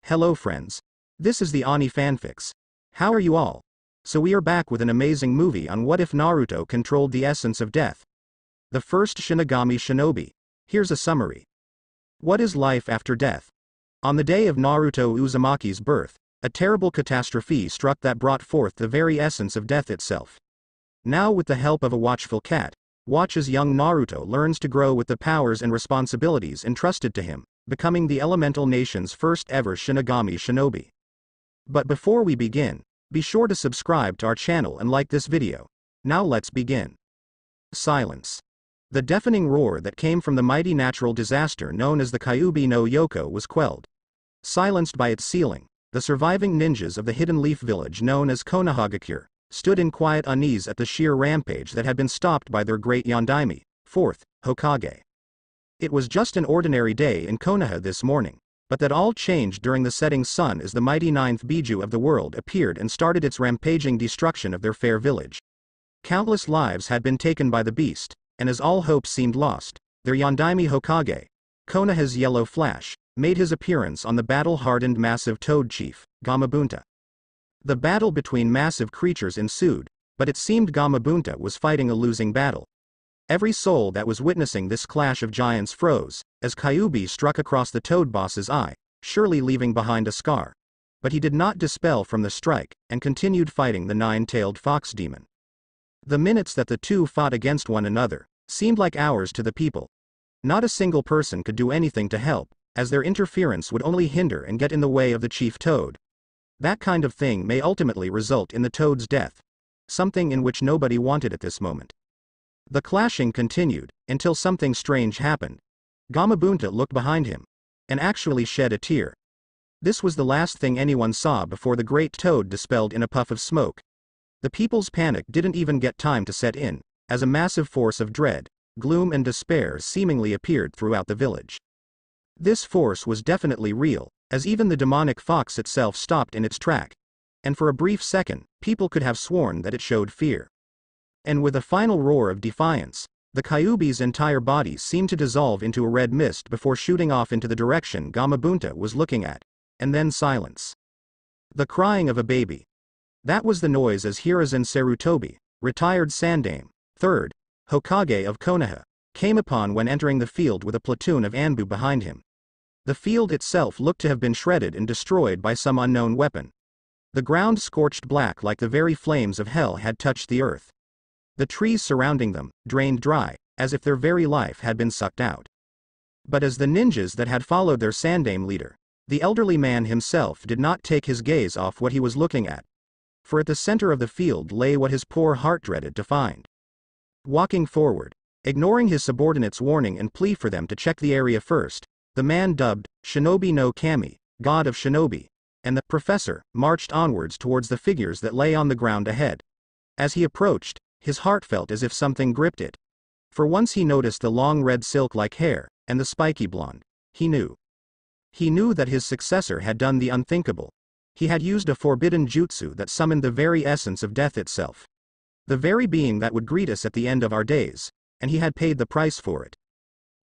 Hello friends. This is the Ani Fanfix. How are you all? So we are back with an amazing movie on what if Naruto controlled the essence of death. The first Shinigami Shinobi. Here's a summary. What is life after death? On the day of Naruto Uzumaki's birth, a terrible catastrophe struck that brought forth the very essence of death itself. Now with the help of a watchful cat, watch as young Naruto learns to grow with the powers and responsibilities entrusted to him, becoming the elemental nation's first ever Shinigami Shinobi. But before we begin, be sure to subscribe to our channel and like this video. Now let's begin. Silence. The deafening roar that came from the mighty natural disaster known as the Kyuubi no Yoko was quelled. Silenced by its ceiling, the surviving ninjas of the Hidden Leaf village known as Konohagakure stood in quiet unease at the sheer rampage that had been stopped by their great Yondaime, 4th Hokage. It was just an ordinary day in Konoha this morning, but that all changed during the setting sun as the mighty 9th Biju of the world appeared and started its rampaging destruction of their fair village. Countless lives had been taken by the beast, and as all hope seemed lost, their Yondaime Hokage, Konoha's Yellow Flash, made his appearance on the battle-hardened massive toad chief, Gamabunta. The battle between massive creatures ensued, but it seemed Gamabunta was fighting a losing battle. Every soul that was witnessing this clash of giants froze, as Kyuubi struck across the toad boss's eye, surely leaving behind a scar. But he did not dispel from the strike, and continued fighting the nine-tailed fox demon. The minutes that the two fought against one another seemed like hours to the people. Not a single person could do anything to help, as their interference would only hinder and get in the way of the chief toad. That kind of thing may ultimately result in the toad's death, something in which nobody wanted at this moment. The clashing continued, until something strange happened. Gamabunta looked behind him, and actually shed a tear. This was the last thing anyone saw before the great toad dispelled in a puff of smoke. The people's panic didn't even get time to set in, as a massive force of dread, gloom and despair seemingly appeared throughout the village. This force was definitely real, as even the demonic fox itself stopped in its track. And for a brief second, people could have sworn that it showed fear. And with a final roar of defiance, the Kyuubi's entire body seemed to dissolve into a red mist before shooting off into the direction Gamabunta was looking at, and then silence. The crying of a baby. That was the noise as Hiruzen Sarutobi, retired Sandaime, 3rd Hokage of Konoha, came upon when entering the field with a platoon of Anbu behind him. The field itself looked to have been shredded and destroyed by some unknown weapon. The ground scorched black like the very flames of hell had touched the earth. The trees surrounding them drained dry, as if their very life had been sucked out. But as the ninjas that had followed their Sandaime leader, the elderly man himself did not take his gaze off what he was looking at. For at the center of the field lay what his poor heart dreaded to find. Walking forward, ignoring his subordinates' warning and plea for them to check the area first, the man dubbed Shinobi no Kami, God of Shinobi, and the professor marched onwards towards the figures that lay on the ground ahead. As he approached, his heart felt as if something gripped it. For once he noticed the long red silk-like hair, and the spiky blonde. He knew. He knew that his successor had done the unthinkable. He had used a forbidden jutsu that summoned the very essence of death itself. The very being that would greet us at the end of our days, and he had paid the price for it.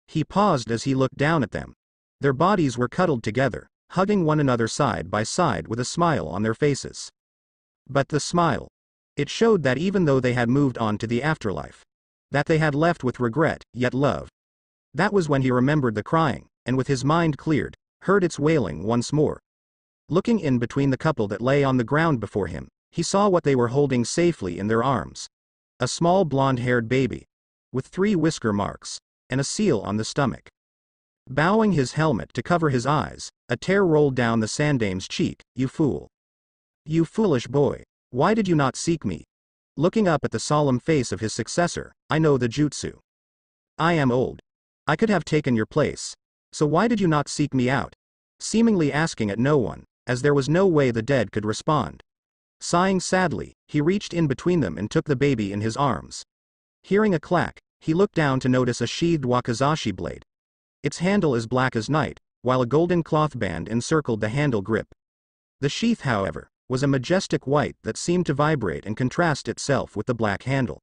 He paused as he looked down at them. Their bodies were cuddled together, hugging one another side by side with a smile on their faces. But the smile. It showed that even though they had moved on to the afterlife, that they had left with regret, yet love. That was when he remembered the crying, and with his mind cleared, heard its wailing once more. Looking in between the couple that lay on the ground before him, he saw what they were holding safely in their arms. A small blonde-haired baby, with 3 whisker marks, and a seal on the stomach. Bowing his helmet to cover his eyes, a tear rolled down the Sandaime's cheek. "You fool. You foolish boy. Why did you not seek me?" Looking up at the solemn face of his successor, "I know the jutsu. I am old. I could have taken your place. So why did you not seek me out?" Seemingly asking at no one, as there was no way the dead could respond. Sighing sadly, he reached in between them and took the baby in his arms. Hearing a clack, he looked down to notice a sheathed wakizashi blade. Its handle is black as night, while a golden cloth band encircled the handle grip. The sheath, however, was a majestic white that seemed to vibrate and contrast itself with the black handle.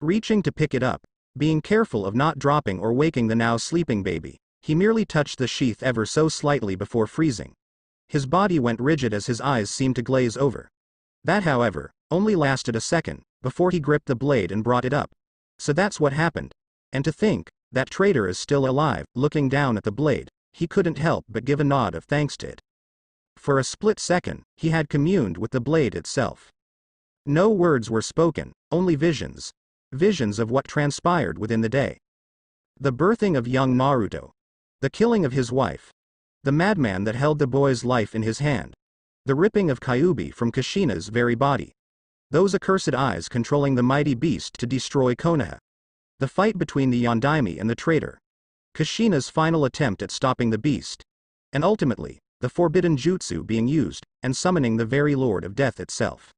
Reaching to pick it up, being careful of not dropping or waking the now sleeping baby, he merely touched the sheath ever so slightly before freezing. His body went rigid as his eyes seemed to glaze over. That, however, only lasted a second, before he gripped the blade and brought it up. So that's what happened. And to think, that traitor is still alive. Looking down at the blade, he couldn't help but give a nod of thanks to it. For a split second, he had communed with the blade itself. No words were spoken, only visions. Visions of what transpired within the day. The birthing of young Naruto. The killing of his wife. The madman that held the boy's life in his hand. The ripping of Kyuubi from Kushina's very body. Those accursed eyes controlling the mighty beast to destroy Konoha. The fight between the Yondaime and the traitor. Kushina's final attempt at stopping the beast. And ultimately, the forbidden jutsu being used, and summoning the very Lord of Death itself.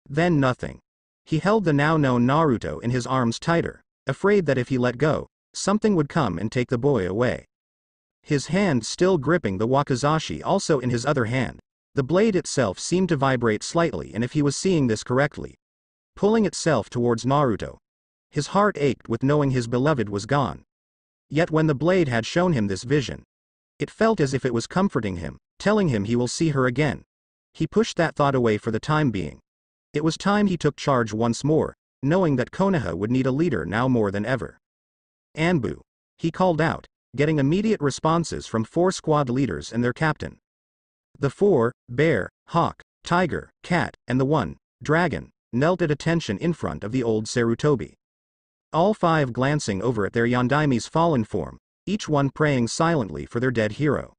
Then nothing. He held the now known Naruto in his arms tighter, afraid that if he let go, something would come and take the boy away. His hand still gripping the wakizashi also in his other hand. The blade itself seemed to vibrate slightly, and if he was seeing this correctly, pulling itself towards Naruto. His heart ached with knowing his beloved was gone. Yet when the blade had shown him this vision, it felt as if it was comforting him, telling him he will see her again. He pushed that thought away for the time being. It was time he took charge once more, knowing that Konoha would need a leader now more than ever. Anbu. He called out, getting immediate responses from 4 squad leaders and their captain. The 4, Bear, Hawk, Tiger, Cat, and the 1, Dragon, knelt at attention in front of the old Sarutobi. All 5 glancing over at their Yondaime's fallen form, each one praying silently for their dead hero.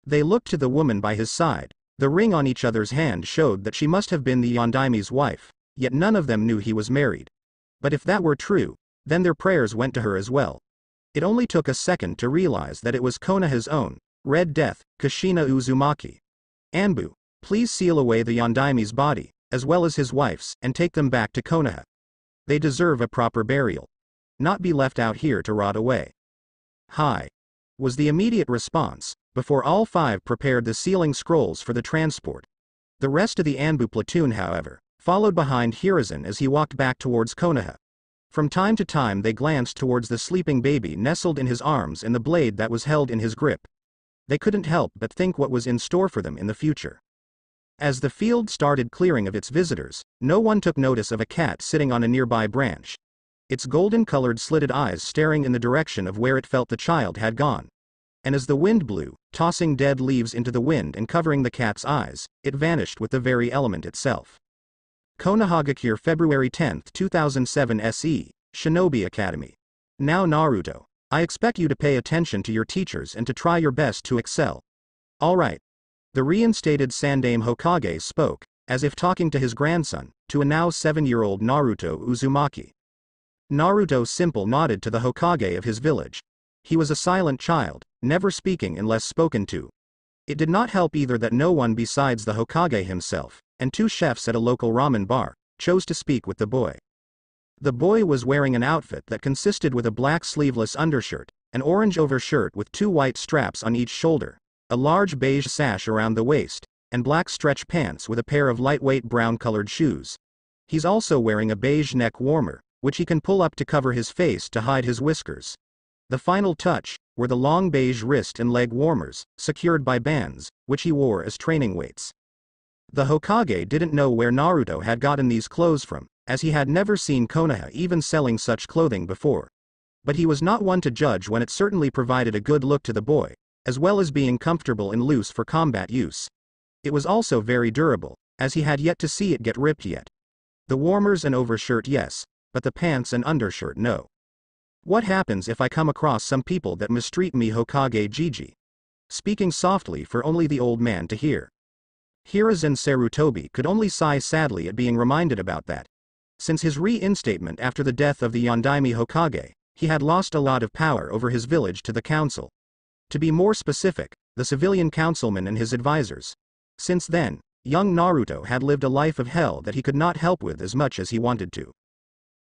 They looked to the woman by his side. The ring on each other's hand showed that she must have been the Yondaime's wife, yet none of them knew he was married. But if that were true, then their prayers went to her as well. It only took a second to realize that it was Konoha's own, Red Death, Kushina Uzumaki. Anbu, please seal away the Yondaime's body, as well as his wife's, and take them back to Konoha. They deserve a proper burial. Not be left out here to rot away. Hi. Was the immediate response, before all 5 prepared the sealing scrolls for the transport. The rest of the Anbu platoon, however, followed behind Hiruzen as he walked back towards Konoha. From time to time they glanced towards the sleeping baby nestled in his arms and the blade that was held in his grip. They couldn't help but think what was in store for them in the future. As the field started clearing of its visitors, no one took notice of a cat sitting on a nearby branch. Its golden-colored slitted eyes staring in the direction of where it felt the child had gone. And as the wind blew, tossing dead leaves into the wind and covering the cat's eyes, it vanished with the very element itself. Konohagakure, February 10, 2007 SE, Shinobi Academy. Now Naruto, I expect you to pay attention to your teachers and to try your best to excel. Alright. The reinstated Sandaime Hokage spoke, as if talking to his grandson, to a now 7-year-old Naruto Uzumaki. Naruto simple nodded to the Hokage of his village. He was a silent child, never speaking unless spoken to. It did not help either that no one besides the Hokage himself, and 2 chefs at a local ramen bar, chose to speak with the boy. The boy was wearing an outfit that consisted with a black sleeveless undershirt, an orange overshirt with 2 white straps on each shoulder, a large beige sash around the waist, and black stretch pants with a pair of lightweight brown-colored shoes. He's also wearing a beige neck warmer, which he can pull up to cover his face to hide his whiskers. The final touch were the long beige wrist and leg warmers, secured by bands, which he wore as training weights. The Hokage didn't know where Naruto had gotten these clothes from, as he had never seen Konoha even selling such clothing before. But he was not one to judge when it certainly provided a good look to the boy, as well as being comfortable and loose for combat use. It was also very durable, as he had yet to see it get ripped yet. The warmers and overshirt yes, but the pants and undershirt no. What happens if I come across some people that mistreat me? Hokage Jiji. Speaking softly for only the old man to hear. Hiruzen Sarutobi could only sigh sadly at being reminded about that. Since his reinstatement after the death of the Yondaime Hokage, he had lost a lot of power over his village to the council. To be more specific, the civilian councilman and his advisors. Since then, young Naruto had lived a life of hell that he could not help with as much as he wanted to.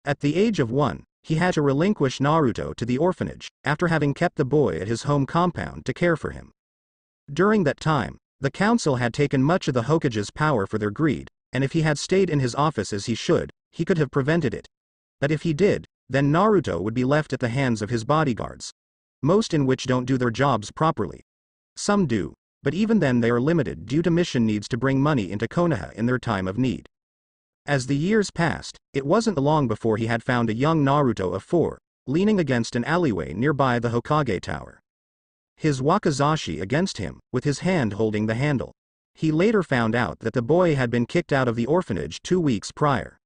At the age of 1, he had to relinquish Naruto to the orphanage, after having kept the boy at his home compound to care for him. During that time, the council had taken much of the Hokage's power for their greed, and if he had stayed in his office as he should, he could have prevented it. But if he did, then Naruto would be left at the hands of his bodyguards. Most in which don't do their jobs properly. Some do, but even then they are limited due to mission needs to bring money into Konoha in their time of need. As the years passed, it wasn't long before he had found a young Naruto of 4, leaning against an alleyway nearby the Hokage Tower. His wakizashi against him, with his hand holding the handle. He later found out that the boy had been kicked out of the orphanage 2 weeks prior.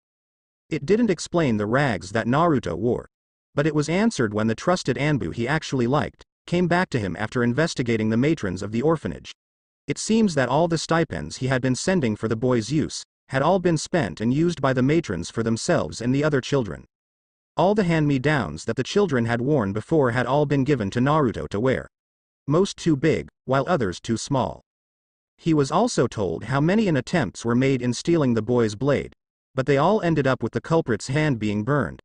It didn't explain the rags that Naruto wore, but it was answered when the trusted Anbu he actually liked came back to him after investigating the matrons of the orphanage. It seems that all the stipends he had been sending for the boy's use had all been spent and used by the matrons for themselves and the other children. All the hand-me-downs that the children had worn before had all been given to Naruto to wear. Most too big, while others too small. He was also told how many attempts were made in stealing the boy's blade, but they all ended up with the culprit's hand being burned.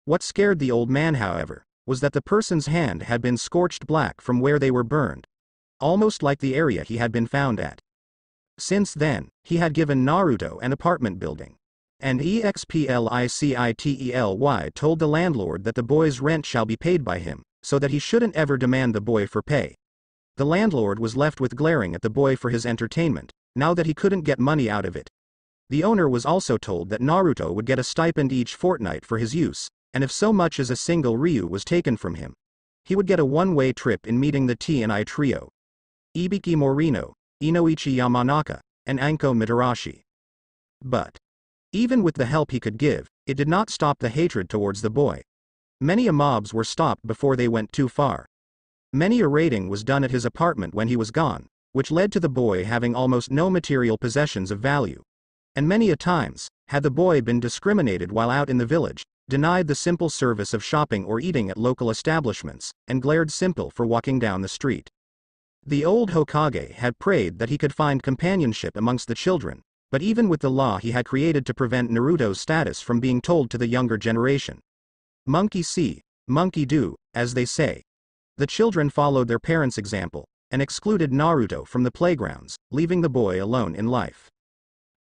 What scared the old man, however, was that the person's hand had been scorched black from where they were burned, almost like the area he had been found at. Since then, he had given Naruto an apartment building. And explicitly told the landlord that the boy's rent shall be paid by him, so that he shouldn't ever demand the boy for pay. The landlord was left with glaring at the boy for his entertainment, now that he couldn't get money out of it. The owner was also told that Naruto would get a stipend each fortnight for his use, and if so much as a single ryu was taken from him, he would get a one-way trip in meeting the T&I trio. Ibiki Morino, Inoichi Yamanaka, and Anko Mitarashi. But even with the help he could give, it did not stop the hatred towards the boy. Many mobs were stopped before they went too far. Many a raiding was done at his apartment when he was gone, which led to the boy having almost no material possessions of value. And many a times, had the boy been discriminated while out in the village, denied the simple service of shopping or eating at local establishments, and glared simple for walking down the street. The old Hokage had prayed that he could find companionship amongst the children, but even with the law he had created to prevent Naruto's status from being told to the younger generation. Monkey see, monkey do, as they say. The children followed their parents' example, and excluded Naruto from the playgrounds, leaving the boy alone in life.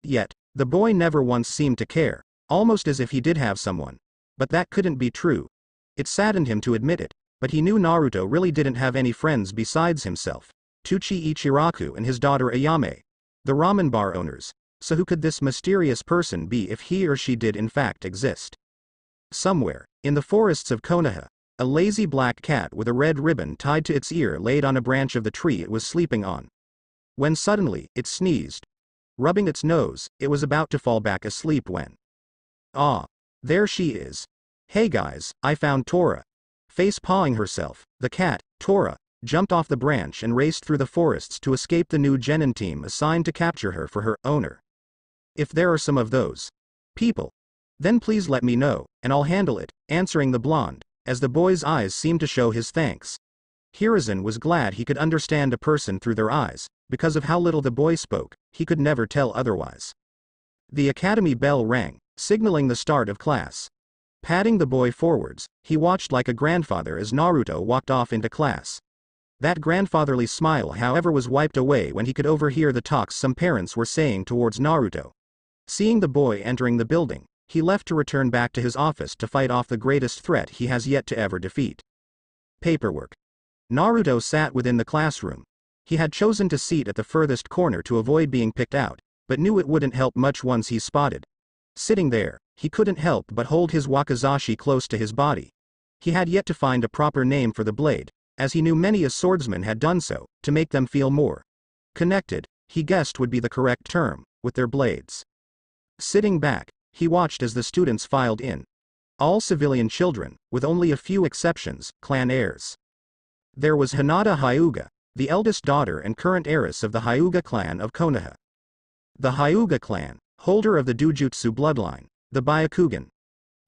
Yet, the boy never once seemed to care, almost as if he did have someone. But that couldn't be true. It saddened him to admit it, but he knew Naruto really didn't have any friends besides himself, Tuchi Ichiraku and his daughter Ayame, the ramen bar owners, so who could this mysterious person be if he or she did in fact exist? Somewhere, in the forests of Konoha, a lazy black cat with a red ribbon tied to its ear laid on a branch of the tree it was sleeping on. When suddenly, it sneezed. Rubbing its nose, it was about to fall back asleep when... Ah! There she is. Hey guys, I found Tora. Face pawing herself, the cat, Tora, jumped off the branch and raced through the forests to escape the new Genin team assigned to capture her for her owner. If there are some of those people, then please let me know, and I'll handle it, answering the blonde, as the boy's eyes seemed to show his thanks. Hiruzen was glad he could understand a person through their eyes, because of how little the boy spoke, he could never tell otherwise. The academy bell rang, signaling the start of class. Patting the boy forwards, he watched like a grandfather as Naruto walked off into class. That grandfatherly smile, however, was wiped away when he could overhear the talks some parents were saying towards Naruto. Seeing the boy entering the building, he left to return back to his office to fight off the greatest threat he has yet to ever defeat. Paperwork. Naruto sat within the classroom. He had chosen to seat at the furthest corner to avoid being picked out, but knew it wouldn't help much once he's spotted. Sitting there, he couldn't help but hold his wakizashi close to his body. He had yet to find a proper name for the blade, as he knew many a swordsman had done so, to make them feel more connected, he guessed would be the correct term, with their blades. Sitting back, he watched as the students filed in. All civilian children, with only a few exceptions, clan heirs. There was Hinata Hyuga, the eldest daughter and current heiress of the Hyuga clan of Konoha. The Hyuga clan, holder of the Dujutsu bloodline, the Byakugan.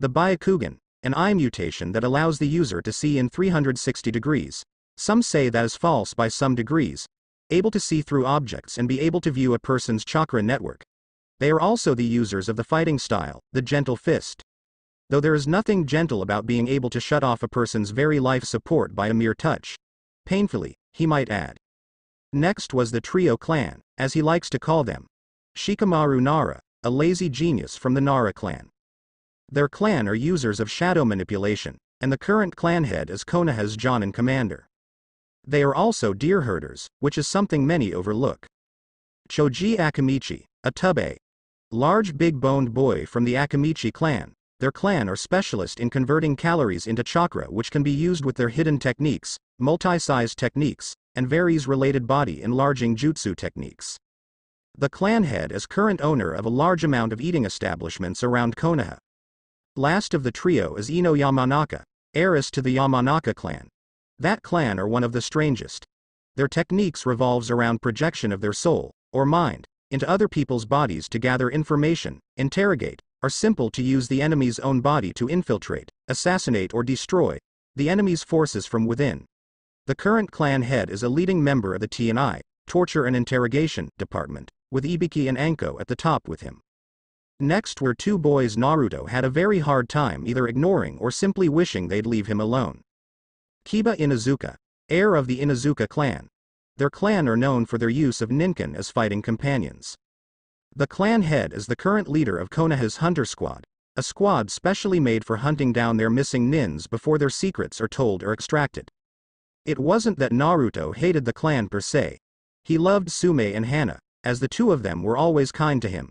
The Byakugan, an eye mutation that allows the user to see in 360 degrees. Some say that is false by some degrees. Able to see through objects and be able to view a person's chakra network. They are also the users of the fighting style, the gentle fist. Though there is nothing gentle about being able to shut off a person's very life support by a mere touch. Painfully, he might add. Next was the Trio clan, as he likes to call them. Shikamaru Nara, a lazy genius from the Nara clan. Their clan are users of shadow manipulation, and the current clan head is Konoha's Jonin commander. They are also deer herders, which is something many overlook. Choji Akamichi, a Tube. Large big-boned boy from the Akamichi clan. Their clan are specialists in converting calories into chakra, which can be used with their hidden techniques, multi-size techniques, and varies related body enlarging jutsu techniques. The clan head is current owner of a large amount of eating establishments around Konoha. Last of the trio is Ino Yamanaka, heiress to the Yamanaka clan. That clan are one of the strangest. Their techniques revolves around projection of their soul, or mind, into other people's bodies to gather information, interrogate, are simple to use the enemy's own body to infiltrate, assassinate or destroy the enemy's forces from within. The current clan head is a leading member of the T&I, Torture and Interrogation, department, with Ibiki and Anko at the top with him. Next were two boys Naruto had a very hard time either ignoring or simply wishing they'd leave him alone. Kiba Inuzuka, heir of the Inuzuka clan. Their clan are known for their use of ninkin as fighting companions. The clan head is the current leader of Konoha's Hunter Squad, a squad specially made for hunting down their missing nins before their secrets are told or extracted. It wasn't that Naruto hated the clan per se. He loved Sume and Hana, as the two of them were always kind to him.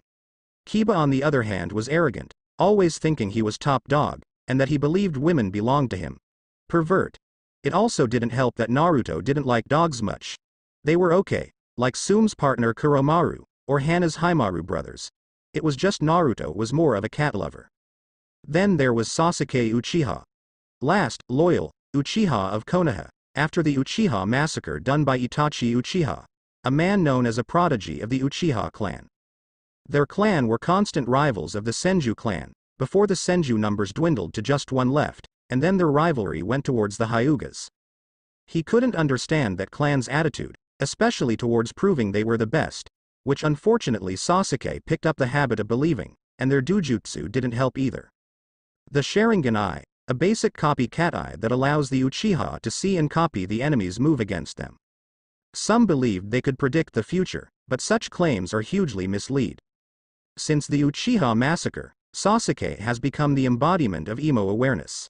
Kiba on the other hand was arrogant, always thinking he was top dog, and that he believed women belonged to him. Pervert. It also didn't help that Naruto didn't like dogs much. They were okay, like Sume's partner Kuromaru, or Hana's Haimaru brothers. It was just Naruto was more of a cat lover. Then there was Sasuke Uchiha. Last, loyal, Uchiha of Konoha, after the Uchiha massacre done by Itachi Uchiha, a man known as a prodigy of the Uchiha clan. Their clan were constant rivals of the Senju clan, before the Senju numbers dwindled to just one left, and then their rivalry went towards the Hyugas. He couldn't understand that clan's attitude, especially towards proving they were the best, which unfortunately Sasuke picked up the habit of believing, and their dujutsu didn't help either. The Sharingan Eye, a basic copycat eye that allows the Uchiha to see and copy the enemy's move against them. Some believed they could predict the future, but such claims are hugely mislead. Since the Uchiha massacre, Sasuke has become the embodiment of emo awareness.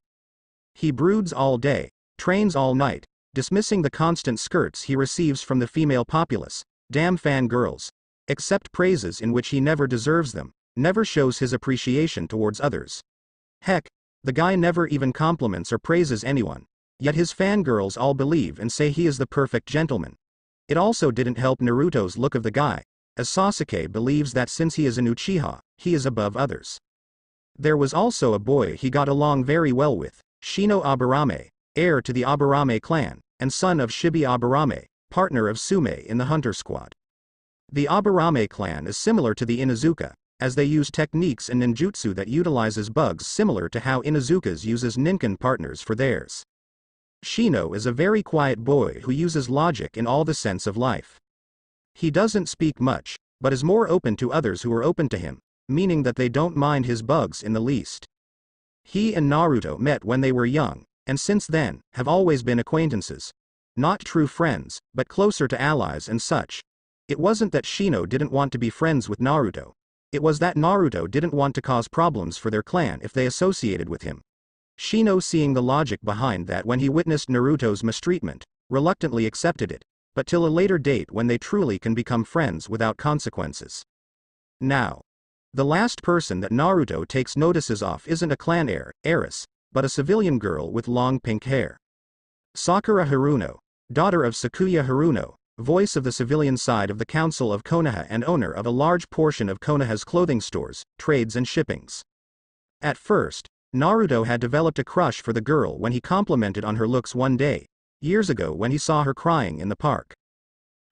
He broods all day, trains all night, dismissing the constant skirts he receives from the female populace, damn fangirls, accept praises in which he never deserves them, never shows his appreciation towards others. Heck, the guy never even compliments or praises anyone, yet his fangirls all believe and say he is the perfect gentleman. It also didn't help Naruto's look of the guy, as Sasuke believes that since he is an Uchiha, he is above others. There was also a boy he got along very well with, Shino Aburame, heir to the Aburame clan, and son of Shibi Aburame, partner of Sume in the Hunter Squad. The Aburame clan is similar to the Inuzuka, as they use techniques and ninjutsu that utilizes bugs similar to how Inuzuka's uses ninkin partners for theirs. Shino is a very quiet boy who uses logic in all the sense of life. He doesn't speak much, but is more open to others who are open to him, meaning that they don't mind his bugs in the least. He and Naruto met when they were young, and since then, have always been acquaintances. Not true friends, but closer to allies and such. It wasn't that Shino didn't want to be friends with Naruto. It was that Naruto didn't want to cause problems for their clan if they associated with him. Shino, seeing the logic behind that when he witnessed Naruto's mistreatment, reluctantly accepted it, but till a later date when they truly can become friends without consequences. Now, the last person that Naruto takes notices of isn't a clan heiress, but a civilian girl with long pink hair. Sakura Haruno, daughter of Sakuya Haruno, voice of the civilian side of the Council of Konoha and owner of a large portion of Konoha's clothing stores, trades and shippings. At first, Naruto had developed a crush for the girl when he complimented on her looks one day, years ago when he saw her crying in the park.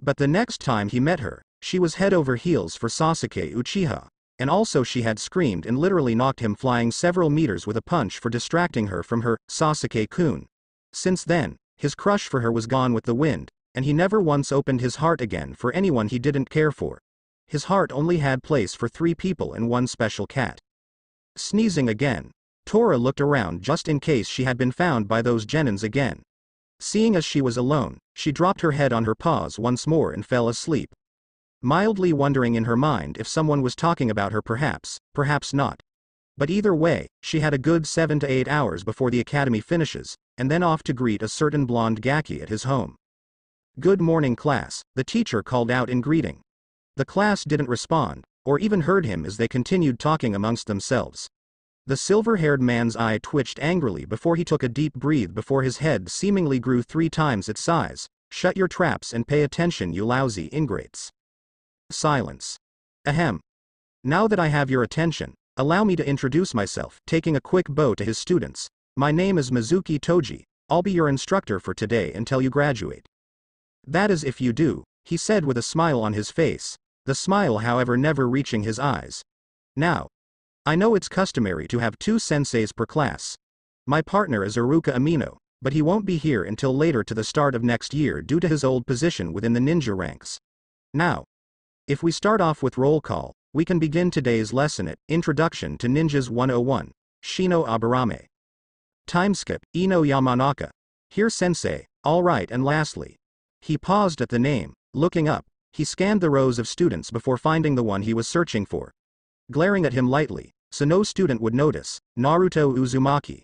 But the next time he met her, she was head over heels for Sasuke Uchiha, and also she had screamed and literally knocked him flying several meters with a punch for distracting her from her Sasuke-kun. Since then, his crush for her was gone with the wind, and he never once opened his heart again for anyone he didn't care for. His heart only had place for 3 people and one special cat. Sneezing again, Tora looked around just in case she had been found by those genins again. Seeing as she was alone, she dropped her head on her paws once more and fell asleep. Mildly wondering in her mind if someone was talking about her perhaps not. But either way, she had a good 7 to 8 hours before the academy finishes, and then off to greet a certain blonde Gaki at his home. "Good morning, class," the teacher called out in greeting. The class didn't respond, or even heard him as they continued talking amongst themselves. The silver-haired man's eye twitched angrily before he took a deep breath before his head seemingly grew 3 times its size. "Shut your traps and pay attention, you lousy ingrates." Silence. "Ahem. Now that I have your attention, allow me to introduce myself," taking a quick bow to his students. "My name is Mizuki Toji. I'll be your instructor for today until you graduate." "That is if you do," he said with a smile on his face, the smile however never reaching his eyes. "Now, I know it's customary to have 2 senseis per class. My partner is Iruka Amino, but he won't be here until later to the start of next year due to his old position within the ninja ranks. Now, if we start off with roll call, we can begin today's lesson at Introduction to Ninjas 101, Shino Aburame. Timeskip, Ino Yamanaka. Here sensei, alright, and lastly." He paused at the name. Looking up, he scanned the rows of students before finding the one he was searching for. Glaring at him lightly, so no student would notice, Naruto Uzumaki.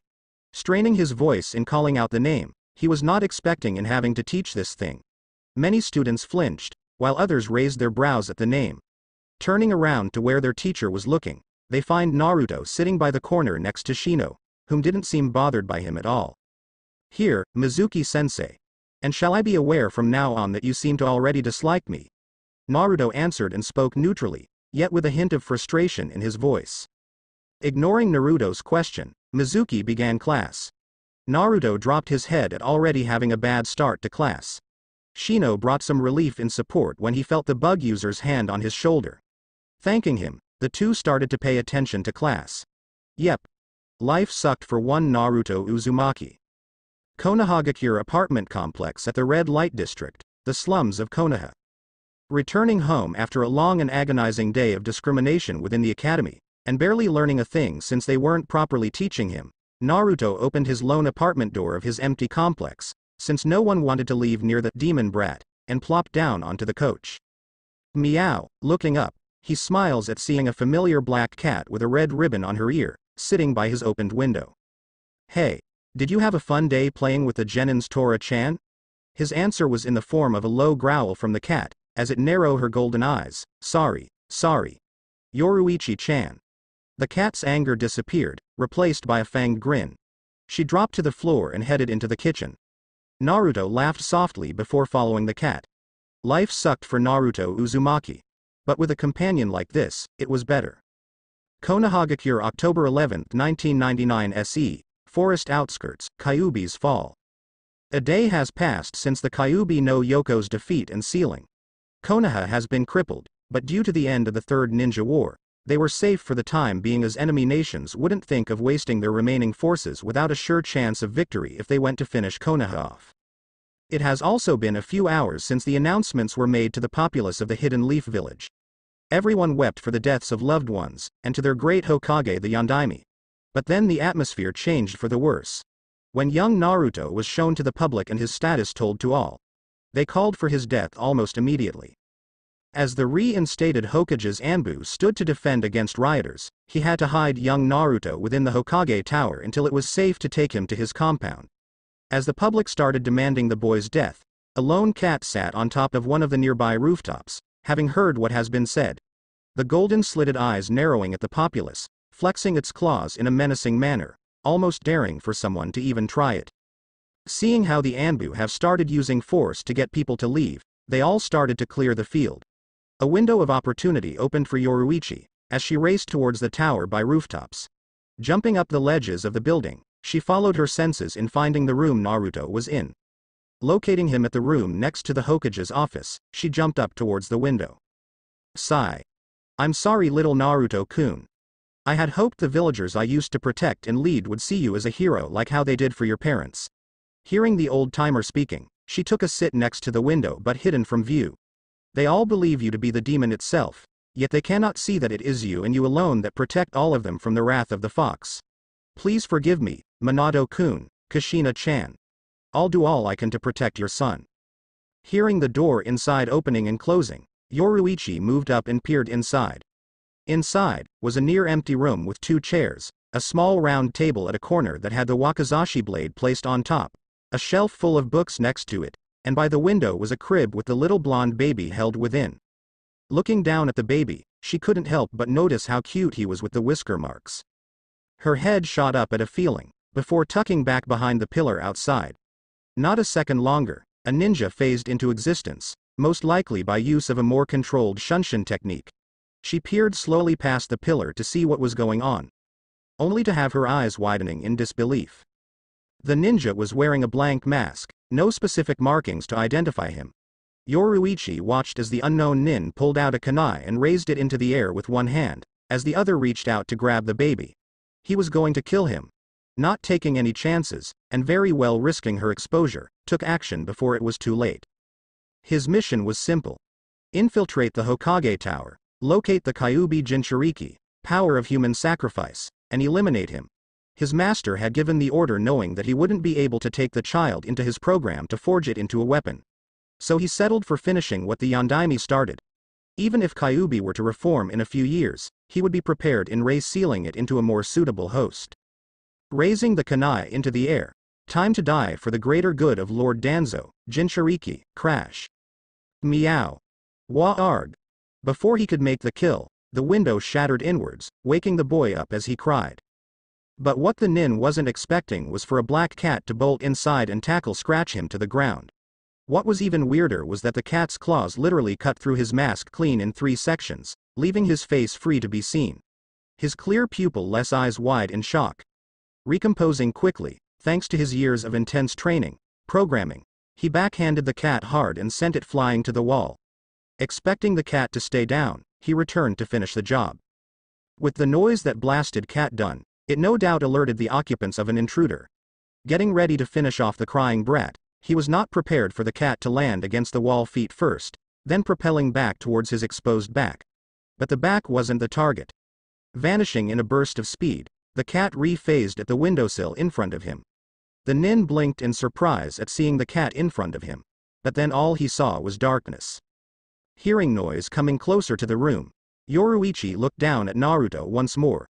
Straining his voice in calling out the name, he was not expecting in having to teach this thing. Many students flinched, while others raised their brows at the name. Turning around to where their teacher was looking, they find Naruto sitting by the corner next to Shino, whom didn't seem bothered by him at all. "Here, Mizuki-sensei. And shall I be aware from now on that you seem to already dislike me?" Naruto answered and spoke neutrally, yet with a hint of frustration in his voice. Ignoring Naruto's question, Mizuki began class. Naruto dropped his head at already having a bad start to class. Shino brought some relief in support when he felt the bug user's hand on his shoulder. Thanking him, the two started to pay attention to class. Yep. Life sucked for one Naruto Uzumaki. Konohagakure apartment complex at the Red Light District, the slums of Konoha. Returning home after a long and agonizing day of discrimination within the academy, and barely learning a thing since they weren't properly teaching him, Naruto opened his lone apartment door of his empty complex, since no one wanted to leave near the demon brat, and plopped down onto the couch. Meow. Looking up, he smiles at seeing a familiar black cat with a red ribbon on her ear, sitting by his opened window. "Hey, did you have a fun day playing with the Genin's Tora-chan?" His answer was in the form of a low growl from the cat, as it narrowed her golden eyes. Sorry. Yoruichi-chan." The cat's anger disappeared, replaced by a fanged grin. She dropped to the floor and headed into the kitchen. Naruto laughed softly before following the cat. Life sucked for Naruto Uzumaki. But with a companion like this, it was better. Konohagakure, October 11, 1999 SE, Forest Outskirts, Kyuubi's Fall. A day has passed since the Kyuubi no Yoko's defeat and sealing. Konoha has been crippled, but due to the end of the Third Ninja War, they were safe for the time being, as enemy nations wouldn't think of wasting their remaining forces without a sure chance of victory if they went to finish Konoha off. It has also been a few hours since the announcements were made to the populace of the Hidden Leaf Village. Everyone wept for the deaths of loved ones, and to their great Hokage the Yondaime. But then the atmosphere changed for the worse. When young Naruto was shown to the public and his status told to all, they called for his death almost immediately. As the reinstated Hokage's Anbu stood to defend against rioters, he had to hide young Naruto within the Hokage Tower until it was safe to take him to his compound. As the public started demanding the boy's death, a lone cat sat on top of one of the nearby rooftops, having heard what has been said. The golden-slitted eyes narrowing at the populace, flexing its claws in a menacing manner, almost daring for someone to even try it. Seeing how the Anbu have started using force to get people to leave, they all started to clear the field. A window of opportunity opened for Yoruichi, as she raced towards the tower by rooftops. Jumping up the ledges of the building, she followed her senses in finding the room Naruto was in. Locating him at the room next to the Hokage's office, she jumped up towards the window. Sigh. "I'm sorry, little Naruto-kun. I had hoped the villagers I used to protect and lead would see you as a hero like how they did for your parents." Hearing the old-timer speaking, she took a sit next to the window but hidden from view. "They all believe you to be the demon itself, yet they cannot see that it is you and you alone that protect all of them from the wrath of the fox. Please forgive me, Minato-kun, Kushina-chan. I'll do all I can to protect your son." Hearing the door inside opening and closing, Yoruichi moved up and peered inside. Inside was a near-empty room with 2 chairs, a small round table at a corner that had the wakizashi blade placed on top, a shelf full of books next to it, and by the window was a crib with the little blonde baby held within. Looking down at the baby, she couldn't help but notice how cute he was with the whisker marks. Her head shot up at a feeling, before tucking back behind the pillar outside. Not a second longer, a ninja phased into existence, most likely by use of a more controlled shunshin technique. She peered slowly past the pillar to see what was going on, only to have her eyes widening in disbelief. The ninja was wearing a blank mask, no specific markings to identify him. Yoruichi watched as the unknown nin pulled out a kunai and raised it into the air with one hand, as the other reached out to grab the baby. He was going to kill him. Not taking any chances, and very well risking her exposure, took action before it was too late. His mission was simple. Infiltrate the Hokage Tower, locate the Kyuubi Jinchuriki, power of human sacrifice, and eliminate him. His master had given the order knowing that he wouldn't be able to take the child into his program to forge it into a weapon. So he settled for finishing what the Yondaime started. Even if Kyuubi were to reform in a few years, he would be prepared in sealing it into a more suitable host. Raising the kunai into the air. Time to die for the greater good of Lord Danzo, Jinchuriki, crash. Meow. Wa-arg. Before he could make the kill, the window shattered inwards, waking the boy up as he cried. But what the nin wasn't expecting was for a black cat to bolt inside and scratch him to the ground. What was even weirder was that the cat's claws literally cut through his mask clean in 3 sections, leaving his face free to be seen. His clear pupil-less eyes wide in shock. Recomposing quickly, thanks to his years of intense training, programming, he backhanded the cat hard and sent it flying to the wall. Expecting the cat to stay down, he returned to finish the job. With the noise that blasted cat done, it no doubt alerted the occupants of an intruder. Getting ready to finish off the crying brat, he was not prepared for the cat to land against the wall feet first, then propelling back towards his exposed back. But the back wasn't the target. Vanishing in a burst of speed, the cat re-phased at the windowsill in front of him. The nin blinked in surprise at seeing the cat in front of him, but then all he saw was darkness. Hearing noise coming closer to the room, Yoruichi looked down at Naruto once more.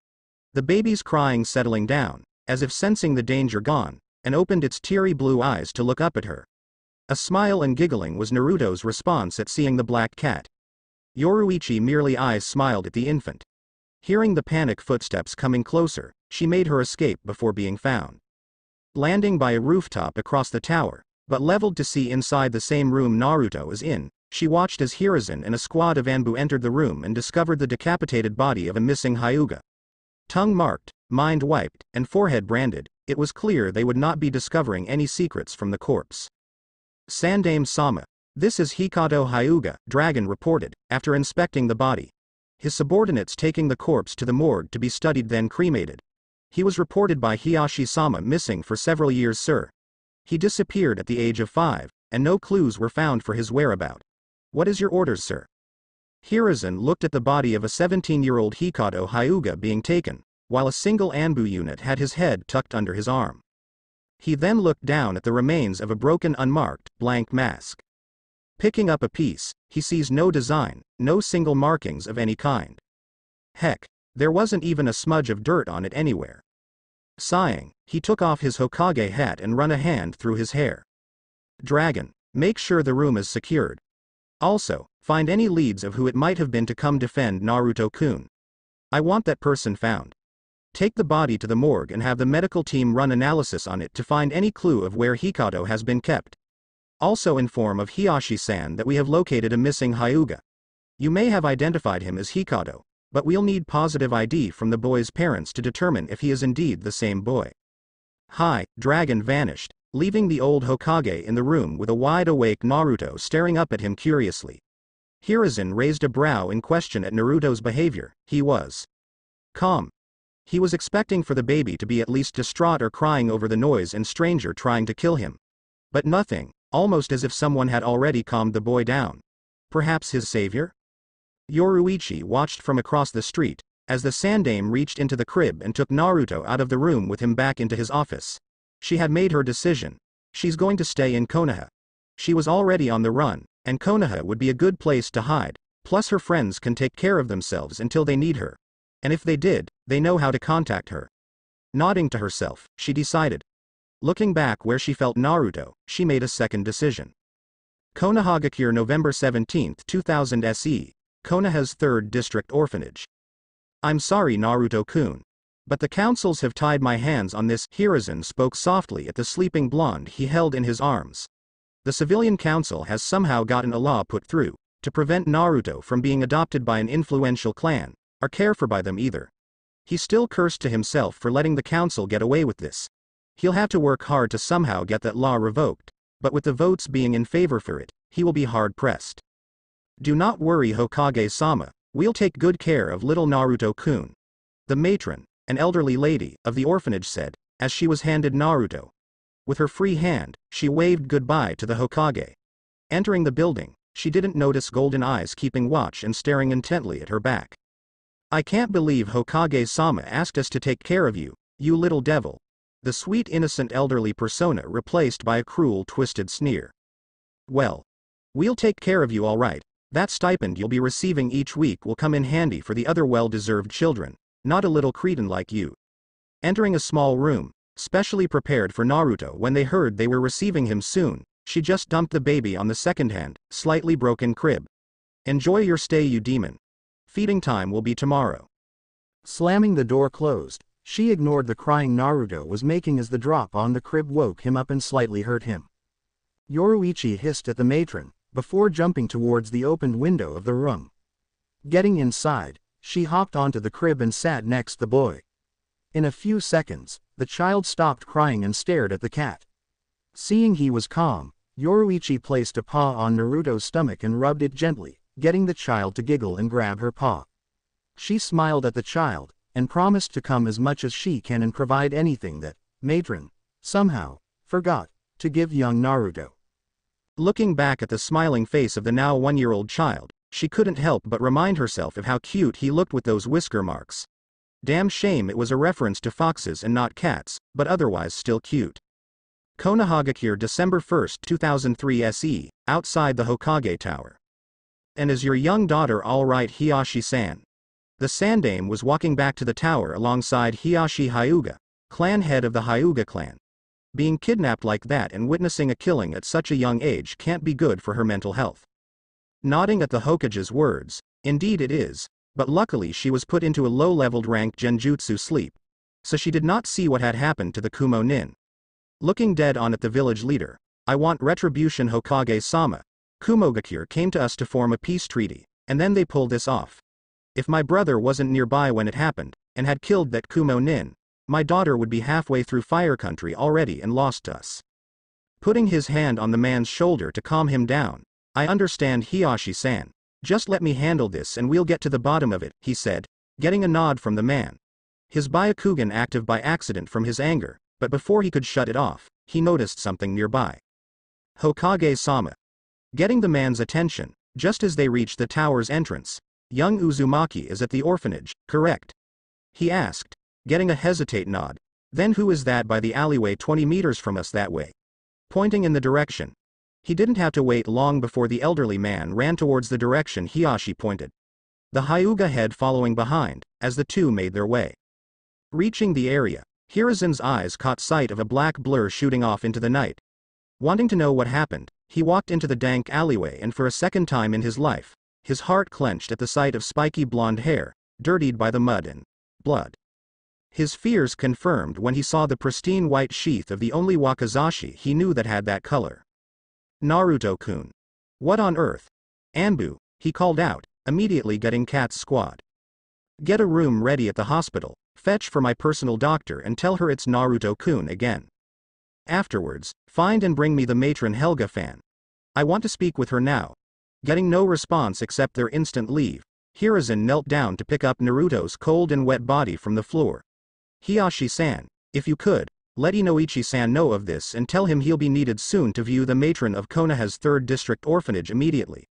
The baby's crying settling down, as if sensing the danger gone, and opened its teary blue eyes to look up at her. A smile and giggling was Naruto's response at seeing the black cat. Yoruichi merely eyes smiled at the infant. Hearing the panic footsteps coming closer, she made her escape before being found. Landing by a rooftop across the tower, but leveled to see inside the same room Naruto is in, she watched as Hiruzen and a squad of Anbu entered the room and discovered the decapitated body of a missing Hyuga. Tongue marked, mind wiped, and forehead branded, it was clear they would not be discovering any secrets from the corpse. Sandame-sama. This is Hikato Hyuga, Dragon reported, after inspecting the body. His subordinates taking the corpse to the morgue to be studied then cremated. He was reported by Hiyashi-sama missing for several years, sir. He disappeared at the age of 5, and no clues were found for his whereabout. What is your orders, sir? Hiruzen looked at the body of a 17-year-old Hikato Hyuga being taken, while a single Anbu unit had his head tucked under his arm. He then looked down at the remains of a broken unmarked, blank mask. Picking up a piece, he sees no design, no single markings of any kind. Heck, there wasn't even a smudge of dirt on it anywhere. Sighing, he took off his Hokage hat and run a hand through his hair. Dragon, make sure the room is secured. Also, find any leads of who it might have been to come defend Naruto-kun. I want that person found. Take the body to the morgue and have the medical team run analysis on it to find any clue of where Hikato has been kept. Also inform of Hiyashi-san that we have located a missing Hyuga. You may have identified him as Hikato, but we'll need positive ID from the boy's parents to determine if he is indeed the same boy. Dragon vanished, leaving the old Hokage in the room with a wide-awake Naruto staring up at him curiously. Hiruzen raised a brow in question at Naruto's behavior. He was calm. He was expecting for the baby to be at least distraught or crying over the noise and stranger trying to kill him. But nothing, almost as if someone had already calmed the boy down. Perhaps his savior? Yoruichi watched from across the street, as the Sandame reached into the crib and took Naruto out of the room with him back into his office. She had made her decision. She's going to stay in Konoha. She was already on the run, and Konoha would be a good place to hide, plus her friends can take care of themselves until they need her. And if they did, they know how to contact her. Nodding to herself, she decided. Looking back where she felt Naruto, she made a second decision. Konohagakure November 17, 2000 SE, Konoha's 3rd District Orphanage. I'm sorry Naruto-kun. But the councils have tied my hands on this. Hiruzen spoke softly at the sleeping blonde he held in his arms. The civilian council has somehow gotten a law put through, to prevent Naruto from being adopted by an influential clan, or cared for by them either. He still cursed to himself for letting the council get away with this. He'll have to work hard to somehow get that law revoked, but with the votes being in favor for it, he will be hard-pressed. Do not worry Hokage-sama, we'll take good care of little Naruto-kun. The matron, an elderly lady, of the orphanage said, as she was handed Naruto. With her free hand, she waved goodbye to the Hokage. Entering the building, she didn't notice golden eyes keeping watch and staring intently at her back. I can't believe Hokage-sama asked us to take care of you, you little devil. The sweet innocent elderly persona replaced by a cruel twisted sneer. Well, we'll take care of you all right. That stipend you'll be receiving each week will come in handy for the other well-deserved children, not a little cretin like you. Entering a small room, specially prepared for Naruto when they heard they were receiving him soon, she just dumped the baby on the second-hand, slightly broken crib. Enjoy your stay you demon. Feeding time will be tomorrow. Slamming the door closed, she ignored the crying Naruto was making as the drop on the crib woke him up and slightly hurt him. Yoruichi hissed at the matron, before jumping towards the opened window of the room. Getting inside, she hopped onto the crib and sat next the boy. In a few seconds, the child stopped crying and stared at the cat. Seeing he was calm, Yoruichi placed a paw on Naruto's stomach and rubbed it gently, getting the child to giggle and grab her paw. She smiled at the child, and promised to come as much as she can and provide anything that, matron, somehow, forgot, to give young Naruto. Looking back at the smiling face of the now 1-year-old child, she couldn't help but remind herself of how cute he looked with those whisker marks. Damn shame it was a reference to foxes and not cats, but otherwise still cute. Konohagakure December 1, 2003 SE, outside the Hokage Tower. And is your young daughter all right Hiyashi-san? The Sandame was walking back to the tower alongside Hiyashi Hyuga, clan head of the Hyuga clan. Being kidnapped like that and witnessing a killing at such a young age can't be good for her mental health. Nodding at the Hokage's words, indeed it is, but luckily she was put into a low-leveled ranked genjutsu sleep, so she did not see what had happened to the Kumo Nin. Looking dead on at the village leader, I want retribution Hokage-sama. Kumogakure came to us to form a peace treaty, and then they pulled this off. If my brother wasn't nearby when it happened, and had killed that Kumo Nin, my daughter would be halfway through Fire Country already and lost to us. Putting his hand on the man's shoulder to calm him down, I understand Hiyashi-san. Just let me handle this and we'll get to the bottom of it, he said, getting a nod from the man. His Byakugan active by accident from his anger, but before he could shut it off, he noticed something nearby. Hokage-sama. Getting the man's attention, just as they reached the tower's entrance. Young Uzumaki is at the orphanage, correct? He asked, getting a hesitate nod. Then who is that by the alleyway 20 meters from us that way? Pointing in the direction. He didn't have to wait long before the elderly man ran towards the direction Hiyashi pointed. The Hyuga head following behind, as the two made their way. Reaching the area, Hiruzen's eyes caught sight of a black blur shooting off into the night. Wanting to know what happened, he walked into the dank alleyway and for a second time in his life, his heart clenched at the sight of spiky blonde hair, dirtied by the mud and blood. His fears confirmed when he saw the pristine white sheath of the only wakizashi he knew that had that color. Naruto-kun. What on earth? Anbu, he called out, immediately getting Kat's squad. Get a room ready at the hospital, fetch for my personal doctor and tell her it's Naruto-kun again. Afterwards, find and bring me the matron Helga-fan. I want to speak with her now. Getting no response except their instant leave, Hiruzen knelt down to pick up Naruto's cold and wet body from the floor. Hiyashi-san, if you could, let Inoichi-san know of this and tell him he'll be needed soon to view the matron of Konoha's 3rd District Orphanage immediately.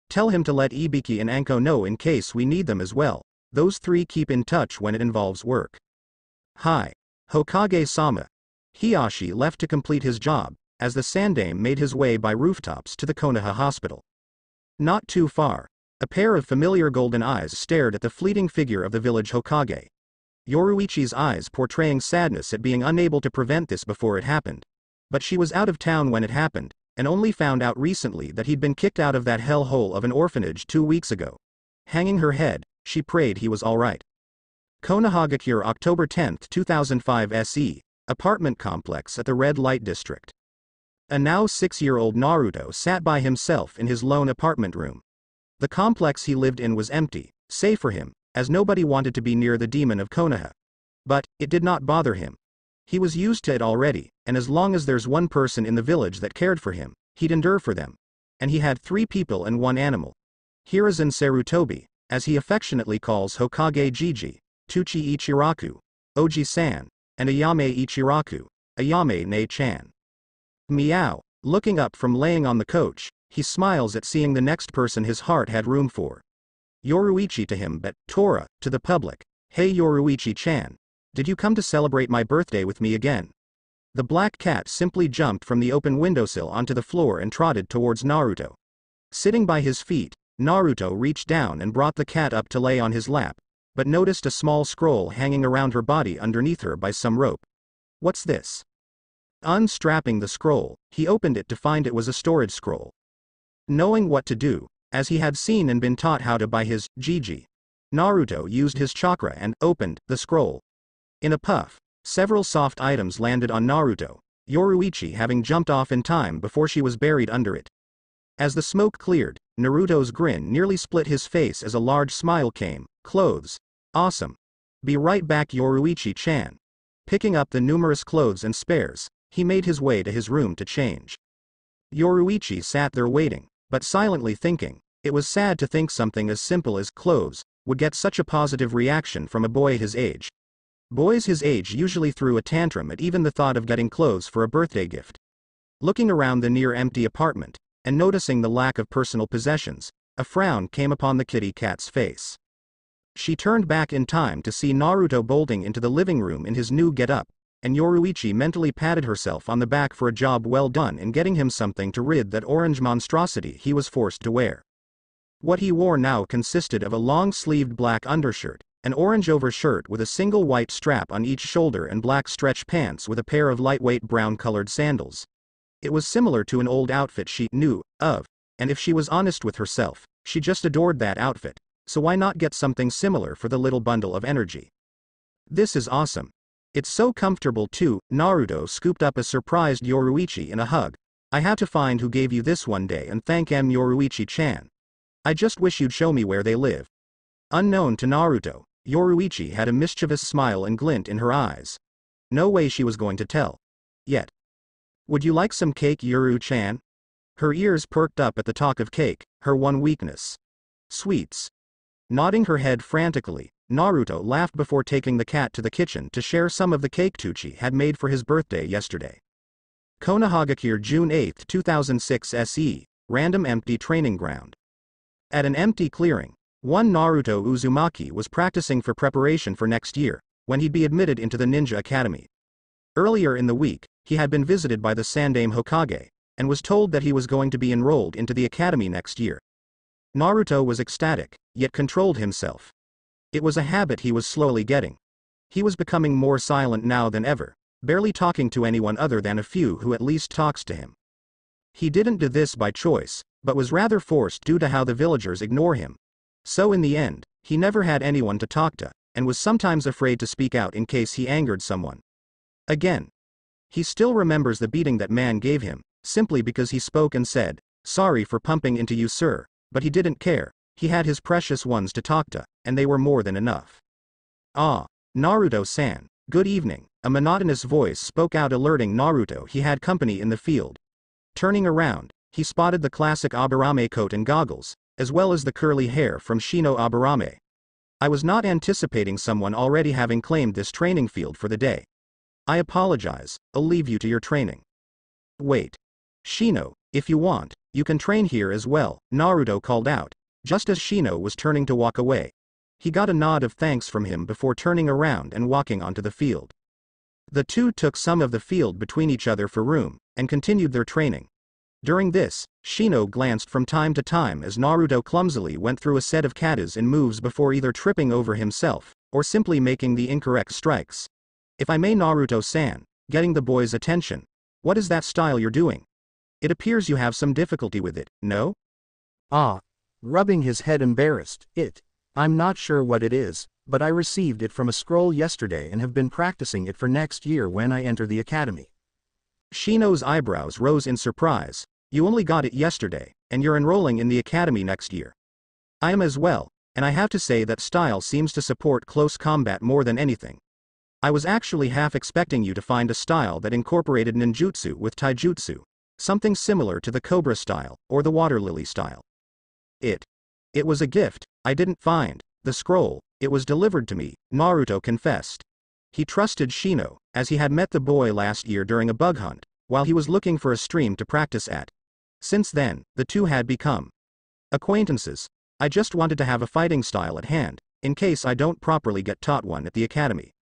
Tell him to let Ibiki and Anko know in case we need them as well. Those three keep in touch when it involves work. Hi. Hokage-sama. Hiyashi left to complete his job, as the Sandame made his way by rooftops to the Konoha hospital. Not too far, a pair of familiar golden eyes stared at the fleeting figure of the village Hokage. Yoruichi's eyes portraying sadness at being unable to prevent this before it happened. But she was out of town when it happened, and only found out recently that he'd been kicked out of that hellhole of an orphanage 2 weeks ago. Hanging her head, she prayed he was alright. Konohagakure, October 10, 2005 SE, apartment complex at the red light district. A now 6-year-old Naruto sat by himself in his lone apartment room. The complex he lived in was empty, safe for him, as nobody wanted to be near the demon of Konoha. But it did not bother him. He was used to it already, and as long as there's one person in the village that cared for him, he'd endure for them. And he had 3 people and 1 animal. Hiruzen Sarutobi, as he affectionately calls Hokage Jiji, Tuchi Ichiraku, Oji-san, and Ayame Ichiraku, Ayame Ne-chan. Meow. Looking up from laying on the couch, he smiles at seeing the next person his heart had room for. Yoruichi to him, but Tora to the public. Hey Yoruichi-chan. Did you come to celebrate my birthday with me again? The black cat simply jumped from the open windowsill onto the floor and trotted towards Naruto. Sitting by his feet, Naruto reached down and brought the cat up to lay on his lap, but noticed a small scroll hanging around her body underneath her by some rope. What's this? Unstrapping the scroll, he opened it to find it was a storage scroll. Knowing what to do, as he had seen and been taught how to by his Jiji, Naruto used his chakra and opened the scroll. In a puff, several soft items landed on Naruto, Yoruichi having jumped off in time before she was buried under it. As the smoke cleared, Naruto's grin nearly split his face as a large smile came. Clothes. Awesome. Be right back, Yoruichi-chan. Picking up the numerous clothes and spares, he made his way to his room to change. Yoruichi sat there waiting, but silently thinking. It was sad to think something as simple as clothes would get such a positive reaction from a boy his age. Boys his age usually threw a tantrum at even the thought of getting clothes for a birthday gift. Looking around the near-empty apartment, and noticing the lack of personal possessions, a frown came upon the kitty cat's face. She turned back in time to see Naruto bolting into the living room in his new get-up, and Yoruichi mentally patted herself on the back for a job well done in getting him something to rid that orange monstrosity he was forced to wear. What he wore now consisted of a long-sleeved black undershirt, an orange overshirt with a single white strap on each shoulder and black stretch pants with a pair of lightweight brown-colored sandals. It was similar to an old outfit she knew of, and if she was honest with herself, she just adored that outfit, so why not get something similar for the little bundle of energy? This is awesome. It's so comfortable too. Naruto scooped up a surprised Yoruichi in a hug. I have to find who gave you this one day and thank Yoruichi-chan. I just wish you'd show me where they live. Unknown to Naruto, Yoruichi had a mischievous smile and glint in her eyes. No way she was going to tell. Yet. Would you like some cake, Yoru-chan? Her ears perked up at the talk of cake, her one weakness. Sweets. Nodding her head frantically, Naruto laughed before taking the cat to the kitchen to share some of the cake Tucci had made for his birthday yesterday. Konohagakure, June 8, 2006 SE, random empty training ground. At an empty clearing, one Naruto Uzumaki was practicing for preparation for next year, when he'd be admitted into the ninja academy. Earlier in the week, he had been visited by the Sandaime Hokage, and was told that he was going to be enrolled into the academy next year. Naruto was ecstatic, yet controlled himself. It was a habit he was slowly getting. He was becoming more silent now than ever, barely talking to anyone other than a few who at least talks to him. He didn't do this by choice, but was rather forced due to how the villagers ignore him. So in the end, he never had anyone to talk to, and was sometimes afraid to speak out in case he angered someone. Again. He still remembers the beating that man gave him, simply because he spoke and said, "Sorry for pumping into you, sir," but he didn't care. He had his precious ones to talk to, and they were more than enough. "Ah, Naruto-san, good evening," a monotonous voice spoke out alerting Naruto he had company in the field. Turning around, he spotted the classic Aburame coat and goggles, as well as the curly hair from Shino Aburame. "I was not anticipating someone already having claimed this training field for the day. I apologize, I'll leave you to your training." "Wait. Shino, if you want, you can train here as well," Naruto called out, just as Shino was turning to walk away. He got a nod of thanks from him before turning around and walking onto the field. The two took some of the field between each other for room, and continued their training. During this, Shino glanced from time to time as Naruto clumsily went through a set of katas and moves before either tripping over himself, or simply making the incorrect strikes. "If I may, Naruto-san," getting the boy's attention, "what is that style you're doing? It appears you have some difficulty with it, no? Ah. Rubbing his head embarrassed, I'm not sure what it is, but I received it from a scroll yesterday and have been practicing it for next year when I enter the academy. Shino's eyebrows rose in surprise. You only got it yesterday, and you're enrolling in the academy next year. I am as well, and I have to say that style seems to support close combat more than anything. I was actually half expecting you to find a style that incorporated ninjutsu with taijutsu, something similar to the Cobra style, or the Water Lily style. It was a gift. I didn't find the scroll, it was delivered to me, Naruto confessed. He trusted Shino, as he had met the boy last year during a bug hunt, while he was looking for a stream to practice at. Since then, the two had become acquaintances. I just wanted to have a fighting style at hand, in case I don't properly get taught one at the academy.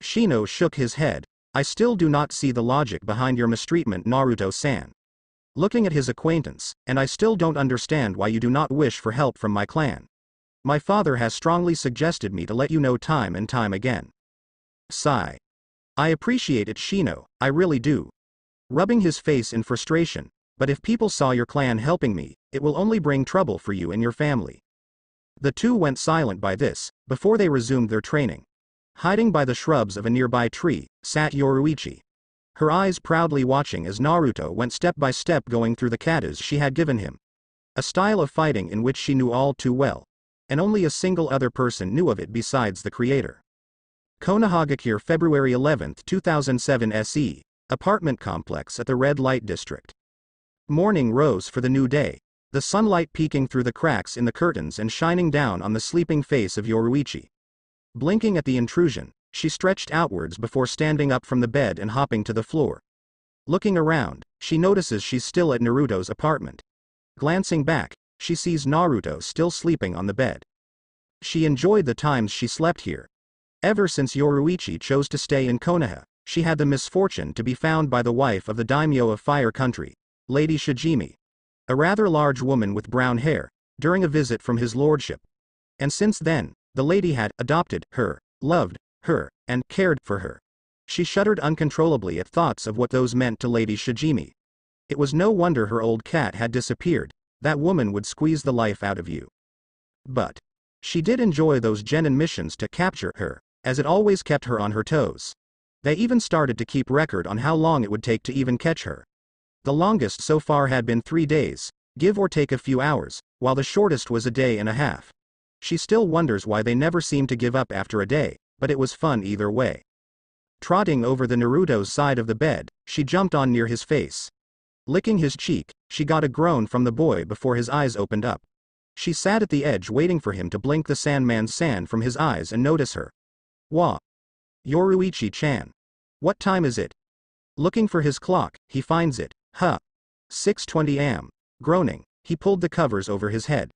Shino shook his head. I still do not see the logic behind your mistreatment, Naruto-san. Looking at his acquaintance, and I still don't understand why you do not wish for help from my clan. My father has strongly suggested me to let you know time and time again. Sigh. I appreciate it, Shino, I really do. Rubbing his face in frustration, but if people saw your clan helping me, it will only bring trouble for you and your family. The two went silent by this, before they resumed their training. Hiding by the shrubs of a nearby tree, sat Yoruichi. Her eyes proudly watching as Naruto went step by step going through the katas she had given him. A style of fighting in which she knew all too well. And only a single other person knew of it besides the creator. Konohagakure, February 11, 2007 SE, apartment complex at the Red Light District. Morning rose for the new day, the sunlight peeking through the cracks in the curtains and shining down on the sleeping face of Yoruichi. Blinking at the intrusion, she stretched outwards before standing up from the bed and hopping to the floor. Looking around, she notices she's still at Naruto's apartment. Glancing back, she sees Naruto still sleeping on the bed. She enjoyed the times she slept here. Ever since Yoruichi chose to stay in Konoha, she had the misfortune to be found by the wife of the daimyo of Fire Country, Lady Shijimi. A rather large woman with brown hair, during a visit from his lordship. And since then, the lady had adopted her, loved her, and cared for her. She shuddered uncontrollably at thoughts of what those meant to Lady Shijimi. It was no wonder her old cat had disappeared. That woman would squeeze the life out of you. But she did enjoy those genin missions to capture her, as it always kept her on her toes. They even started to keep record on how long it would take to even catch her. The longest so far had been 3 days, give or take a few hours, while the shortest was a day and a half. She still wonders why they never seemed to give up after a day, but it was fun either way. Trotting over the Naruto's side of the bed, she jumped on near his face. Licking his cheek, she got a groan from the boy before his eyes opened up. She sat at the edge waiting for him to blink the Sandman's sand from his eyes and notice her. Wah! Yoruichi-chan. What time is it? Looking for his clock, he finds it. 6:20 am. Groaning, he pulled the covers over his head.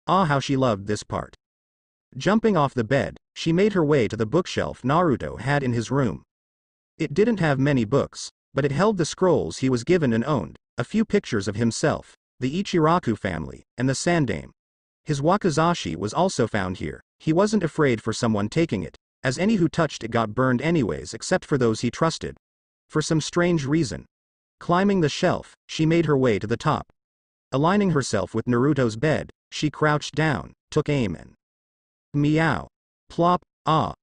Ah, how she loved this part. Jumping off the bed, she made her way to the bookshelf Naruto had in his room. It didn't have many books, but it held the scrolls he was given and owned, a few pictures of himself, the Ichiraku family, and the Sandame. His wakizashi was also found here. He wasn't afraid for someone taking it, as any who touched it got burned anyways except for those he trusted. For some strange reason. Climbing the shelf, she made her way to the top. Aligning herself with Naruto's bed, she crouched down, took aim and meow. Plop, ah.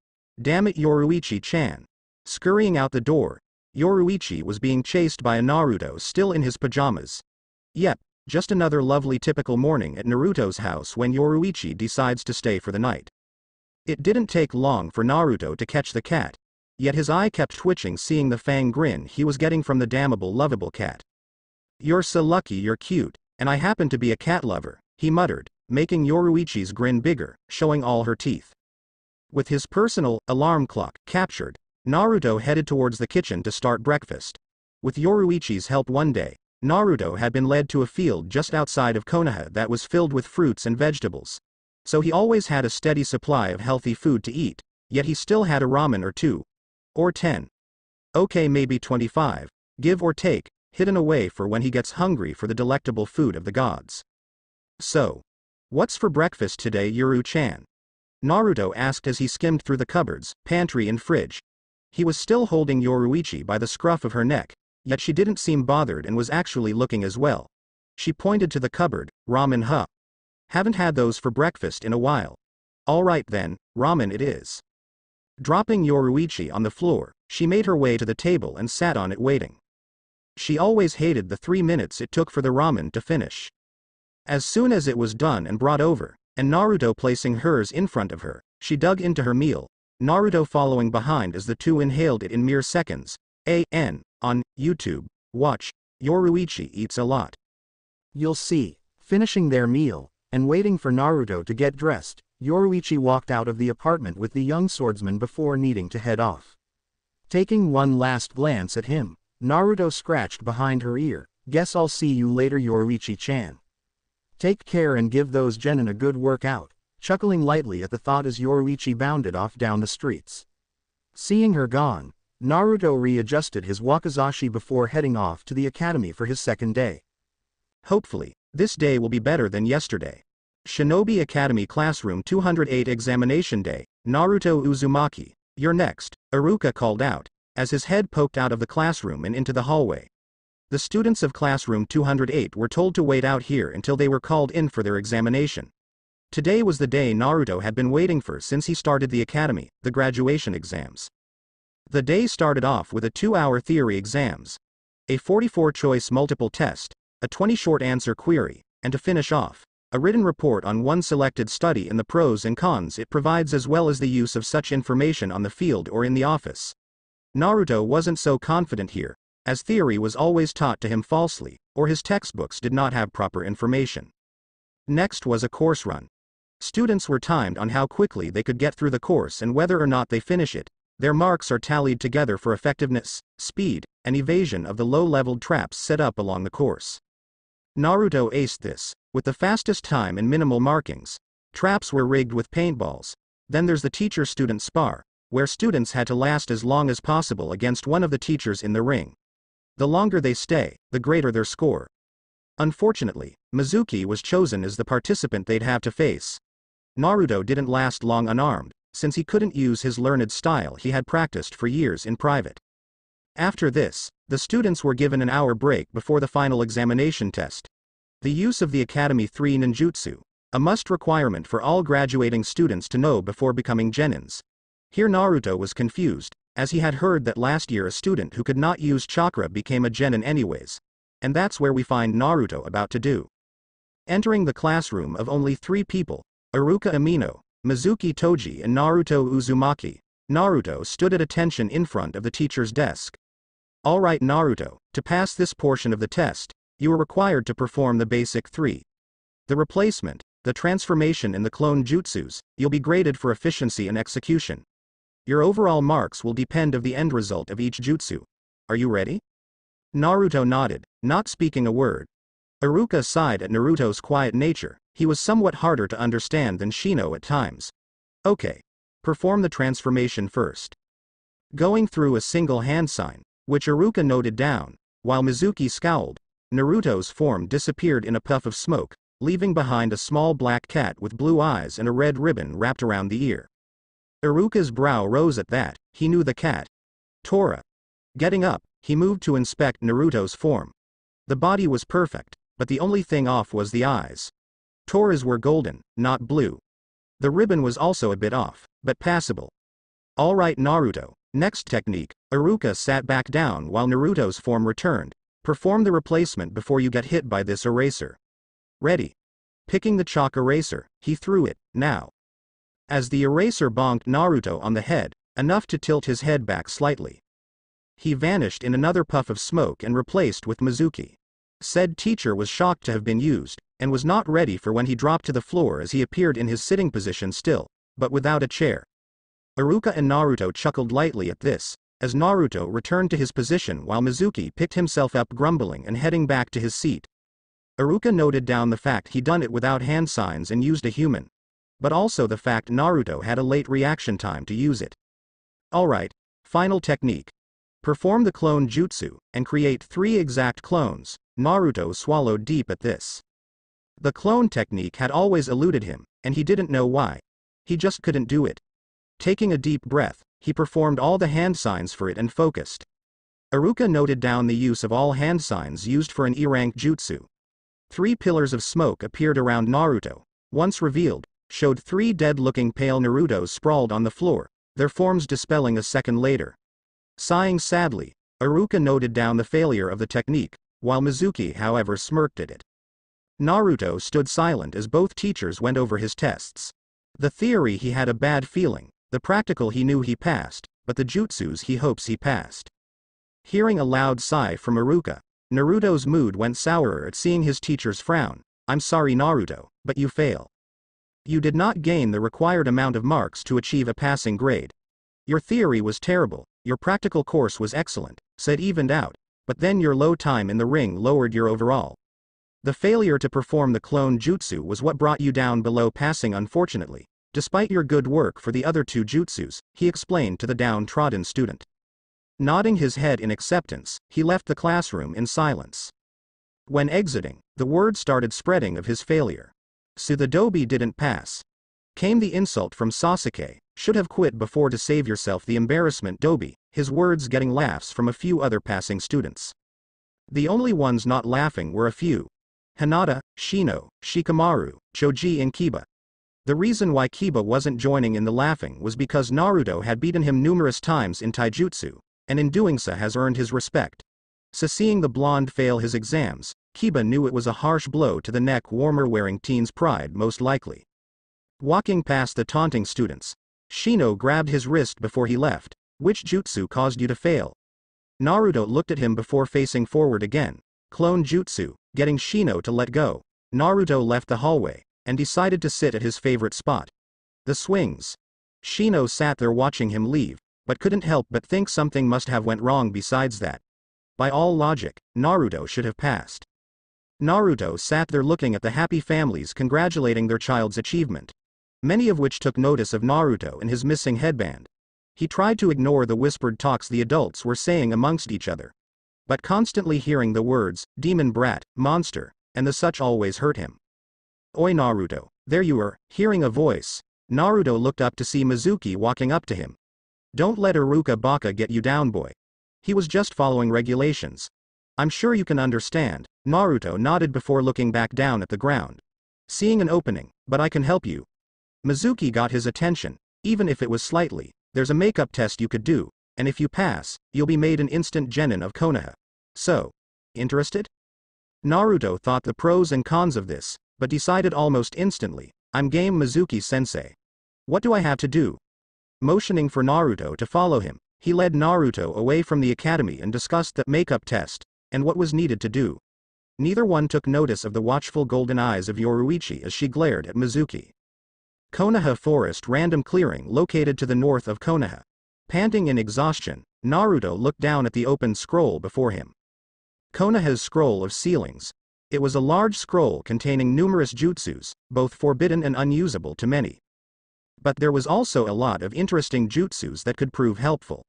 Damn it, Yoruichi-chan. Scurrying out the door, Yoruichi was being chased by a Naruto still in his pajamas. Yep, just another lovely typical morning at Naruto's house when Yoruichi decides to stay for the night. It didn't take long for Naruto to catch the cat, yet his eye kept twitching seeing the fang grin he was getting from the damnable lovable cat. You're so lucky you're cute, and I happen to be a cat lover, he muttered, making Yoruichi's grin bigger, showing all her teeth. With his personal alarm clock captured, Naruto headed towards the kitchen to start breakfast. With Yoruichi's help one day, Naruto had been led to a field just outside of Konoha that was filled with fruits and vegetables. So he always had a steady supply of healthy food to eat, yet he still had a ramen or 2. Or 10. Okay, maybe 25, give or take, hidden away for when he gets hungry for the delectable food of the gods. So, what's for breakfast today, Yoru-chan? Naruto asked as he skimmed through the cupboards, pantry and fridge. He was still holding Yoruichi by the scruff of her neck, Yet she didn't seem bothered and was actually looking as well. She pointed to the cupboard. Ramen, huh? Haven't had those for breakfast in a while. Alright then, ramen it is. Dropping Yoruichi on the floor, she made her way to the table and sat on it waiting. She always hated the 3 minutes it took for the ramen to finish. As soon as it was done and brought over, and Naruto placing hers in front of her, she dug into her meal, Naruto following behind as the two inhaled it in mere seconds. On YouTube, watch, Yoruichi eats a lot. You'll see. Finishing their meal, and waiting for Naruto to get dressed, Yoruichi walked out of the apartment with the young swordsman before needing to head off. Taking one last glance at him, Naruto scratched behind her ear. Guess I'll see you later, Yoruichi-chan. Take care and give those genin a good workout, chuckling lightly at the thought as Yoruichi bounded off down the streets. Seeing her gone, Naruto readjusted his wakizashi before heading off to the academy for his second day. Hopefully, this day will be better than yesterday. Shinobi Academy Classroom 208 Examination Day. Naruto Uzumaki, you're next, Iruka called out, as his head poked out of the classroom and into the hallway. The students of Classroom 208 were told to wait out here until they were called in for their examination. Today was the day Naruto had been waiting for since he started the academy, the graduation exams. The day started off with a 2-hour theory exams, a 44-choice multiple test, a 20 short answer query, and to finish off, a written report on one selected study and the pros and cons it provides as well as the use of such information on the field or in the office. Naruto wasn't so confident here, as theory was always taught to him falsely, or his textbooks did not have proper information. Next was a course run. Students were timed on how quickly they could get through the course and whether or not they finish it. Their marks are tallied together for effectiveness, speed, and evasion of the low-leveled traps set up along the course. Naruto aced this, with the fastest time and minimal markings. Traps were rigged with paintballs. Then there's the teacher-student spar, where students had to last as long as possible against one of the teachers in the ring. The longer they stay, the greater their score. Unfortunately, Mizuki was chosen as the participant they'd have to face. Naruto didn't last long unarmed, since he couldn't use his learned style he had practiced for years in private. After this, the students were given an hour break before the final examination test. The use of the Academy 3 ninjutsu, a must requirement for all graduating students to know before becoming genins. Here Naruto was confused, as he had heard that last year a student who could not use chakra became a genin anyways. And that's where we find Naruto about to do. Entering the classroom of only 3 people, Iruka Amino, Mizuki Toji and Naruto Uzumaki, Naruto stood at attention in front of the teacher's desk. Alright Naruto, to pass this portion of the test, you are required to perform the basic 3. The replacement, the transformation and the clone jutsus, you'll be graded for efficiency and execution. Your overall marks will depend of the end result of each jutsu. Are you ready? Naruto nodded, not speaking a word. Iruka sighed at Naruto's quiet nature. He was somewhat harder to understand than Shino at times. Okay. Perform the transformation first. Going through a single hand sign, which Iruka noted down, while Mizuki scowled, Naruto's form disappeared in a puff of smoke, leaving behind a small black cat with blue eyes and a red ribbon wrapped around the ear. Iruka's brow rose at that. He knew the cat. Tora. Getting up, he moved to inspect Naruto's form. The body was perfect, but the only thing off was the eyes. Tora's were golden, not blue. The ribbon was also a bit off, but passable. Alright Naruto, next technique. Iruka sat back down while Naruto's form returned. Perform the replacement before you get hit by this eraser. Ready. Picking the chalk eraser, he threw it, now. As the eraser bonked Naruto on the head, enough to tilt his head back slightly. He vanished in another puff of smoke and replaced with Mizuki. Said teacher was shocked to have been used, and was not ready for when he dropped to the floor as he appeared in his sitting position still, but without a chair. Iruka and Naruto chuckled lightly at this, as Naruto returned to his position while Mizuki picked himself up grumbling and heading back to his seat. Iruka noted down the fact he'd done it without hand signs and used a human. But also the fact Naruto had a late reaction time to use it. Alright, final technique. Perform the clone jutsu, and create 3 exact clones. Naruto swallowed deep at this. The clone technique had always eluded him, and he didn't know why. He just couldn't do it. Taking a deep breath, he performed all the hand signs for it and focused. Iruka noted down the use of all hand signs used for an E-rank jutsu. 3 pillars of smoke appeared around Naruto. Once revealed, showed 3 dead-looking pale Narutos sprawled on the floor, their forms dispelling a second later. Sighing sadly, Iruka noted down the failure of the technique, while Mizuki however smirked at it. Naruto stood silent as both teachers went over his tests. The theory he had a bad feeling, the practical he knew he passed, but the jutsus he hopes he passed. Hearing a loud sigh from Iruka, Naruto's mood went sourer at seeing his teacher's frown. I'm sorry Naruto, but you fail. You did not gain the required amount of marks to achieve a passing grade. Your theory was terrible, your practical course was excellent, said evened out, but then your low time in the ring lowered your overall. The failure to perform the clone jutsu was what brought you down below passing unfortunately, despite your good work for the other 2 jutsus, he explained to the downtrodden student. Nodding his head in acceptance, he left the classroom in silence. When exiting, the word started spreading of his failure. So the dobi didn't pass. Came the insult from Sasuke, should have quit before to save yourself the embarrassment dobi, his words getting laughs from a few other passing students. The only ones not laughing were a few. Hinata, Shino, Shikamaru, Choji and Kiba. The reason why Kiba wasn't joining in the laughing was because Naruto had beaten him numerous times in taijutsu, and in doing so has earned his respect. So seeing the blonde fail his exams, Kiba knew it was a harsh blow to the neck-warmer-wearing teen's pride most likely. Walking past the taunting students, Shino grabbed his wrist before he left. Which jutsu caused you to fail? Naruto looked at him before facing forward again. Clone jutsu, getting Shino to let go. Naruto left the hallway, and decided to sit at his favorite spot. The swings. Shino sat there watching him leave, but couldn't help but think something must have went wrong besides that. By all logic, Naruto should have passed. Naruto sat there looking at the happy families congratulating their child's achievement, many of which took notice of Naruto and his missing headband. He tried to ignore the whispered talks the adults were saying amongst each other. But constantly hearing the words, demon brat, monster, and the such always hurt him. Oi Naruto, there you are, hearing a voice. Naruto looked up to see Mizuki walking up to him. Don't let Iruka Baka get you down boy. He was just following regulations. I'm sure you can understand. Naruto nodded before looking back down at the ground. Seeing an opening, but I can help you. Mizuki got his attention, even if it was slightly. There's a makeup test you could do, and if you pass, you'll be made an instant genin of Konoha. So, interested? Naruto thought the pros and cons of this, but decided almost instantly, I'm game Mizuki-sensei. What do I have to do? Motioning for Naruto to follow him, he led Naruto away from the academy and discussed the makeup test, and what was needed to do. Neither one took notice of the watchful golden eyes of Yoruichi as she glared at Mizuki. Konoha Forest random clearing located to the north of Konoha. Panting in exhaustion, Naruto looked down at the open scroll before him. Konoha's scroll of ceilings. It was a large scroll containing numerous jutsus, both forbidden and unusable to many. But there was also a lot of interesting jutsus that could prove helpful.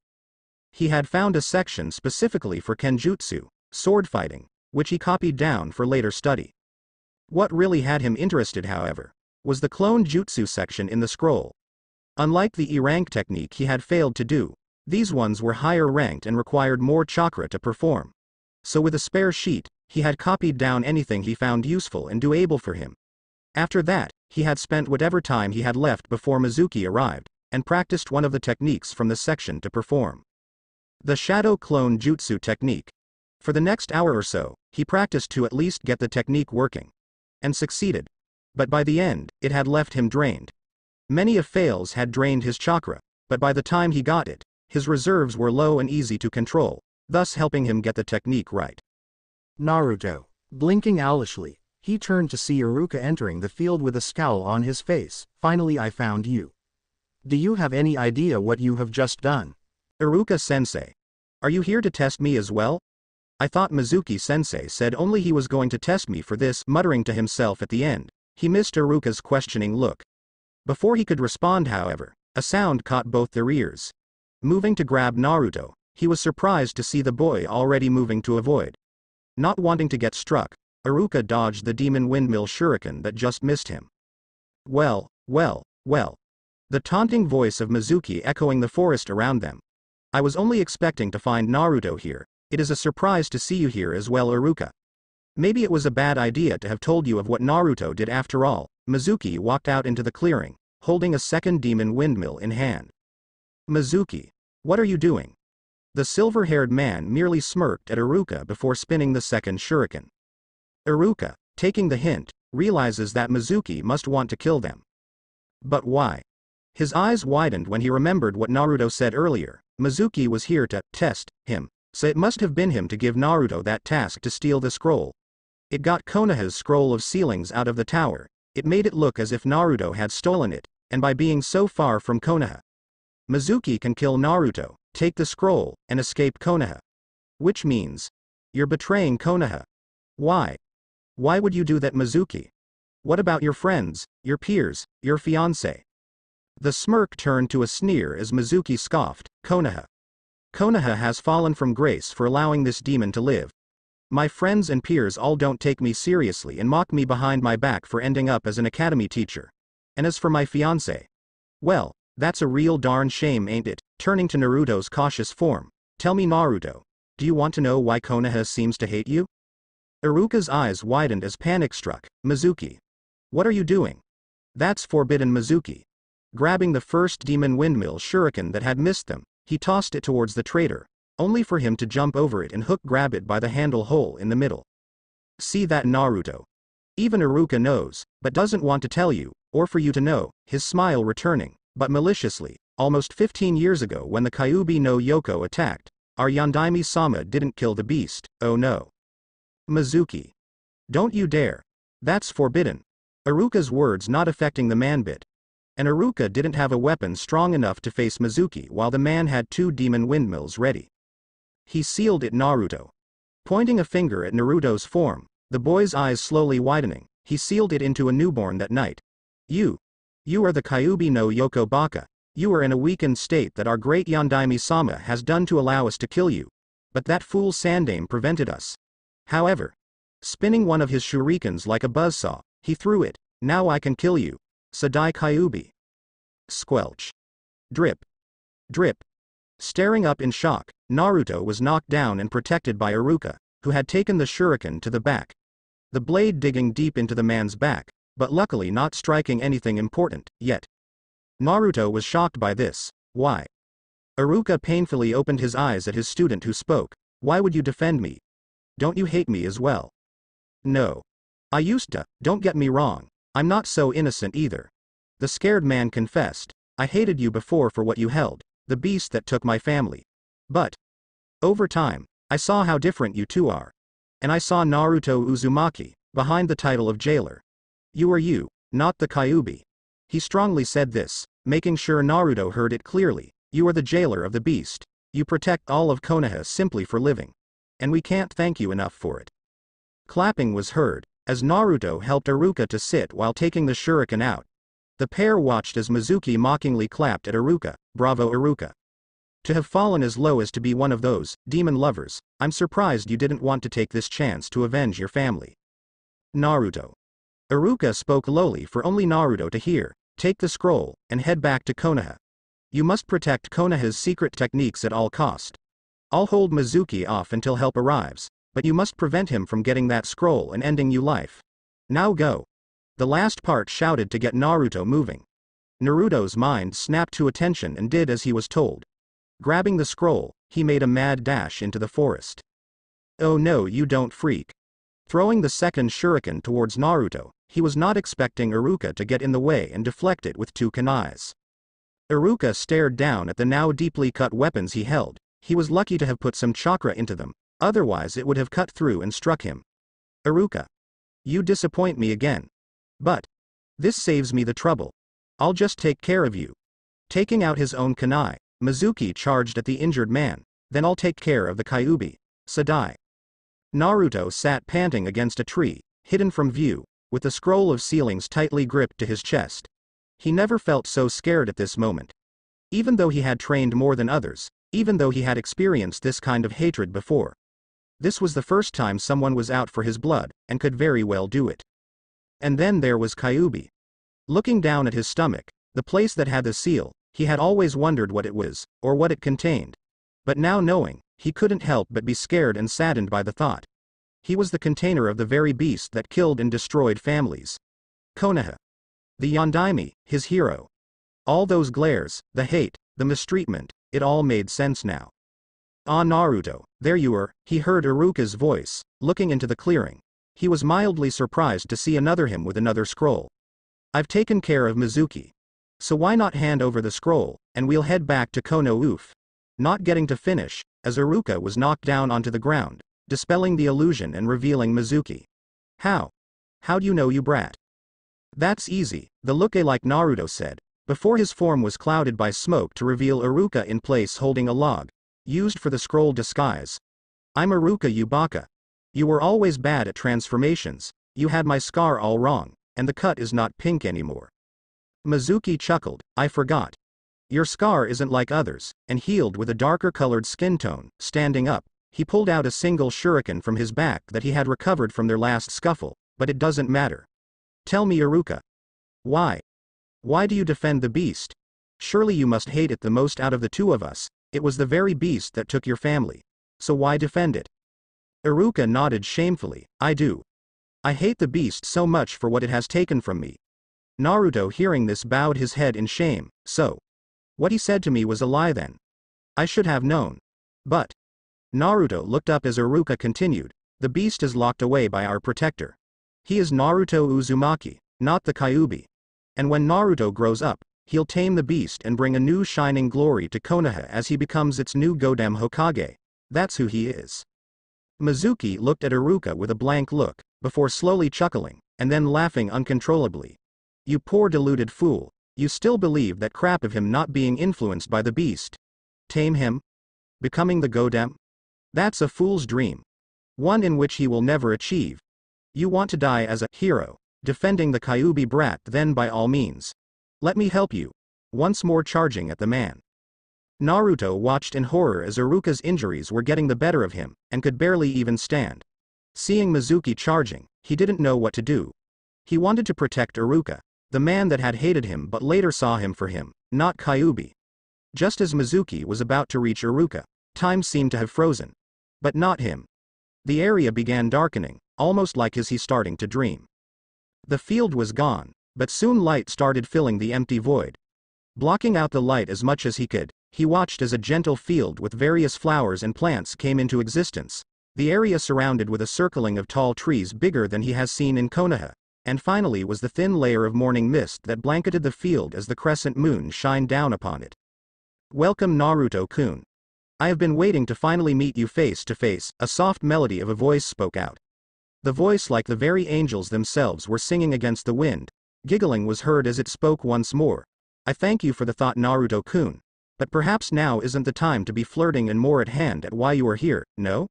He had found a section specifically for kenjutsu, sword fighting, which he copied down for later study. What really had him interested, however, was the clone jutsu section in the scroll. Unlike the E-rank technique he had failed to do, these ones were higher ranked and required more chakra to perform. So with a spare sheet, he had copied down anything he found useful and doable for him. After that, he had spent whatever time he had left before Mizuki arrived, and practiced one of the techniques from the section to perform. The Shadow Clone Jutsu technique. For the next hour or so, he practiced to at least get the technique working. And succeeded. But by the end, it had left him drained. Many of fails had drained his chakra, but by the time he got it, his reserves were low and easy to control, thus helping him get the technique right. Naruto. Blinking owlishly, he turned to see Iruka entering the field with a scowl on his face. Finally I found you. Do you have any idea what you have just done? Iruka-sensei. Are you here to test me as well? I thought Mizuki-sensei said only he was going to test me for this, muttering to himself at the end. He missed Iruka's questioning look. Before he could respond, however, a sound caught both their ears. Moving to grab Naruto, he was surprised to see the boy already moving to avoid. Not wanting to get struck, Iruka dodged the demon windmill shuriken that just missed him. Well, well, well. The taunting voice of Mizuki echoing the forest around them. I was only expecting to find Naruto here, It is a surprise to see you here as well, Iruka. Maybe it was a bad idea to have told you of what Naruto did after all. Mizuki walked out into the clearing, holding a second demon windmill in hand. Mizuki, what are you doing? The silver-haired man merely smirked at Iruka before spinning the second shuriken. Iruka, taking the hint, realizes that Mizuki must want to kill them. But why? His eyes widened when he remembered what Naruto said earlier. Mizuki was here to test him, so it must have been him to give Naruto that task to steal the scroll. It got Konoha's scroll of sealings out of the tower. It made it look as if Naruto had stolen it, and by being so far from Konoha, Mizuki can kill Naruto, take the scroll, and escape Konoha. Which means, you're betraying Konoha. Why? Why would you do that, Mizuki? What about your friends, your peers, your fiancé? The smirk turned to a sneer as Mizuki scoffed, Konoha. Konoha has fallen from grace for allowing this demon to live. My friends and peers all don't take me seriously and mock me behind my back for ending up as an academy teacher. And as for my fiancé, well, that's a real darn shame, ain't it? Turning to Naruto's cautious form, tell me, Naruto, do you want to know why Konoha seems to hate you? Iruka's eyes widened as panic struck. Mizuki, what are you doing? That's forbidden, Mizuki. Grabbing the first demon windmill shuriken that had missed them, he tossed it towards the traitor, only for him to jump over it and grab it by the handle hole in the middle. See that, Naruto? Even Iruka knows, but doesn't want to tell you, or for you to know, his smile returning, but maliciously. Almost 15 years ago when the Kyuubi no Yoko attacked, our Yondaime-sama didn't kill the beast, oh no. Mizuki. Don't you dare. That's forbidden. Iruka's words not affecting the man bit. And Iruka didn't have a weapon strong enough to face Mizuki while the man had 2 demon windmills ready. He sealed it, Naruto. Pointing a finger at Naruto's form, the boy's eyes slowly widening, he sealed it into a newborn that night. You are the Kyuubi no Yoko Baka. You are in a weakened state that our great Yondaime-sama has done to allow us to kill you. But that fool Sandaime prevented us. However, spinning one of his shurikens like a buzzsaw, he threw it. Now I can kill you. Sadai Kyuubi. Squelch. Drip. Drip. Staring up in shock, Naruto was knocked down and protected by Iruka, who had taken the shuriken to the back. The blade digging deep into the man's back, but luckily not striking anything important, yet. Naruto was shocked by this. Why? Iruka painfully opened his eyes at his student who spoke. Why would you defend me? Don't you hate me as well? No. I used to, don't get me wrong. I'm not so innocent either. The scared man confessed. I hated you before for what you held, the beast that took my family. But, over time, I saw how different you two are. And I saw Naruto Uzumaki, behind the title of jailer. You are you, not the Kyuubi. He strongly said this, making sure Naruto heard it clearly. You are the jailer of the beast. You protect all of Konoha simply for living. And we can't thank you enough for it. Clapping was heard, as Naruto helped Iruka to sit while taking the shuriken out. The pair watched as Mizuki mockingly clapped at Iruka. Bravo, Iruka. To have fallen as low as to be one of those demon lovers, I'm surprised you didn't want to take this chance to avenge your family. Naruto. Iruka spoke lowly for only Naruto to hear. Take the scroll, and head back to Konoha. You must protect Konoha's secret techniques at all cost. I'll hold Mizuki off until help arrives, but you must prevent him from getting that scroll and ending you life. Now go. The last part shouted to get Naruto moving. Naruto's mind snapped to attention and did as he was told. Grabbing the scroll, he made a mad dash into the forest. Oh no, you don't, freak. Throwing the second shuriken towards Naruto, he was not expecting Iruka to get in the way and deflect it with 2 kunais. Iruka stared down at the now deeply cut weapons he held. He was lucky to have put some chakra into them, otherwise it would have cut through and struck him. Iruka. You disappoint me again. But this saves me the trouble. I'll just take care of you. Taking out his own kunai, Mizuki charged at the injured man. Then I'll take care of the Kyuubi. Sadai. Naruto sat panting against a tree, hidden from view, with the scroll of sealings tightly gripped to his chest. He never felt so scared at this moment. Even though he had trained more than others, even though he had experienced this kind of hatred before. This was the first time someone was out for his blood, and could very well do it. And then there was Kyuubi. Looking down at his stomach, the place that had the seal, he had always wondered what it was, or what it contained. But now knowing, he couldn't help but be scared and saddened by the thought. He was the container of the very beast that killed and destroyed families. Konoha. The Yondaime, his hero. All those glares, the hate, the mistreatment, it all made sense now. "Ah, Naruto, there you are," he heard Iruka's voice, looking into the clearing. He was mildly surprised to see another him with another scroll. "I've taken care of Mizuki. So why not hand over the scroll, and we'll head back to Kono Oof." Not getting to finish, as Iruka was knocked down onto the ground, dispelling the illusion and revealing Mizuki. "How? How do you know, you brat?" "That's easy," the lookalike Naruto said, before his form was clouded by smoke to reveal Iruka in place holding a log, used for the scroll disguise. "I'm Iruka, you baka. You were always bad at transformations, you had my scar all wrong, and the cut is not pink anymore." Mizuki chuckled, "I forgot. Your scar isn't like others, and healed with a darker colored skin tone." Standing up, he pulled out a single shuriken from his back that he had recovered from their last scuffle, "But it doesn't matter. Tell me, Iruka. Why? Why do you defend the beast? Surely you must hate it the most out of the two of us. It was the very beast that took your family. So why defend it?" Iruka nodded shamefully, "I do. I hate the beast so much for what it has taken from me." Naruto, hearing this, bowed his head in shame. "So, what he said to me was a lie then? I should have known. But..." Naruto looked up as Iruka continued, "The beast is locked away by our protector. He is Naruto Uzumaki, not the Kyuubi. And when Naruto grows up, he'll tame the beast and bring a new shining glory to Konoha as he becomes its new Godem Hokage. That's who he is." Mizuki looked at Iruka with a blank look, before slowly chuckling, and then laughing uncontrollably. "You poor deluded fool, you still believe that crap of him not being influenced by the beast? Tame him? Becoming the Godem? That's a fool's dream. One in which he will never achieve. You want to die as a hero, defending the Kyuubi brat, then by all means. Let me help you." Once more charging at the man. Naruto watched in horror as Iruka's injuries were getting the better of him, and could barely even stand. Seeing Mizuki charging, he didn't know what to do. He wanted to protect Iruka, the man that had hated him but later saw him for him, not Kyuubi. Just as Mizuki was about to reach Iruka, time seemed to have frozen. But not him. The area began darkening, almost like he starting to dream. The field was gone, but soon light started filling the empty void. Blocking out the light as much as he could, he watched as a gentle field with various flowers and plants came into existence, the area surrounded with a circling of tall trees bigger than he has seen in Konoha, and finally was the thin layer of morning mist that blanketed the field as the crescent moon shined down upon it. "Welcome, Naruto-kun. I have been waiting to finally meet you face to face," a soft melody of a voice spoke out. The voice, like the very angels themselves, were singing against the wind. Giggling was heard as it spoke once more. "I thank you for the thought, Naruto-kun. But perhaps now isn't the time to be flirting and more at hand at why you are here, no?"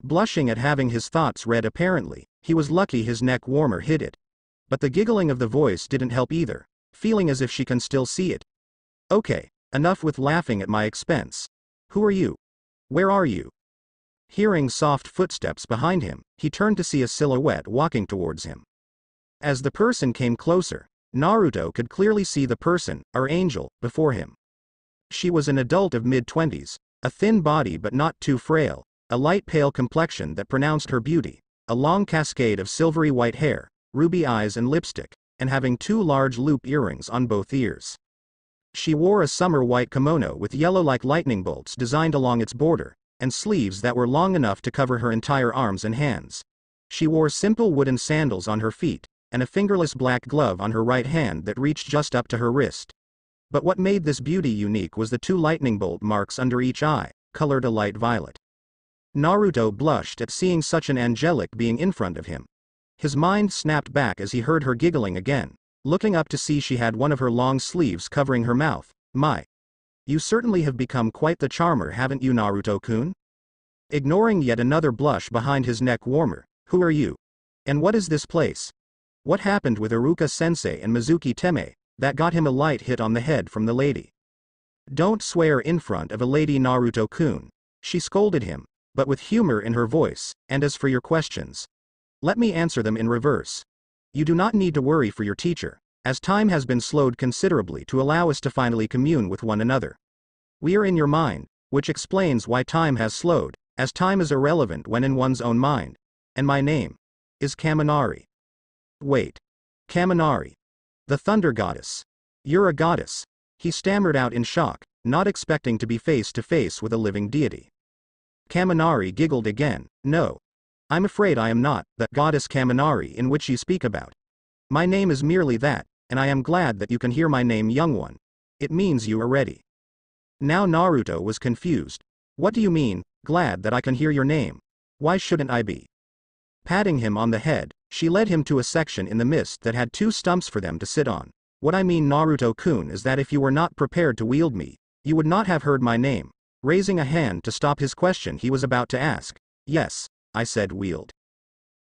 Blushing at having his thoughts read apparently, he was lucky his neck warmer hid it. But the giggling of the voice didn't help either, feeling as if she can still see it. "Okay, enough with laughing at my expense. Who are you? Where are you?" Hearing soft footsteps behind him, he turned to see a silhouette walking towards him. As the person came closer, Naruto could clearly see the person, or angel, before him. She was an adult of mid-20s, a thin body but not too frail, a light pale complexion that pronounced her beauty, a long cascade of silvery white hair, ruby eyes and lipstick, and having two large loop earrings on both ears. She wore a summer white kimono with yellow-like lightning bolts designed along its border, and sleeves that were long enough to cover her entire arms and hands. She wore simple wooden sandals on her feet, and a fingerless black glove on her right hand that reached just up to her wrist. But what made this beauty unique was the two lightning bolt marks under each eye, colored a light violet. Naruto blushed at seeing such an angelic being in front of him. His mind snapped back as he heard her giggling again, looking up to see she had one of her long sleeves covering her mouth. "My. You certainly have become quite the charmer, haven't you, Naruto-kun?" Ignoring yet another blush behind his neck warmer, "Who are you? And what is this place? What happened with Iruka-sensei and Mizuki Teme, that got him a light hit on the head from the lady?" "Don't swear in front of a lady, Naruto-kun," she scolded him, but with humor in her voice, "and as for your questions, let me answer them in reverse. You do not need to worry for your teacher, as time has been slowed considerably to allow us to finally commune with one another. We are in your mind, which explains why time has slowed, as time is irrelevant when in one's own mind. And my name is Kaminari. Wait. Kaminari. The thunder goddess. You're a goddess. He stammered out in shock, not expecting to be face to face with a living deity. Kaminari giggled again. No. I'm afraid I am not the goddess Kaminari in which you speak about. My name is merely that, and I am glad that you can hear my name, young one. It means you are ready. Now Naruto was confused. What do you mean, glad that I can hear your name? Why shouldn't I be? Patting him on the head, she led him to a section in the mist that had 2 stumps for them to sit on. What I mean, Naruto-kun, is that if you were not prepared to wield me, you would not have heard my name. Raising a hand to stop his question he was about to ask. Yes, I said, wield.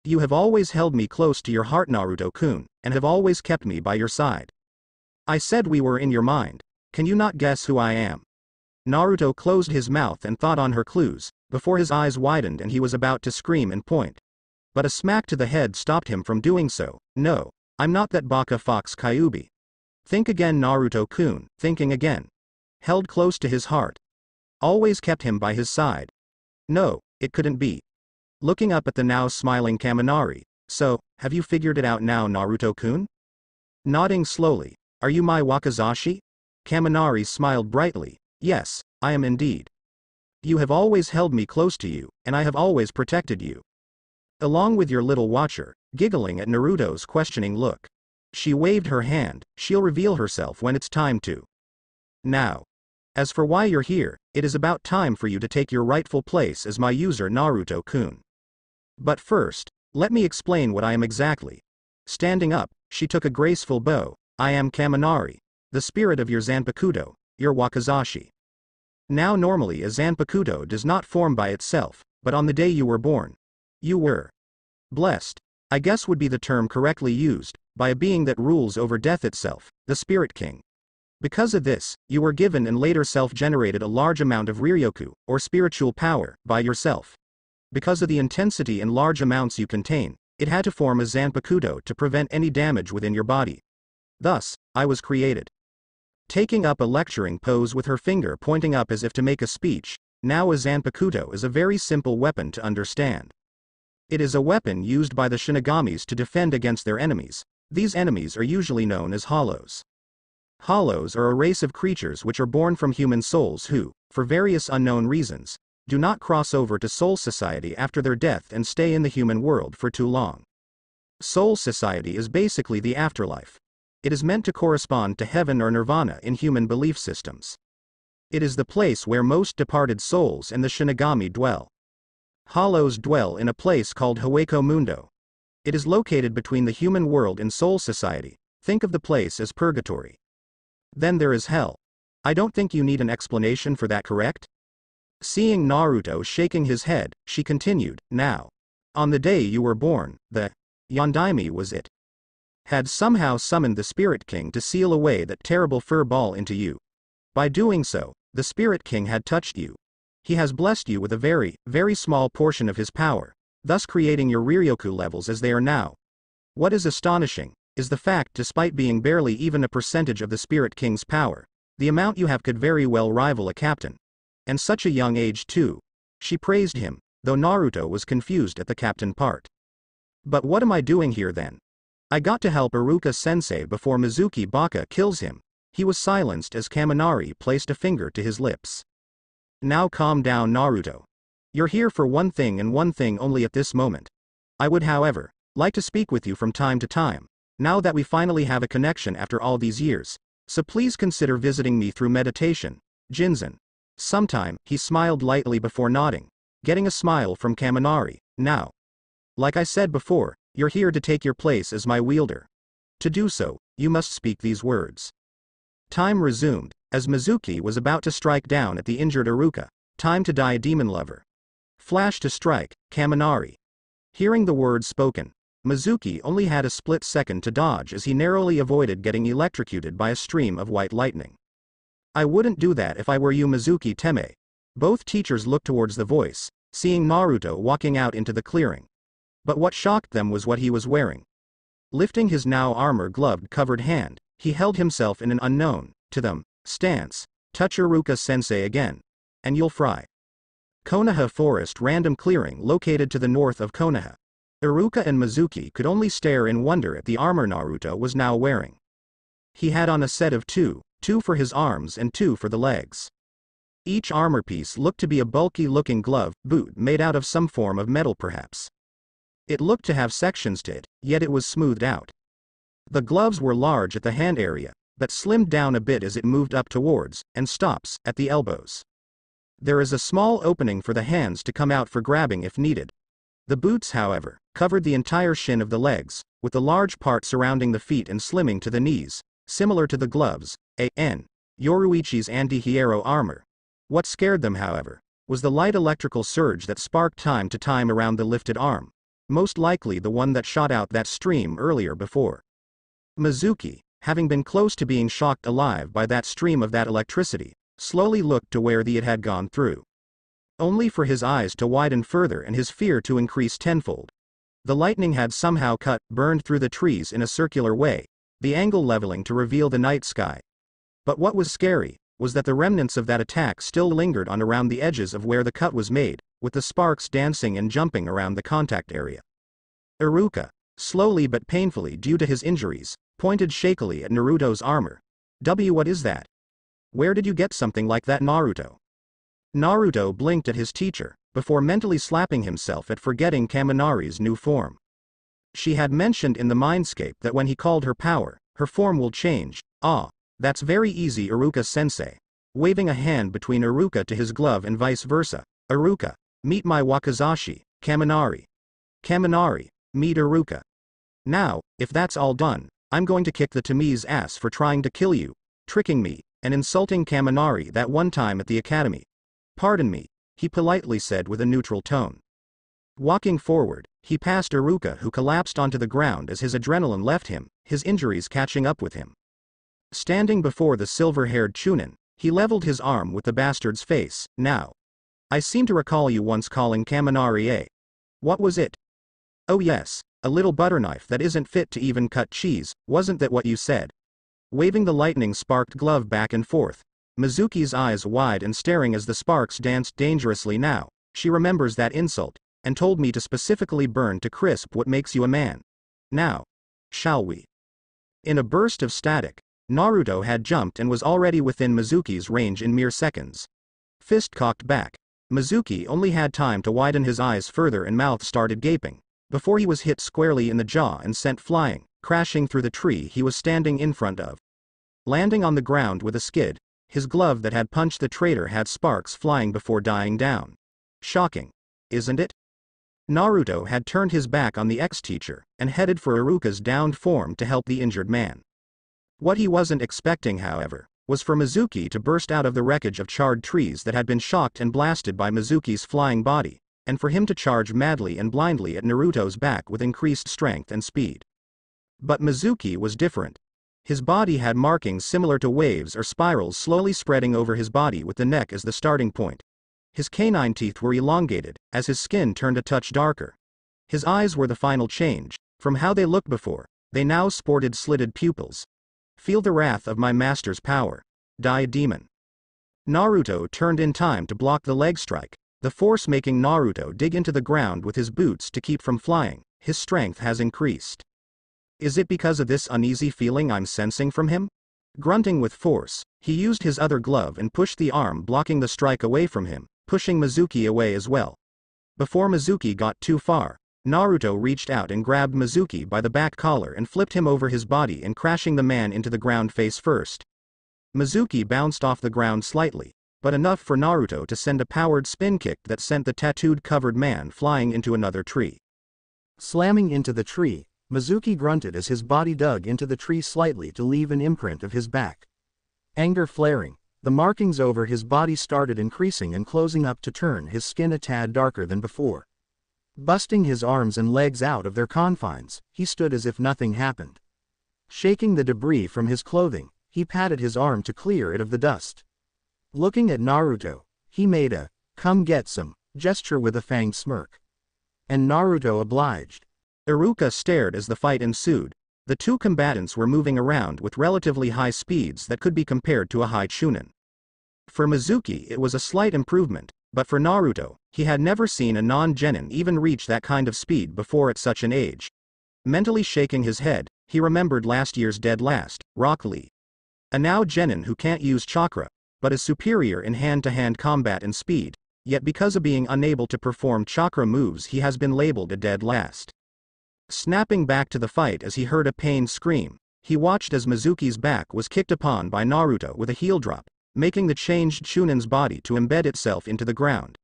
You have always held me close to your heart, Naruto-kun, and have always kept me by your side. I said we were in your mind. Can you not guess who I am? Naruto closed his mouth and thought on her clues, before his eyes widened and he was about to scream and point. But a smack to the head stopped him from doing so. No, I'm not that Baka Fox Kyuubi. Think again, Naruto-kun, thinking again. Held close to his heart. Always kept him by his side. No, it couldn't be. Looking up at the now smiling Kaminari. So, have you figured it out now, Naruto-kun? Nodding slowly. Are you my wakizashi? Kaminari smiled brightly. Yes, I am indeed. You have always held me close to you, and I have always protected you. Along with your little watcher, giggling at Naruto's questioning look. She waved her hand. She'll reveal herself when it's time to. Now. As for why you're here, it is about time for you to take your rightful place as my user, Naruto-kun. But first, let me explain what I am exactly. Standing up, she took a graceful bow. I am Kaminari, the spirit of your Zanpakuto, your wakizashi. Now normally a Zanpakuto does not form by itself, but on the day you were born, you were blessed, I guess would be the term correctly used, by a being that rules over death itself, the Spirit King. Because of this, you were given and later self-generated a large amount of Riryoku, or spiritual power, by yourself. Because of the intensity and large amounts you contain, it had to form a Zanpakuto to prevent any damage within your body. Thus, I was created. Taking up a lecturing pose with her finger pointing up as if to make a speech, now a Zanpakuto is a very simple weapon to understand. It is a weapon used by the Shinigamis to defend against their enemies. These enemies are usually known as hollows. Hollows are a race of creatures which are born from human souls who, for various unknown reasons, do not cross over to Soul Society after their death and stay in the human world for too long. Soul Society is basically the afterlife. It is meant to correspond to heaven or nirvana in human belief systems. It is the place where most departed souls and the Shinigami dwell. Hollows dwell in a place called Hueco Mundo. It is located between the human world and Soul Society. Think of the place as purgatory. Then there is hell. I don't think you need an explanation for that, correct? Seeing Naruto shaking his head, she continued, now. On the day you were born, the Yondaime was it. Had somehow summoned the Spirit King to seal away that terrible fur ball into you. By doing so, the Spirit King had touched you. He has blessed you with a very, very small portion of his power, thus creating your Riryoku levels as they are now. What is astonishing, is the fact despite being barely even a percentage of the Spirit King's power, the amount you have could very well rival a captain. And such a young age too. She praised him, though Naruto was confused at the captain part. But what am I doing here then? I got to help Iruka-sensei before Mizuki Baka kills him. He was silenced as Kaminari placed a finger to his lips. Now calm down, Naruto. You're here for one thing and one thing only at this moment. I would, however, like to speak with you from time to time, now that we finally have a connection after all these years, so please consider visiting me through meditation, Jinzen. Sometime, he smiled lightly before nodding, getting a smile from Kaminari. Now. Like I said before, you're here to take your place as my wielder. To do so, you must speak these words. Time resumed, as Mizuki was about to strike down at the injured Iruka. Time to die, demon lover. Flash to strike, Kaminari. Hearing the words spoken, Mizuki only had a split second to dodge as he narrowly avoided getting electrocuted by a stream of white lightning. I wouldn't do that if I were you, Mizuki Teme. Both teachers looked towards the voice, seeing Naruto walking out into the clearing. But what shocked them was what he was wearing. Lifting his now armor-gloved covered hand, he held himself in an unknown, to them, stance. Touch Iruka-sensei again. and you'll fry. Konoha Forest random clearing located to the north of Konoha. Iruka and Mizuki could only stare in wonder at the armor Naruto was now wearing. He had on a set of two for his arms and two for the legs. Each armor piece looked to be a bulky-looking glove, boot made out of some form of metal perhaps. It looked to have sections to it, yet it was smoothed out. The gloves were large at the hand area, but slimmed down a bit as it moved up towards, and stops, at the elbows. There is a small opening for the hands to come out for grabbing if needed. The boots, however, covered the entire shin of the legs, with the large part surrounding the feet and slimming to the knees, similar to the gloves, a.n. Yoruichi's anti-hero armor. What scared them, however, was the light electrical surge that sparked time to time around the lifted arm, most likely the one that shot out that stream earlier before. Mizuki, having been close to being shocked alive by that stream of that electricity, slowly looked to where it had gone through. Only for his eyes to widen further and his fear to increase tenfold. The lightning had somehow burned through the trees in a circular way, the angle leveling to reveal the night sky. But what was scary was that the remnants of that attack still lingered on around the edges of where the cut was made, with the sparks dancing and jumping around the contact area. Iruka, slowly but painfully due to his injuries, pointed shakily at Naruto's armor. What is that? Where did you get something like that, Naruto? Naruto blinked at his teacher, before mentally slapping himself at forgetting Kaminari's new form. She had mentioned in the mindscape that when he called her power, her form will change. Ah, that's very easy, Iruka-sensei. Waving a hand between Iruka to his glove and vice versa. Iruka, meet my Wakizashi, Kaminari. Kaminari, meet Iruka. Now, if that's all done, I'm going to kick the Tami's ass for trying to kill you, tricking me, and insulting Kaminari that one time at the academy. Pardon me, he politely said with a neutral tone. Walking forward, he passed Iruka, who collapsed onto the ground as his adrenaline left him, his injuries catching up with him. Standing before the silver-haired Chunin, he leveled his arm with the bastard's face. Now, I seem to recall you once calling Kaminari a... What was it? Oh yes, a little butter knife that isn't fit to even cut cheese, wasn't that what you said? Waving the lightning-sparked glove back and forth, Mizuki's eyes wide and staring as the sparks danced dangerously. Now, she remembers that insult, and told me to specifically burn to crisp what makes you a man. Now, shall we? In a burst of static, Naruto had jumped and was already within Mizuki's range in mere seconds. Fist cocked back, Mizuki only had time to widen his eyes further and mouth started gaping, before he was hit squarely in the jaw and sent flying, crashing through the tree he was standing in front of. Landing on the ground with a skid, his glove that had punched the traitor had sparks flying before dying down. Shocking, isn't it? Naruto had turned his back on the ex-teacher, and headed for Iruka's downed form to help the injured man. What he wasn't expecting, however, was for Mizuki to burst out of the wreckage of charred trees that had been shocked and blasted by Mizuki's flying body, and for him to charge madly and blindly at Naruto's back with increased strength and speed. But Mizuki was different. His body had markings similar to waves or spirals slowly spreading over his body with the neck as the starting point. His canine teeth were elongated, as his skin turned a touch darker. His eyes were the final change. From how they looked before, they now sported slitted pupils. Feel the wrath of my master's power. Die, demon. Naruto turned in time to block the leg strike, the force making Naruto dig into the ground with his boots to keep from flying. His strength has increased. Is it because of this uneasy feeling I'm sensing from him? Grunting with force, he used his other glove and pushed the arm blocking the strike away from him, pushing Mizuki away as well. Before Mizuki got too far, Naruto reached out and grabbed Mizuki by the back collar and flipped him over his body and crashing the man into the ground face first. Mizuki bounced off the ground slightly, but enough for Naruto to send a powered spin kick that sent the tattooed covered man flying into another tree. Slamming into the tree, Mizuki grunted as his body dug into the tree slightly to leave an imprint of his back. Anger flaring, the markings over his body started increasing and closing up to turn his skin a tad darker than before. Busting his arms and legs out of their confines, he stood as if nothing happened. Shaking the debris from his clothing, he patted his arm to clear it of the dust. Looking at Naruto, he made a, "Come get some," gesture with a fanged smirk. And Naruto obliged. Iruka stared as the fight ensued. The two combatants were moving around with relatively high speeds that could be compared to a high chunin. For Mizuki it was a slight improvement, but for Naruto, he had never seen a non-genin even reach that kind of speed before at such an age. Mentally shaking his head, he remembered last year's dead last, Rock Lee. A now genin who can't use chakra, but is superior in hand-to-hand combat and speed, yet because of being unable to perform chakra moves he has been labeled a dead last. Snapping back to the fight as he heard a pained scream, he watched as Mizuki's back was kicked upon by Naruto with a heel drop, making the changed Chunin's body to embed itself into the ground.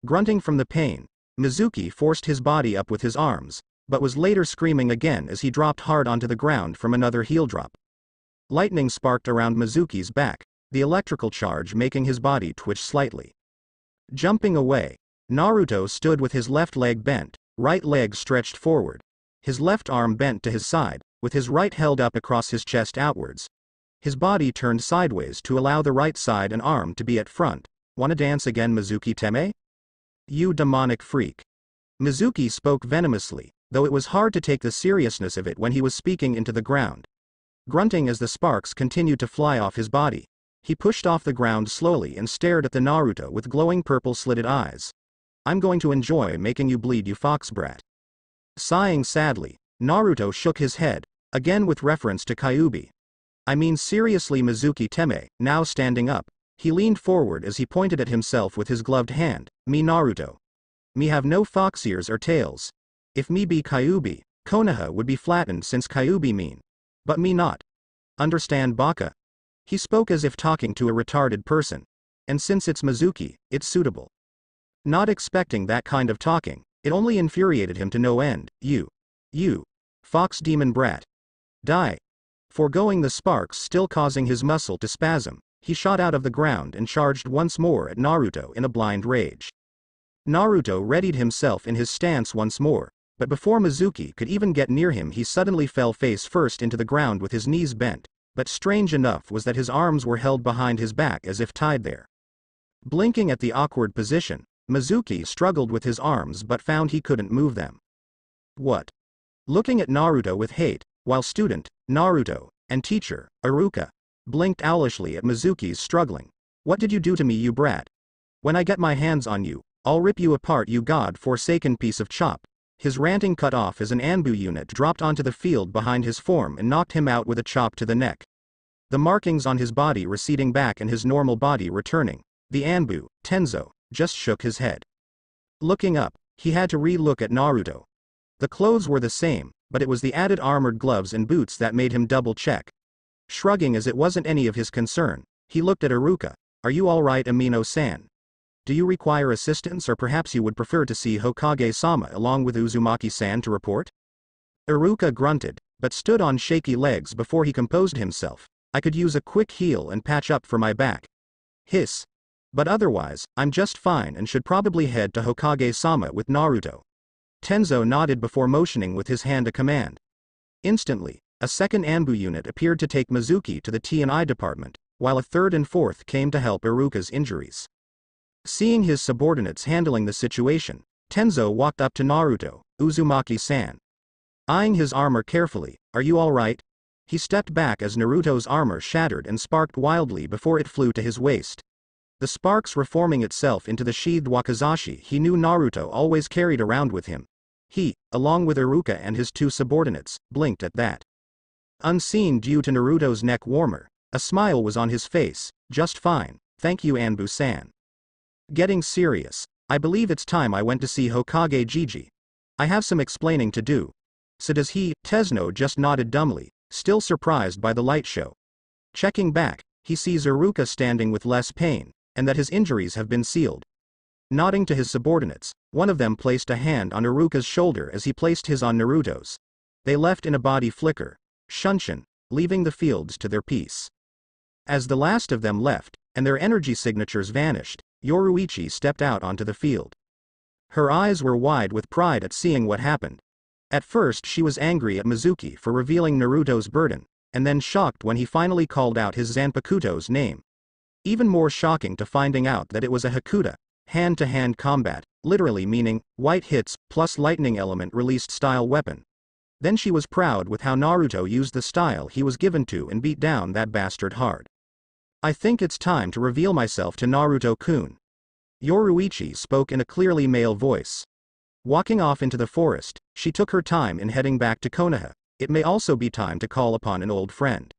Grunting from the pain, Mizuki forced his body up with his arms, but was later screaming again as he dropped hard onto the ground from another heel drop. Lightning sparked around Mizuki's back, the electrical charge making his body twitch slightly. Jumping away, Naruto stood with his left leg bent, right leg stretched forward, his left arm bent to his side, with his right held up across his chest outwards. His body turned sideways to allow the right side and arm to be at front. Wanna dance again, Mizuki Teme? You demonic freak. Mizuki spoke venomously, though it was hard to take the seriousness of it when he was speaking into the ground. Grunting as the sparks continued to fly off his body, he pushed off the ground slowly and stared at the Naruto with glowing purple slitted eyes. I'm going to enjoy making you bleed, you fox brat. Sighing sadly, Naruto shook his head, again with reference to Kyuubi. I mean seriously, Mizuki Teme. Now standing up, he leaned forward as he pointed at himself with his gloved hand. Me Naruto. Me have no fox ears or tails. If me be Kyuubi, Konoha would be flattened since Kyuubi mean. But me not. Understand, Baka? He spoke as if talking to a retarded person. And since it's Mizuki, it's suitable. Not expecting that kind of talking, it only infuriated him to no end. You, fox demon brat. Die. Foregoing the sparks still causing his muscle to spasm, he shot out of the ground and charged once more at Naruto in a blind rage. Naruto readied himself in his stance once more, but before Mizuki could even get near him he suddenly fell face first into the ground with his knees bent, but strange enough was that his arms were held behind his back as if tied there. Blinking at the awkward position, Mizuki struggled with his arms but found he couldn't move them. What? Looking at Naruto with hate, while student, Naruto, and teacher, Iruka, blinked owlishly at Mizuki's struggling. What did you do to me, you brat? When I get my hands on you, I'll rip you apart, you god-forsaken piece of chop. His ranting cut off as an Anbu unit dropped onto the field behind his form and knocked him out with a chop to the neck. The markings on his body receding back and his normal body returning, the Anbu, Tenzo, just shook his head. Looking up, he had to re-look at Naruto. The clothes were the same, but it was the added armored gloves and boots that made him double-check. Shrugging as it wasn't any of his concern, he looked at Iruka. Are you alright, Amino-san? Do you require assistance, or perhaps you would prefer to see Hokage-sama along with Uzumaki-san to report? Iruka grunted, but stood on shaky legs before he composed himself. I could use a quick heal and patch up for my back. Hiss. But otherwise, I'm just fine and should probably head to Hokage-sama with Naruto. Tenzo nodded before motioning with his hand a command. Instantly, a second Anbu unit appeared to take Mizuki to the T&I department, while a third and fourth came to help Iruka's injuries. Seeing his subordinates handling the situation, Tenzo walked up to Naruto. Uzumaki-san. Eyeing his armor carefully, are you alright? He stepped back as Naruto's armor shattered and sparked wildly before it flew to his waist. The sparks reforming itself into the sheathed wakizashi he knew Naruto always carried around with him. He, along with Iruka and his two subordinates, blinked at that. Unseen due to Naruto's neck warmer, a smile was on his face. Just fine, thank you, Anbu-san. Getting serious, I believe it's time I went to see Hokage Gigi. I have some explaining to do. So does he? Tesno just nodded dumbly, still surprised by the light show. Checking back, he sees Iruka standing with less pain, and that his injuries have been sealed. Nodding to his subordinates, one of them placed a hand on Iruka's shoulder as he placed his on Naruto's. They left in a body flicker, shunshin, leaving the fields to their peace. As the last of them left, and their energy signatures vanished, Yoruichi stepped out onto the field. Her eyes were wide with pride at seeing what happened. At first she was angry at Mizuki for revealing Naruto's burden, and then shocked when he finally called out his Zanpakuto's name. Even more shocking to finding out that it was a Hakuta, hand-to-hand combat, literally meaning, white hits, plus lightning element released style weapon. Then she was proud with how Naruto used the style he was given to and beat down that bastard hard. I think it's time to reveal myself to Naruto-kun. Yoruichi spoke in a clearly male voice. Walking off into the forest, she took her time in heading back to Konoha. It may also be time to call upon an old friend.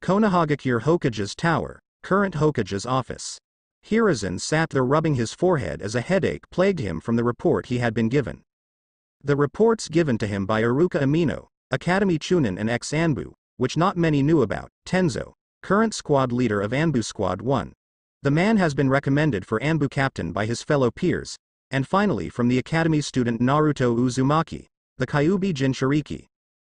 Konohagakure Hokage's tower, current Hokage's office. Hiruzen sat there rubbing his forehead as a headache plagued him from the report he had been given. The reports given to him by Iruka Amino, Academy Chunin and ex-Anbu, which not many knew about, Tenzo, current squad leader of Anbu Squad 1. The man has been recommended for Anbu captain by his fellow peers, and finally from the Academy student Naruto Uzumaki, the Kyuubi Jinchuriki.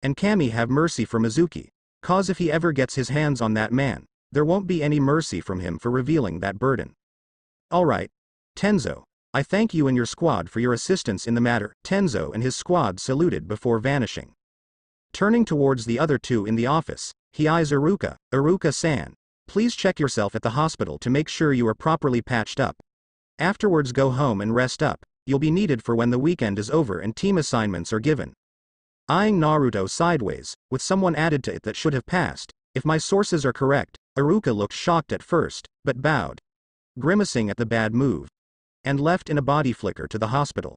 And Kami have mercy for Mizuki, cause if he ever gets his hands on that man, there won't be any mercy from him for revealing that burden. Alright, Tenzo, I thank you and your squad for your assistance in the matter. Tenzo and his squad saluted before vanishing. Turning towards the other two in the office, he eyes Iruka. Iruka-san, please check yourself at the hospital to make sure you are properly patched up. Afterwards go home and rest up, you'll be needed for when the weekend is over and team assignments are given. Eyeing Naruto sideways, with someone added to it that should have passed, if my sources are correct, Iruka looked shocked at first, but bowed, grimacing at the bad move, and left in a body flicker to the hospital.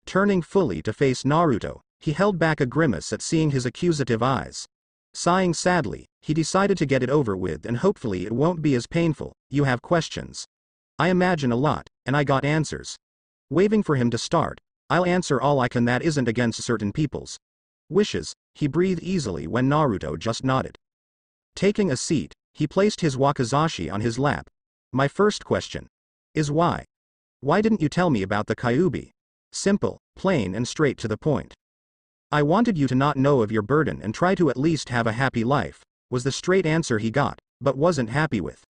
Turning fully to face Naruto, he held back a grimace at seeing his accusative eyes. Sighing sadly, he decided to get it over with and hopefully it won't be as painful. You have questions? I imagine a lot, and I got answers. Waving for him to start, I'll answer all I can that isn't against certain people's wishes. He breathed easily when Naruto just nodded. Taking a seat, he placed his wakizashi on his lap. My first question is why? Why didn't you tell me about the Kyuubi? Simple, plain and straight to the point. I wanted you to not know of your burden and try to at least have a happy life, was the straight answer he got, but wasn't happy with.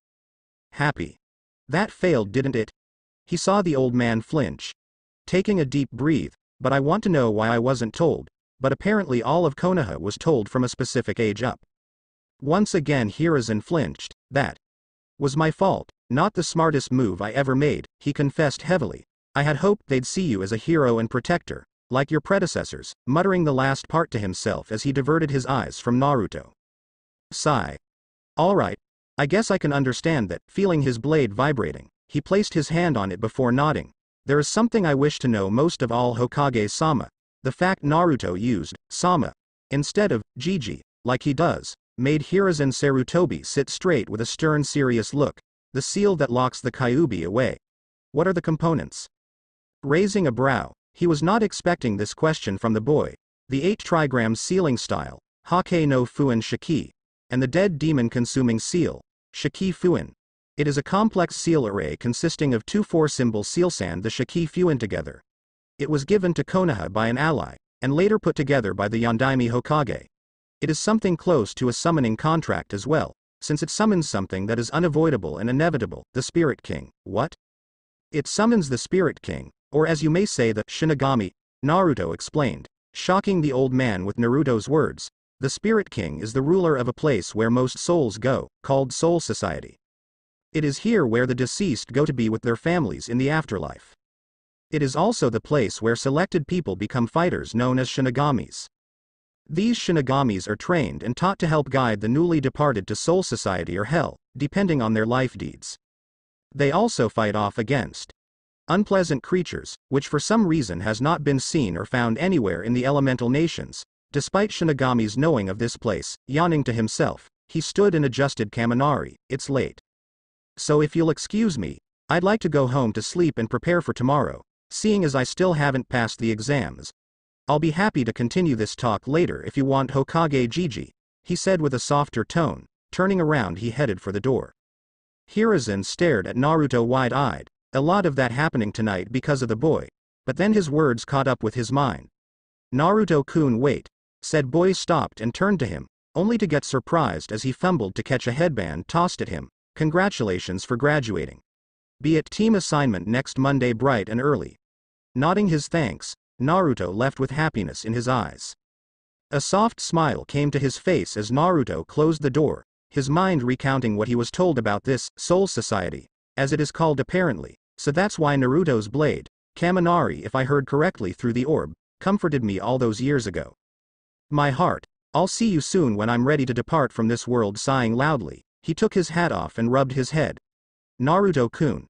Happy. That failed, didn't it? He saw the old man flinch. Taking a deep breath, but I want to know why I wasn't told, but apparently all of Konoha was told from a specific age up. Once again Hiruzen flinched. That was my fault, not the smartest move I ever made, he confessed heavily. I had hoped they'd see you as a hero and protector, like your predecessors, muttering the last part to himself as he diverted his eyes from Naruto. Sigh. Alright. I guess I can understand that. Feeling his blade vibrating, he placed his hand on it before nodding. There is something I wish to know most of all, Hokage-sama. The fact Naruto used Sama instead of Jiji, like he does, made Hiruzen Sarutobi sit straight with a stern serious look. The seal that locks the Kyuubi away. What are the components? Raising a brow, he was not expecting this question from the boy. The 8 trigram sealing style, Hake no Fuin Shiki, and the dead demon consuming seal, Shiki Fuin. It is a complex seal array consisting of 2 4-symbol seal sand, the Shiki Fuin together. It was given to Konoha by an ally, and later put together by the Yondaime Hokage. It is something close to a summoning contract as well, since it summons something that is unavoidable and inevitable, the Spirit King. What? It summons the Spirit King, or as you may say the Shinigami, Naruto explained, shocking the old man with Naruto's words. The Spirit King is the ruler of a place where most souls go, called Soul Society. It is here where the deceased go to be with their families in the afterlife. It is also the place where selected people become fighters known as Shinigamis. These Shinigamis are trained and taught to help guide the newly departed to Soul Society or Hell, depending on their life deeds. They also fight off against unpleasant creatures, which for some reason has not been seen or found anywhere in the elemental nations. Despite Shinigami's knowing of this place, yawning to himself, he stood and adjusted Kaminari. It's late. So if you'll excuse me, I'd like to go home to sleep and prepare for tomorrow, seeing as I still haven't passed the exams. I'll be happy to continue this talk later if you want, Hokage Jiji, he said with a softer tone. Turning around he headed for the door. Hiruzen stared at Naruto wide-eyed, a lot of that happening tonight because of the boy, but then his words caught up with his mind. Naruto-kun, wait, said boy, stopped and turned to him, only to get surprised as he fumbled to catch a headband tossed at him. Congratulations for graduating. Be at team assignment next Monday bright and early. Nodding his thanks, Naruto left with happiness in his eyes. A soft smile came to his face as Naruto closed the door, his mind recounting what he was told about this Soul Society, as it is called apparently. So that's why Naruto's blade, Kaminari, if I heard correctly through the orb, comforted me all those years ago. My heart, I'll see you soon when I'm ready to depart from this world. Sighing loudly, He took his hat off and rubbed his head. Naruto-kun.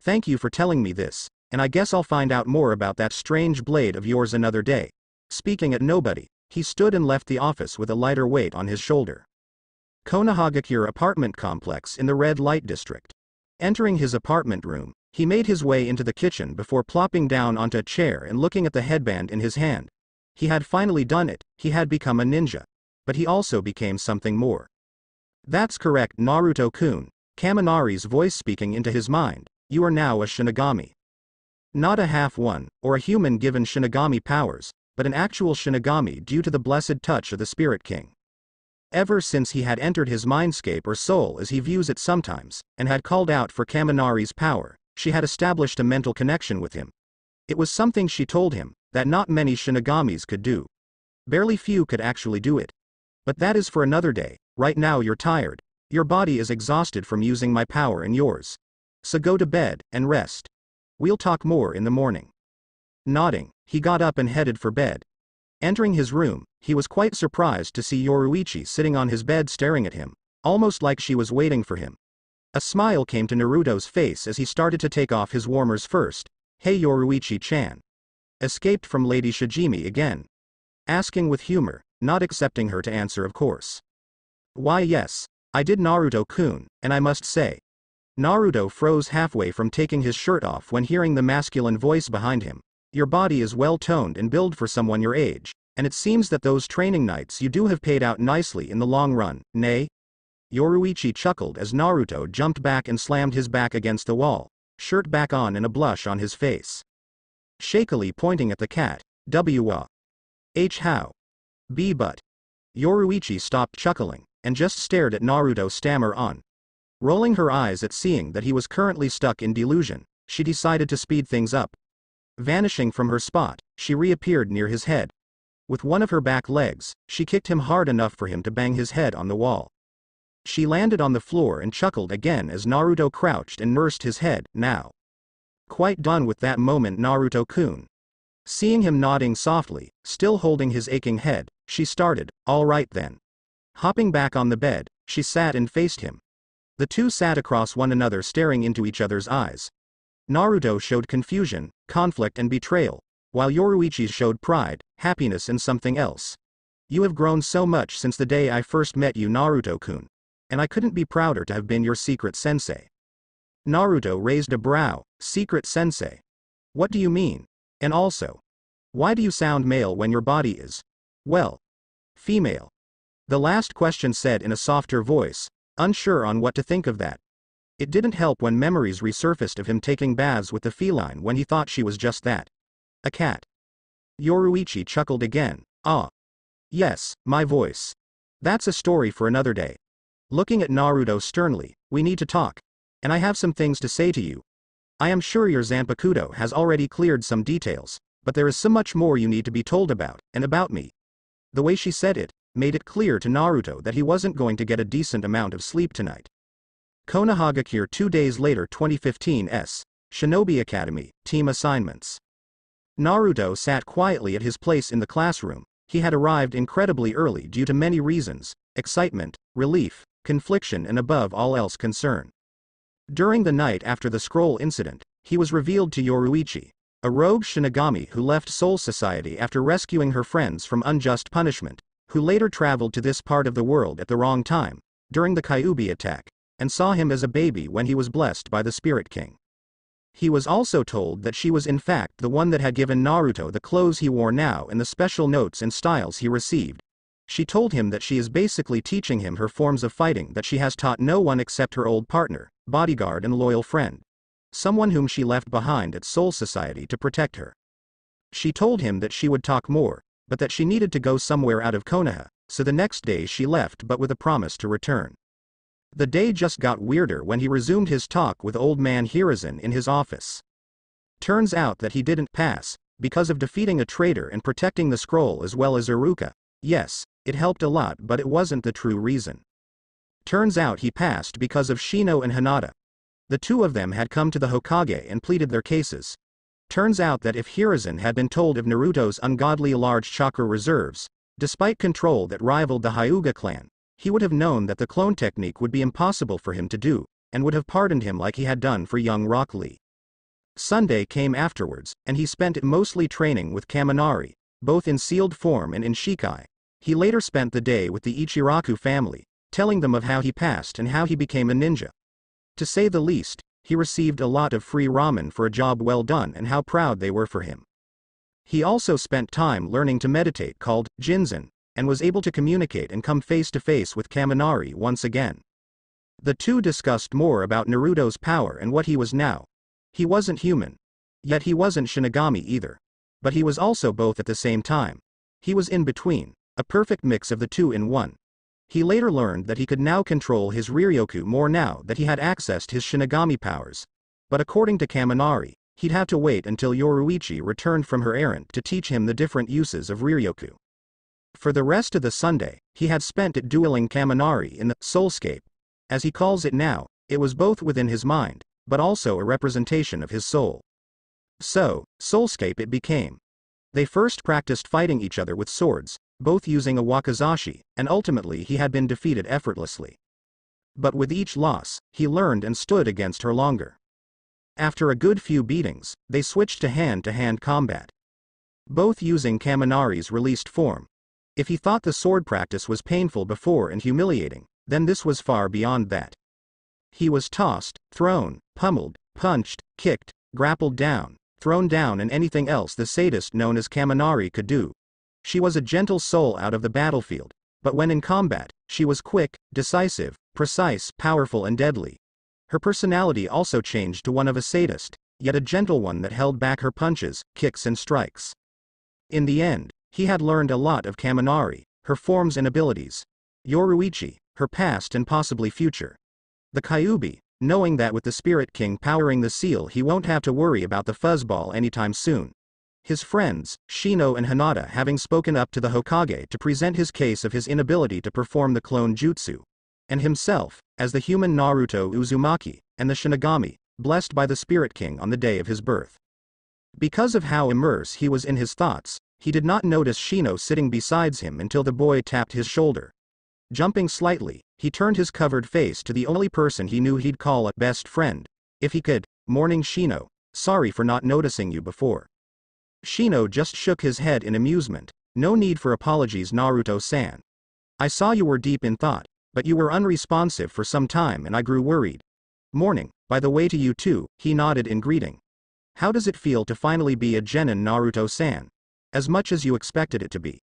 Thank you for telling me this, and I guess I'll find out more about that strange blade of yours another day. Speaking at nobody, he stood and left the office with a lighter weight on his shoulder. Konohagakure apartment complex in the red light district. Entering his apartment room, he made his way into the kitchen before plopping down onto a chair and looking at the headband in his hand. He had finally done it, he had become a ninja. But he also became something more. That's correct, Naruto-kun, Kaminari's voice speaking into his mind, you are now a Shinigami. Not a half one, or a human given Shinigami powers, but an actual Shinigami due to the blessed touch of the Spirit King. Ever since he had entered his mindscape or soul as he views it sometimes, and had called out for Kaminari's power, she had established a mental connection with him. It was something she told him, that not many Shinigamis could do. Barely few could actually do it. But that is for another day, right now you're tired, your body is exhausted from using my power and yours. So go to bed, and rest. We'll talk more in the morning. Nodding, he got up and headed for bed. Entering his room, he was quite surprised to see Yoruichi sitting on his bed staring at him, almost like she was waiting for him. A smile came to Naruto's face as he started to take off his warmers first. Hey Yoruichi-chan. Escaped from Lady Shijimi again. Asking with humor, not accepting her to answer of course. Why yes, I did Naruto-kun, and I must say. Naruto froze halfway from taking his shirt off when hearing the masculine voice behind him. Your body is well toned and built for someone your age, and it seems that those training nights you do have paid out nicely in the long run, nay? Yoruichi chuckled as Naruto jumped back and slammed his back against the wall, shirt back on and a blush on his face. Shakily pointing at the cat, how? B but. Yoruichi stopped chuckling, and just stared at Naruto stammer on. Rolling her eyes at seeing that he was currently stuck in delusion, she decided to speed things up. Vanishing from her spot, she reappeared near his head. With one of her back legs, she kicked him hard enough for him to bang his head on the wall. She landed on the floor and chuckled again as Naruto crouched and nursed his head, now. Quite done with that moment, Naruto-kun. Seeing him nodding softly, still holding his aching head, she started, all right then. Hopping back on the bed, she sat and faced him. The two sat across one another staring into each other's eyes. Naruto showed confusion, conflict and betrayal, while Yoruichi showed pride, happiness and something else. You have grown so much since the day I first met you, Naruto-kun. And I couldn't be prouder to have been your secret sensei. Naruto raised a brow, secret sensei. What do you mean? And also, why do you sound male when your body is, well, female? The last question said in a softer voice, unsure on what to think of that. It didn't help when memories resurfaced of him taking baths with the feline when he thought she was just that. A cat. Yoruichi chuckled again, ah. Yes, my voice. That's a story for another day. Looking at Naruto sternly, we need to talk. And I have some things to say to you. I am sure your Zanpakuto has already cleared some details, but there is so much more you need to be told about, and about me. The way she said it, made it clear to Naruto that he wasn't going to get a decent amount of sleep tonight. Konohagakure 2 days later 2015 S. Shinobi Academy, Team Assignments. Naruto sat quietly at his place in the classroom. He had arrived incredibly early due to many reasons, excitement, relief, confliction and above all else concern. During the night after the scroll incident, he was revealed to Yoruichi, a rogue Shinigami who left Soul Society after rescuing her friends from unjust punishment, who later traveled to this part of the world at the wrong time, during the Kyuubi attack, and saw him as a baby when he was blessed by the Spirit King. He was also told that she was in fact the one that had given Naruto the clothes he wore now and the special notes and styles he received. She told him that she is basically teaching him her forms of fighting that she has taught no one except her old partner, bodyguard and loyal friend. Someone whom she left behind at Soul Society to protect her. She told him that she would talk more, but that she needed to go somewhere out of Konoha, so the next day she left but with a promise to return. The day just got weirder when he resumed his talk with old man Hiruzen in his office. Turns out that he didn't pass, because of defeating a traitor and protecting the scroll as well as Iruka. Yes, it helped a lot but it wasn't the true reason. Turns out he passed because of Shino and Hinata. The two of them had come to the Hokage and pleaded their cases. Turns out that if Hiruzen had been told of Naruto's ungodly large chakra reserves, despite control that rivaled the Hyuga clan, he would have known that the clone technique would be impossible for him to do, and would have pardoned him like he had done for young Rock Lee. Sunday came afterwards, and he spent it mostly training with Kaminari, both in sealed form and in Shikai. He later spent the day with the Ichiraku family, telling them of how he passed and how he became a ninja. To say the least, he received a lot of free ramen for a job well done and how proud they were for him. He also spent time learning to meditate called Jinzen, and was able to communicate and come face to face with Kaminari once again. The two discussed more about Naruto's power and what he was now. He wasn't human. Yet he wasn't Shinigami either. But he was also both at the same time. He was in between, a perfect mix of the two in one. He later learned that he could now control his Ryoku more now that he had accessed his Shinigami powers. But according to Kaminari, he'd have to wait until Yoruichi returned from her errand to teach him the different uses of Ryoku. For the rest of the Sunday, he had spent it dueling Kaminari in the soulscape. As he calls it now, it was both within his mind, but also a representation of his soul. So, soulscape it became. They first practiced fighting each other with swords, both using a wakizashi, and ultimately he had been defeated effortlessly. But with each loss, he learned and stood against her longer. After a good few beatings, they switched to hand-to-hand combat. Both using Kaminari's released form. If he thought the sword practice was painful before and humiliating, then this was far beyond that. He was tossed, thrown, pummeled, punched, kicked, grappled down, thrown down and anything else the sadist known as Kaminari could do. She was a gentle soul out of the battlefield, but when in combat, she was quick, decisive, precise, powerful and deadly. Her personality also changed to one of a sadist, yet a gentle one that held back her punches, kicks and strikes. In the end, he had learned a lot of Kaminari, her forms and abilities. Yoruichi, her past and possibly future. The Kyuubi, knowing that with the Spirit King powering the seal he won't have to worry about the fuzzball anytime soon. His friends, Shino and Hinata having spoken up to the Hokage to present his case of his inability to perform the clone jutsu. And himself, as the human Naruto Uzumaki, and the Shinigami, blessed by the Spirit King on the day of his birth. Because of how immersed he was in his thoughts, he did not notice Shino sitting beside him until the boy tapped his shoulder. Jumping slightly, he turned his covered face to the only person he knew he'd call a best friend, if he could. "Morning Shino, sorry for not noticing you before." Shino just shook his head in amusement. "No need for apologies, Naruto-san. I saw you were deep in thought, but you were unresponsive for some time and I grew worried. Morning, by the way to you too," he nodded in greeting. "How does it feel to finally be a genin, Naruto-san? As much as you expected it to be?"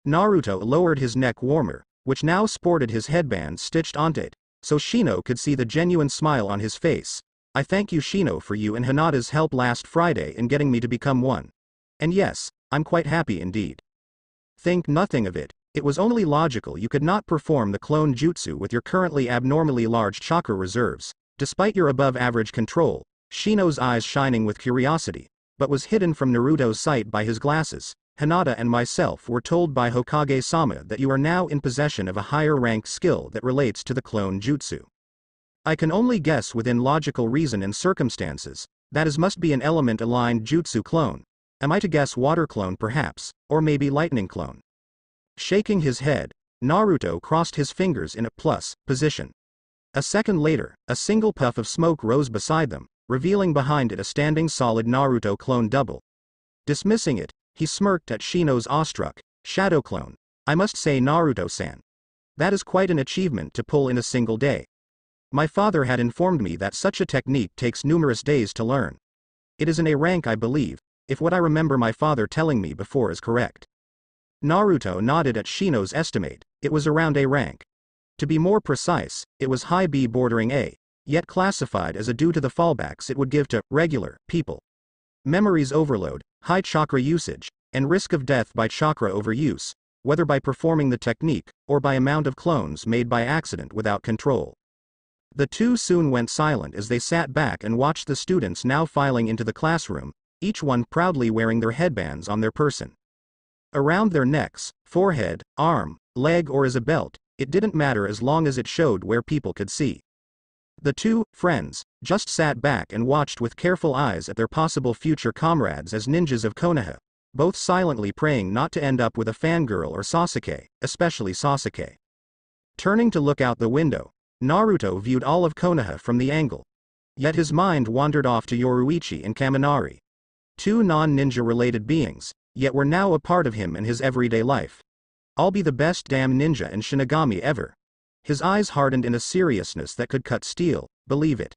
Naruto lowered his neck warmer, which now sported his headband stitched onto it, so Shino could see the genuine smile on his face. "I thank you Shino for you and Hinata's help last Friday in getting me to become one. And yes, I'm quite happy indeed. Think nothing of it, it was only logical you could not perform the clone jutsu with your currently abnormally large chakra reserves, despite your above-average control." Shino's eyes shining with curiosity, but was hidden from Naruto's sight by his glasses. "Hinata and myself were told by Hokage-sama that you are now in possession of a higher-ranked skill that relates to the clone jutsu. I can only guess within logical reason and circumstances, that is must be an element-aligned jutsu clone. Am I to guess water clone perhaps, or maybe lightning clone?" Shaking his head, Naruto crossed his fingers in a plus position. A second later, a single puff of smoke rose beside them, revealing behind it a standing solid Naruto clone double. Dismissing it, he smirked at Shino's awestruck, "Shadow clone. I must say Naruto-san. That is quite an achievement to pull in a single day. My father had informed me that such a technique takes numerous days to learn. It is an A rank I believe, if what I remember my father telling me before is correct." Naruto nodded at Shino's estimate. It was around A rank. To be more precise, it was high B bordering A, yet classified as a due to the fallbacks it would give to regular people. Memories overload, high chakra usage, and risk of death by chakra overuse, whether by performing the technique, or by amount of clones made by accident without control. The two soon went silent as they sat back and watched the students now filing into the classroom, each one proudly wearing their headbands on their person. Around their necks, forehead, arm, leg or as a belt, it didn't matter as long as it showed where people could see. The two friends just sat back and watched with careful eyes at their possible future comrades as ninjas of Konoha, both silently praying not to end up with a fangirl or Sasuke, especially Sasuke. Turning to look out the window, Naruto viewed all of Konoha from the angle. Yet his mind wandered off to Yoruichi and Kaminari. Two non-ninja related beings, yet were now a part of him and his everyday life. I'll be the best damn ninja and Shinigami ever. His eyes hardened in a seriousness that could cut steel, believe it.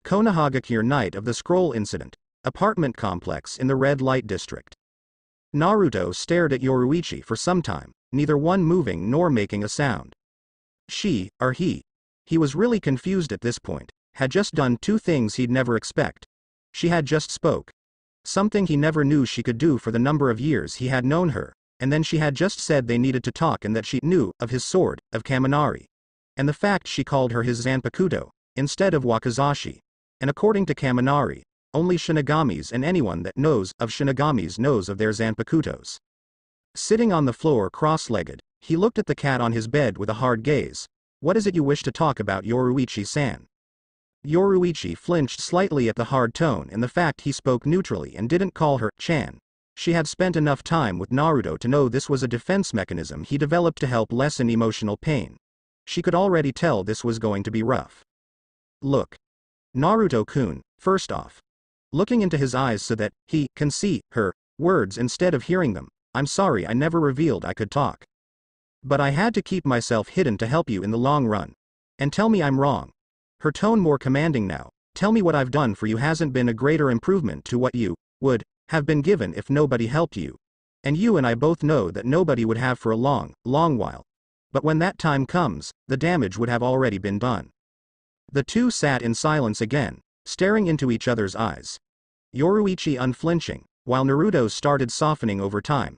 Konohagakure night of the scroll incident, apartment complex in the red light district. Naruto stared at Yoruichi for some time, neither one moving nor making a sound. She, or he was really confused at this point, had just done two things he'd never expect. She had just spoke. Something he never knew she could do for the number of years he had known her, and then she had just said they needed to talk and that she knew of his sword, of Kaminari. And the fact she called her his Zanpakuto, instead of Wakizashi. And according to Kaminari, only Shinigamis and anyone that knows of Shinigamis knows of their Zanpakutos. Sitting on the floor cross-legged, he looked at the cat on his bed with a hard gaze. What is it you wish to talk about, Yoruichi-san? Yoruichi flinched slightly at the hard tone and the fact he spoke neutrally and didn't call her Chan. She had spent enough time with Naruto to know this was a defense mechanism he developed to help lessen emotional pain. She could already tell this was going to be rough. Look. Naruto-kun, first off. Looking into his eyes so that he can see her words instead of hearing them. I'm sorry I never revealed I could talk. But I had to keep myself hidden to help you in the long run. And tell me I'm wrong. Her tone more commanding now. Tell me what I've done for you hasn't been a greater improvement to what you would have been given if nobody helped you. And you and I both know that nobody would have for a long, long while. But when that time comes, the damage would have already been done. The two sat in silence again, staring into each other's eyes. Yoruichi unflinching, while Naruto started softening over time.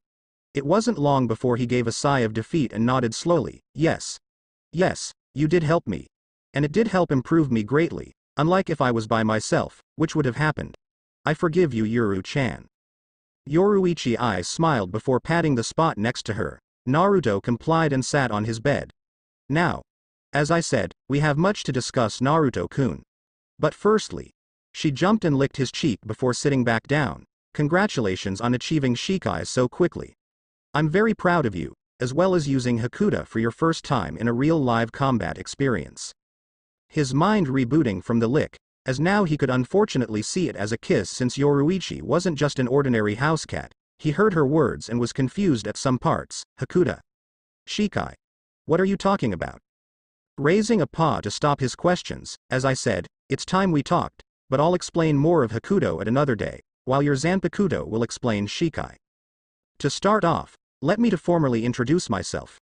It wasn't long before he gave a sigh of defeat and nodded slowly. Yes. Yes, you did help me. And it did help improve me greatly, unlike if I was by myself, which would have happened. I forgive you, Yoru-chan. Yoruichi's eyes smiled before patting the spot next to her. Naruto complied and sat on his bed. Now, as I said, we have much to discuss, Naruto-kun. But firstly, she jumped and licked his cheek before sitting back down. Congratulations on achieving Shikai so quickly. I'm very proud of you, as well as using Hakuda for your first time in a real live combat experience. His mind rebooting from the lick, as now he could unfortunately see it as a kiss since Yoruichi wasn't just an ordinary house cat. He heard her words and was confused at some parts. Hakuda. Shikai. What are you talking about? Raising a paw to stop his questions, as I said, it's time we talked, but I'll explain more of Hakudo at another day, while your Zanpakuto will explain Shikai. To start off, let me to formally introduce myself.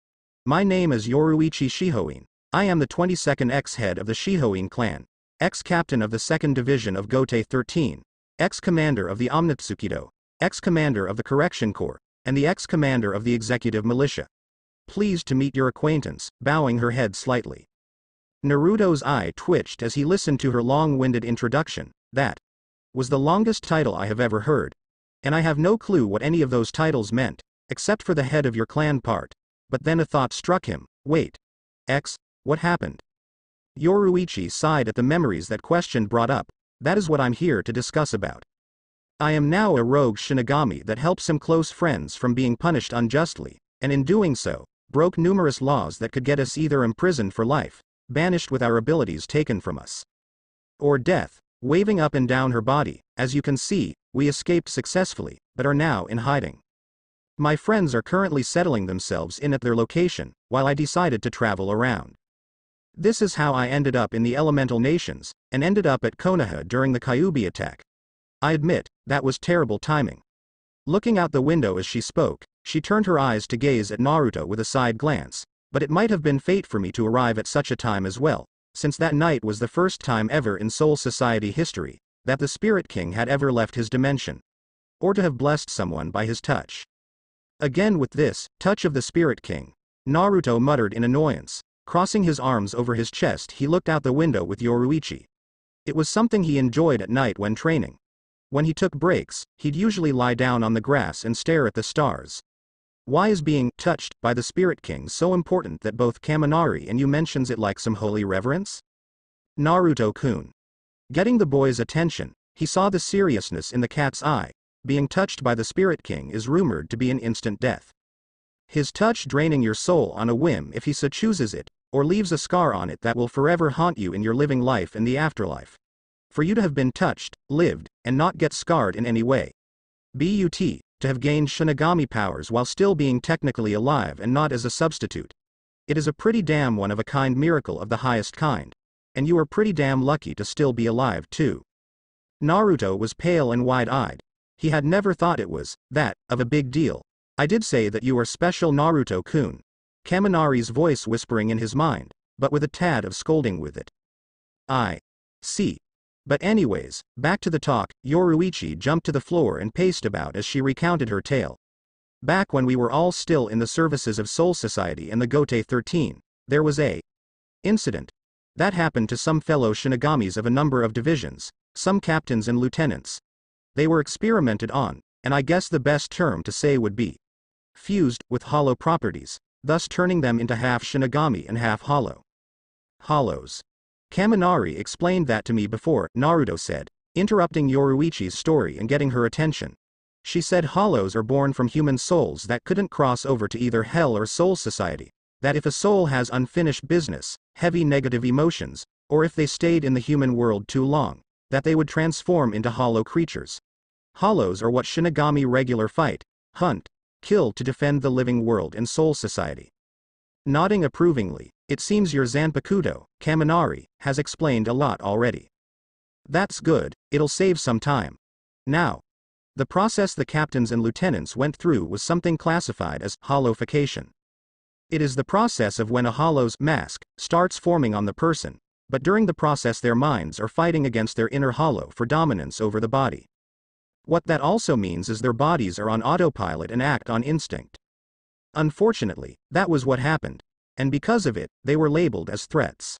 My name is Yoruichi Shihoin. I am the 22nd ex-head of the Shihoin clan, ex-captain of the 2nd Division of Gote 13, ex-commander of the Omnitsukido, ex-commander of the Correction Corps, and the ex-commander of the Executive Militia. Pleased to meet your acquaintance, bowing her head slightly. Naruto's eye twitched as he listened to her long-winded introduction. That was the longest title I have ever heard. And I have no clue what any of those titles meant, except for the head of your clan part. But then a thought struck him. Wait. What happened? Yoruichi sighed at the memories that question brought up. That is what I'm here to discuss about. I am now a rogue Shinigami that helps some close friends from being punished unjustly, and in doing so, broke numerous laws that could get us either imprisoned for life, banished with our abilities taken from us, or death. Waving up and down her body, as you can see, we escaped successfully, but are now in hiding. My friends are currently settling themselves in at their location, while I decided to travel around. This is how I ended up in the Elemental Nations, and ended up at Konoha during the Kyuubi attack. I admit, that was terrible timing. Looking out the window as she spoke, she turned her eyes to gaze at Naruto with a side glance, but it might have been fate for me to arrive at such a time as well, since that night was the first time ever in Soul Society history, that the Spirit King had ever left his dimension. Or to have blessed someone by his touch. Again with this, touch of the Spirit King, Naruto muttered in annoyance. Crossing his arms over his chest he looked out the window with Yoruichi. It was something he enjoyed at night when training. When he took breaks, he'd usually lie down on the grass and stare at the stars. Why is being touched by the Spirit King so important that both Kaminari and you mentions it like some holy reverence? Naruto-kun. Getting the boy's attention, he saw the seriousness in the cat's eye. Being touched by the Spirit King is rumored to be an instant death. His touch draining your soul on a whim if he so chooses it, or leaves a scar on it that will forever haunt you in your living life and the afterlife. For you to have been touched, lived, and not get scarred in any way. To have gained Shinigami powers while still being technically alive and not as a substitute. It is a pretty damn one-of-a-kind miracle of the highest kind. And you are pretty damn lucky to still be alive too. Naruto was pale and wide-eyed. He had never thought it was, that, of a big deal. I did say that you are special Naruto-kun. Kaminari's voice whispering in his mind, but with a tad of scolding with it. I see. But anyways, back to the talk. Yoruichi jumped to the floor and paced about as she recounted her tale. Back when we were all still in the services of Soul Society and the Gote 13, there was a incident that happened to some fellow Shinigamis of a number of divisions, some captains and lieutenants. They were experimented on, and I guess the best term to say would be fused with hollow properties, thus turning them into half Shinigami and half hollow. Hollows. Kaminari explained that to me before, Naruto said, interrupting Yoruichi's story and getting her attention. She said hollows are born from human souls that couldn't cross over to either Hell or Soul Society, that if a soul has unfinished business, heavy negative emotions, or if they stayed in the human world too long, that they would transform into hollow creatures. Hollows are what Shinigami regular fight, hunt, kill to defend the living world and Soul Society. Nodding approvingly, it seems your Zanpakuto, Kaminari, has explained a lot already. That's good, it'll save some time. Now, the process the captains and lieutenants went through was something classified as hollowification. It is the process of when a hollow's mask starts forming on the person, but during the process their minds are fighting against their inner hollow for dominance over the body. What that also means is their bodies are on autopilot and act on instinct. Unfortunately, that was what happened, and because of it, they were labeled as threats.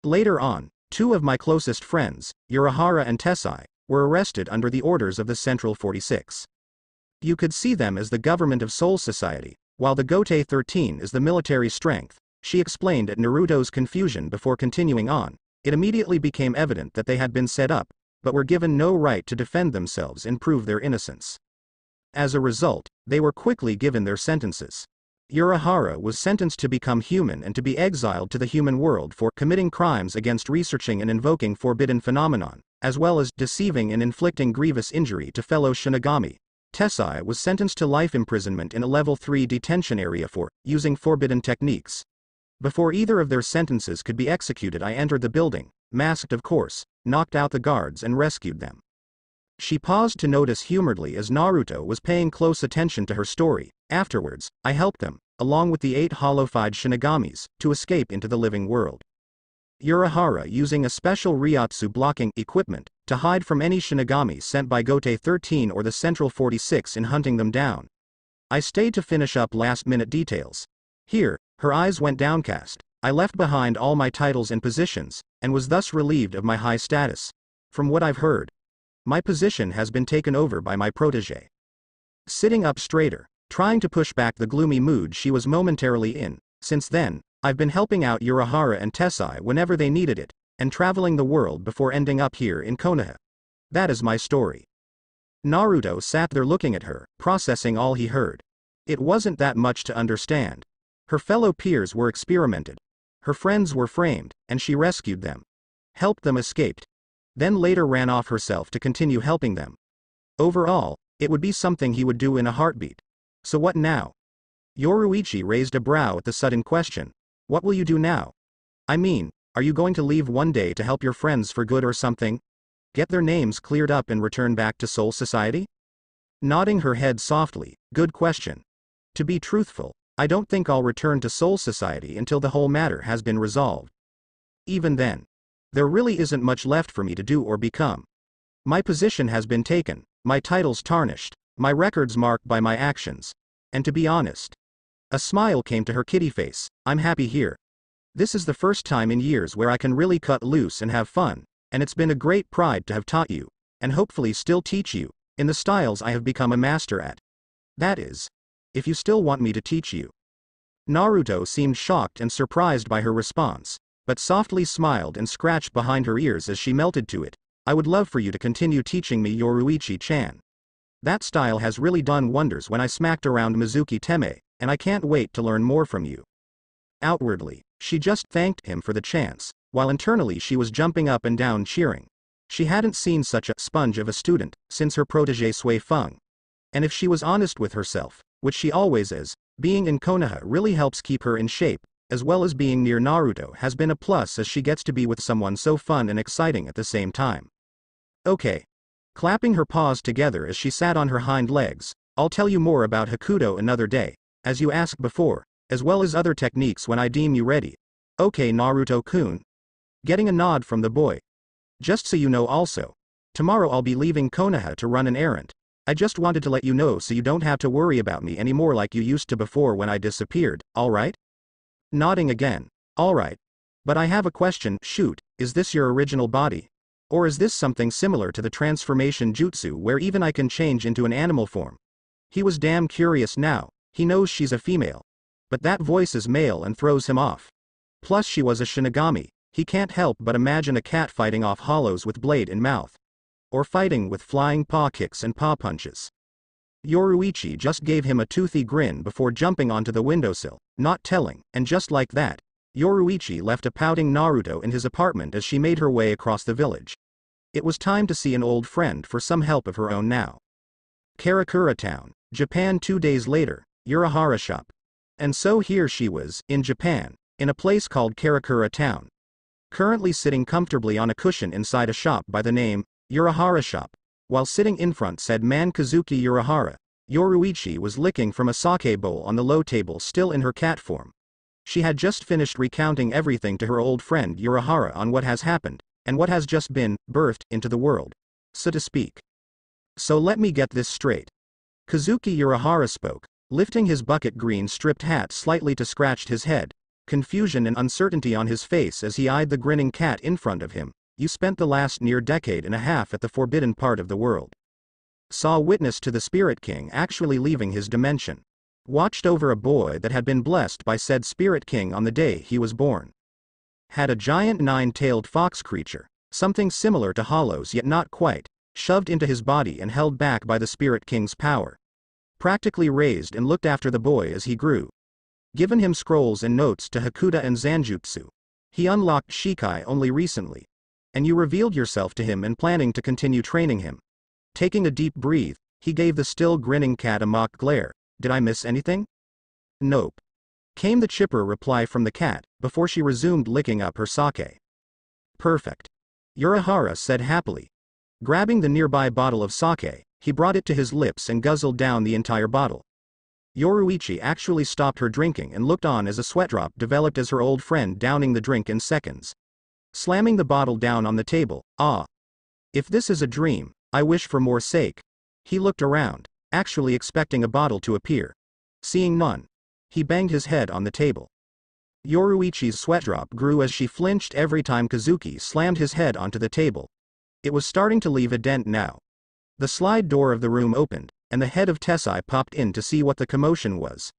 Later on, two of my closest friends, Urahara and Tessai, were arrested under the orders of the Central 46. You could see them as the government of Soul Society, while the Gote 13 is the military strength, she explained at Naruto's confusion before continuing on. It immediately became evident that they had been set up, but were given no right to defend themselves and prove their innocence. As a result, they were quickly given their sentences. Urahara was sentenced to become human and to be exiled to the human world for committing crimes against researching and invoking forbidden phenomenon, as well as deceiving and inflicting grievous injury to fellow Shinigami. Tessai was sentenced to life imprisonment in a level 3 detention area for using forbidden techniques. Before either of their sentences could be executed, I entered the building, masked of course, knocked out the guards and rescued them. She paused to notice humorously as Naruto was paying close attention to her story. Afterwards, I helped them, along with the 8 hollowified Shinigamis, to escape into the living world. Urahara using a special Ryotsu blocking equipment to hide from any Shinigami sent by Gote 13 or the Central 46 in hunting them down. I stayed to finish up last-minute details. Here, her eyes went downcast. I left behind all my titles and positions, and was thus relieved of my high status. From what I've heard, my position has been taken over by my protege. Sitting up straighter, trying to push back the gloomy mood she was momentarily in. Since then, I've been helping out Urahara and Tessai whenever they needed it, and traveling the world before ending up here in Konoha. That is my story. Naruto sat there looking at her, processing all he heard. It wasn't that much to understand. Her fellow peers were experimented. Her friends were framed, and she rescued them. Helped them escaped. Then later ran off herself to continue helping them. Overall, it would be something he would do in a heartbeat. So what now? Yoruichi raised a brow at the sudden question. What will you do now? I mean, are you going to leave one day to help your friends for good or something? Get their names cleared up and return back to Soul Society? Nodding her head softly, good question. To be truthful, I don't think I'll return to Soul Society until the whole matter has been resolved. Even then, there really isn't much left for me to do or become. My position has been taken, my titles tarnished, my records marked by my actions. And to be honest, a smile came to her kitty face, I'm happy here. This is the first time in years where I can really cut loose and have fun, and it's been a great pride to have taught you, and hopefully still teach you, in the styles I have become a master at. That is, if you still want me to teach you. Naruto seemed shocked and surprised by her response, but softly smiled and scratched behind her ears as she melted to it. I would love for you to continue teaching me Yoruichi-chan. That style has really done wonders when I smacked around Mizuki Teme, and I can't wait to learn more from you. Outwardly, she just thanked him for the chance, while internally she was jumping up and down cheering. She hadn't seen such a sponge of a student since her protege Sui Feng. And if she was honest with herself, which she always is, being in Konoha really helps keep her in shape, as well as being near Naruto has been a plus as she gets to be with someone so fun and exciting at the same time. Okay. Clapping her paws together as she sat on her hind legs, I'll tell you more about Hakuto another day, as you asked before, as well as other techniques when I deem you ready. Okay, Naruto-kun. Getting a nod from the boy. Just so you know also, tomorrow I'll be leaving Konoha to run an errand. I just wanted to let you know so you don't have to worry about me anymore like you used to before when I disappeared, alright? Nodding again. Alright. But I have a question, shoot, is this your original body? Or is this something similar to the transformation jutsu where even I can change into an animal form? He was damn curious now, he knows she's a female. But that voice is male and throws him off. Plus she was a Shinigami, he can't help but imagine a cat fighting off hollows with blade in mouth. Or fighting with flying paw kicks and paw punches. Yoruichi just gave him a toothy grin before jumping onto the windowsill, not telling, and just like that, Yoruichi left a pouting Naruto in his apartment as she made her way across the village. It was time to see an old friend for some help of her own now. Karakura Town, Japan. 2 days later, Urahara Shop. And so here she was, in Japan, in a place called Karakura Town. Currently sitting comfortably on a cushion inside a shop by the name, Urahara Shop. While sitting in front said man Kazuki Urahara, Yoruichi was licking from a sake bowl on the low table still in her cat form. She had just finished recounting everything to her old friend Urahara on what has happened, and what has just been birthed into the world, so to speak. So let me get this straight. Kazuki Urahara spoke, lifting his bucket green stripped hat slightly to scratch his head, confusion and uncertainty on his face as he eyed the grinning cat in front of him. You spent the last near decade and a half at the forbidden part of the world. Saw witness to the Spirit King actually leaving his dimension. Watched over a boy that had been blessed by said Spirit King on the day he was born. Had a giant 9-tailed fox creature, something similar to Hollow's yet not quite, shoved into his body and held back by the Spirit King's power. Practically raised and looked after the boy as he grew. Given him scrolls and notes to Hakuta and Zanjutsu. He unlocked Shikai only recently. And you revealed yourself to him and planning to continue training him. Taking a deep breath, he gave the still grinning cat a mock glare. Did I miss anything? Nope. Came the chipper reply from the cat, before she resumed licking up her sake. Perfect. Urahara said happily. Grabbing the nearby bottle of sake, he brought it to his lips and guzzled down the entire bottle. Yoruichi actually stopped her drinking and looked on as a sweat drop developed as her old friend downing the drink in seconds. Slamming the bottle down on the table, ah. If this is a dream, I wish for more sake. He looked around, actually expecting a bottle to appear. Seeing none, he banged his head on the table. Yoruichi's sweat drop grew as she flinched every time Kazuki slammed his head onto the table. It was starting to leave a dent now. The slide door of the room opened, and the head of Tessai popped in to see what the commotion was.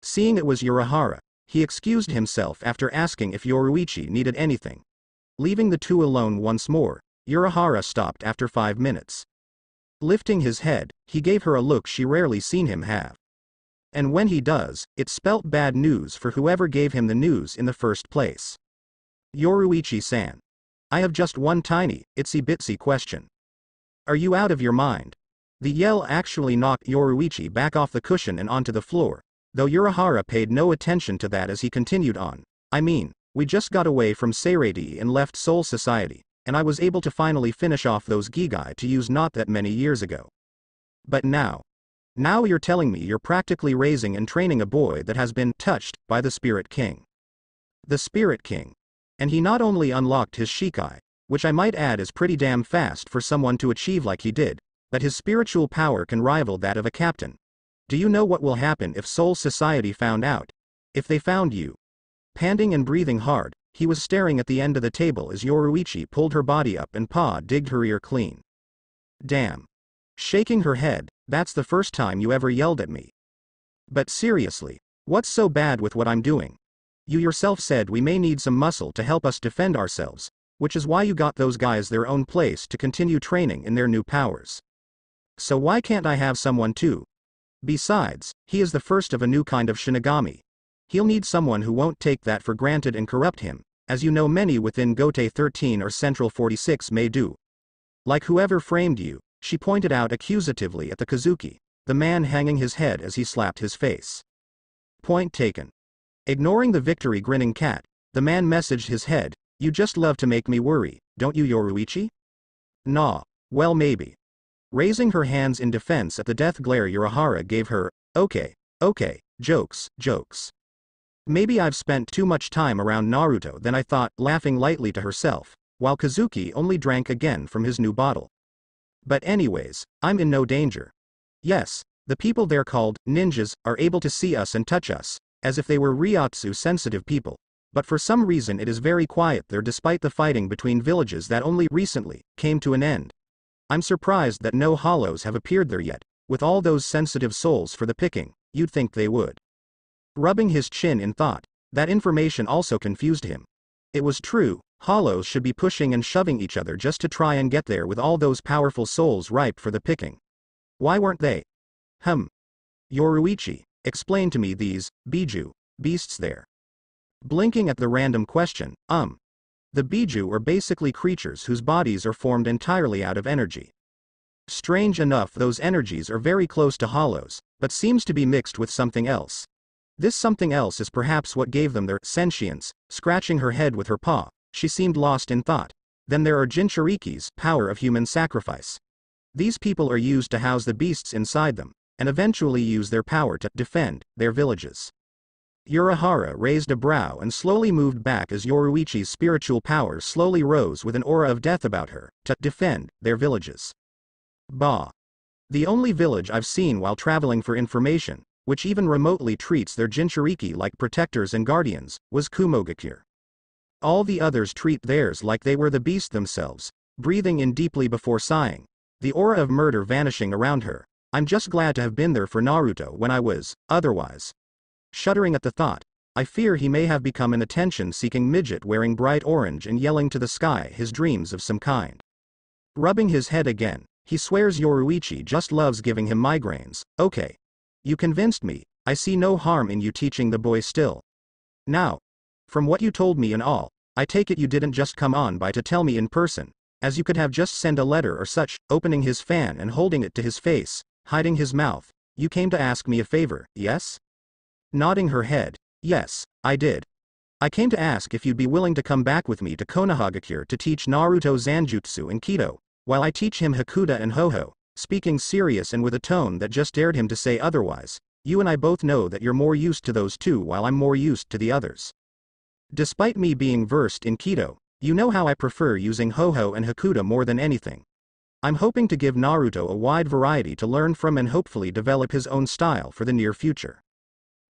Seeing it was Urahara, he excused himself after asking if Yoruichi needed anything. Leaving the two alone once more, Urahara stopped after 5 minutes. Lifting his head, he gave her a look she rarely seen him have. And when he does, it spelt bad news for whoever gave him the news in the first place. Yoruichi-san. I have just one tiny, itsy-bitsy question. Are you out of your mind? The yell actually knocked Yoruichi back off the cushion and onto the floor, though Urahara paid no attention to that as he continued on. I mean, we just got away from Seirei and left Soul Society, and I was able to finally finish off those Gigai to use not that many years ago. But now you're telling me you're practically raising and training a boy that has been touched by the Spirit King. The Spirit King. And he not only unlocked his Shikai, which I might add is pretty damn fast for someone to achieve like he did, but his spiritual power can rival that of a captain. Do you know what will happen if Soul Society found out? If they found you? Panting and breathing hard, he was staring at the end of the table as Yoruichi pulled her body up and digged her ear clean. Damn. Shaking her head, that's the first time you ever yelled at me. But seriously, what's so bad with what I'm doing? You yourself said we may need some muscle to help us defend ourselves, which is why you got those guys their own place to continue training in their new powers. So why can't I have someone too? Besides, he is the first of a new kind of Shinigami. He'll need someone who won't take that for granted and corrupt him, as you know many within Gotei 13 or Central 46 may do. Like whoever framed you, she pointed out accusatively at the Kazuki, the man hanging his head as he slapped his face. Point taken. Ignoring the victory grinning cat, the man messaged his head, "You just love to make me worry, don't you, Yoruichi?" Nah, well maybe. Raising her hands in defense at the death glare Urahara gave her, okay, jokes. Maybe I've spent too much time around Naruto than I thought, laughing lightly to herself, while Kazuki only drank again from his new bottle. But anyways, I'm in no danger. Yes, the people there called ninjas are able to see us and touch us, as if they were Ryotsu sensitive people, but for some reason it is very quiet there despite the fighting between villages that only recently came to an end. I'm surprised that no hollows have appeared there yet, with all those sensitive souls for the picking, you'd think they would. Rubbing his chin in thought, that information also confused him. It was true, hollows should be pushing and shoving each other just to try and get there with all those powerful souls ripe for the picking. Why weren't they? Yoruichi, explain to me these, Biju, beasts there. Blinking at the random question, The Biju are basically creatures whose bodies are formed entirely out of energy. Strange enough, those energies are very close to hollows, but seems to be mixed with something else. This something else is perhaps what gave them their sentience. Scratching her head with her paw, she seemed lost in thought. Then there are Jinchurikis, power of human sacrifice. These people are used to house the beasts inside them, and eventually use their power to defend their villages. Urahara raised a brow and slowly moved back as Yoruichi's spiritual power slowly rose with an aura of death about her, to defend their villages. Bah. The only village I've seen while traveling for information, which even remotely treats their Jinchuriki like protectors and guardians, was Kumogakure. All the others treat theirs like they were the beast themselves, breathing in deeply before sighing, the aura of murder vanishing around her. I'm just glad to have been there for Naruto when I was, otherwise. Shuddering at the thought, I fear he may have become an attention-seeking midget wearing bright orange and yelling to the sky his dreams of some kind. Rubbing his head again, he swears Yoruichi just loves giving him migraines. Okay. You convinced me, I see no harm in you teaching the boy still. Now, from what you told me and all, I take it you didn't just come on by to tell me in person, as you could have just sent a letter or such. Opening his fan and holding it to his face, hiding his mouth, you came to ask me a favor, yes? Nodding her head, yes, I did. I came to ask if you'd be willing to come back with me to Konohagakure to teach Naruto Zanjutsu and Kido, while I teach him Hakuda and Hoho. Speaking serious and with a tone that just dared him to say otherwise, you and I both know that you're more used to those two while I'm more used to the others. Despite me being versed in Kido, you know how I prefer using Hoho and Hakuda more than anything. I'm hoping to give Naruto a wide variety to learn from and hopefully develop his own style for the near future.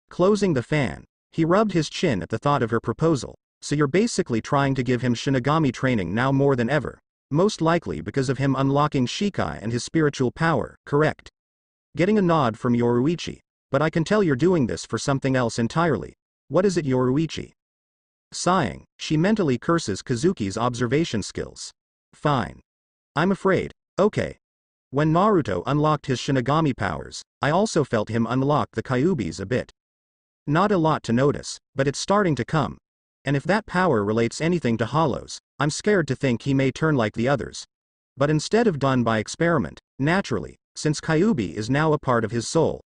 Closing the fan, he rubbed his chin at the thought of her proposal. So you're basically trying to give him Shinigami training now more than ever. Most likely because of him unlocking Shikai and his spiritual power, correct? Getting a nod from Yoruichi, but I can tell you're doing this for something else entirely. What is it, Yoruichi? Sighing, she mentally curses Kazuki's observation skills. Fine. I'm afraid, okay. When Naruto unlocked his Shinigami powers, I also felt him unlock the Kyubis a bit. Not a lot to notice, but it's starting to come. And if that power relates anything to hollows, I'm scared to think he may turn like the others. But instead of done by experiment, naturally, since Kyubi is now a part of his soul.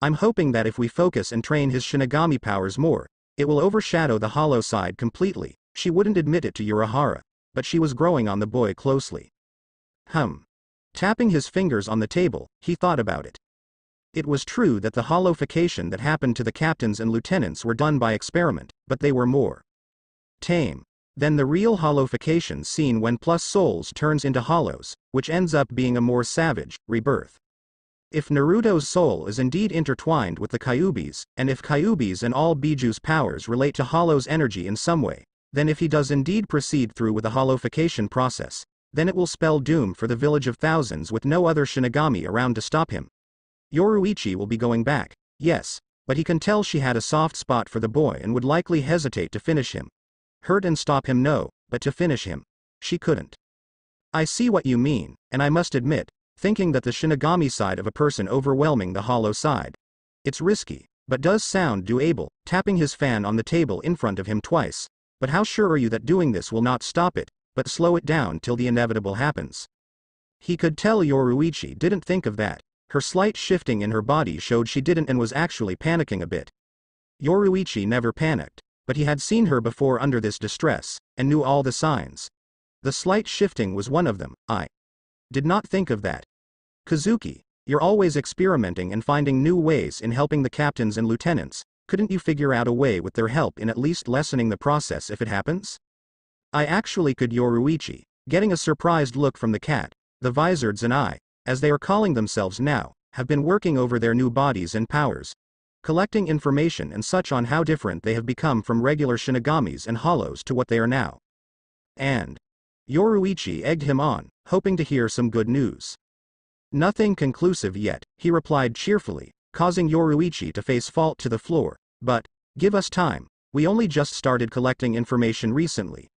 I'm hoping that if we focus and train his Shinigami powers more, it will overshadow the hollow side completely. She wouldn't admit it to Urahara, but she was growing on the boy closely. Tapping his fingers on the table, he thought about it. It was true that the hollowification that happened to the captains and lieutenants were done by experiment, but they were more tame than the real hollowification seen when plus souls turns into hollows, which ends up being a more savage rebirth. If Naruto's soul is indeed intertwined with the Kyubis, and if Kyubis and all Biju's powers relate to Hollow's energy in some way, then if he does indeed proceed through with the hollowification process, then it will spell doom for the village of thousands with no other Shinigami around to stop him. Yoruichi will be going back, yes, but he can tell she had a soft spot for the boy and would likely hesitate to finish him. Hurt and stop him no, but to finish him, she couldn't. I see what you mean, and I must admit, thinking that the Shinigami side of a person overwhelming the hollow side. It's risky, but does sound doable, tapping his fan on the table in front of him twice. But how sure are you that doing this will not stop it, but slow it down till the inevitable happens? He could tell Yoruichi didn't think of that. Her slight shifting in her body showed she didn't and was actually panicking a bit. Yoruichi never panicked, but he had seen her before under this distress, and knew all the signs. The slight shifting was one of them. I did not think of that. Kazuki, you're always experimenting and finding new ways in helping the captains and lieutenants. Couldn't you figure out a way with their help in at least lessening the process if it happens? I actually could. Yoruichi, getting a surprised look from the cat. The Vizards and I, as they are calling themselves now, have been working over their new bodies and powers, collecting information and such on how different they have become from regular Shinigamis and Hollows to what they are now. And Yoruichi egged him on, hoping to hear some good news. Nothing conclusive yet, he replied cheerfully, causing Yoruichi to face fault to the floor. But give us time, we only just started collecting information recently.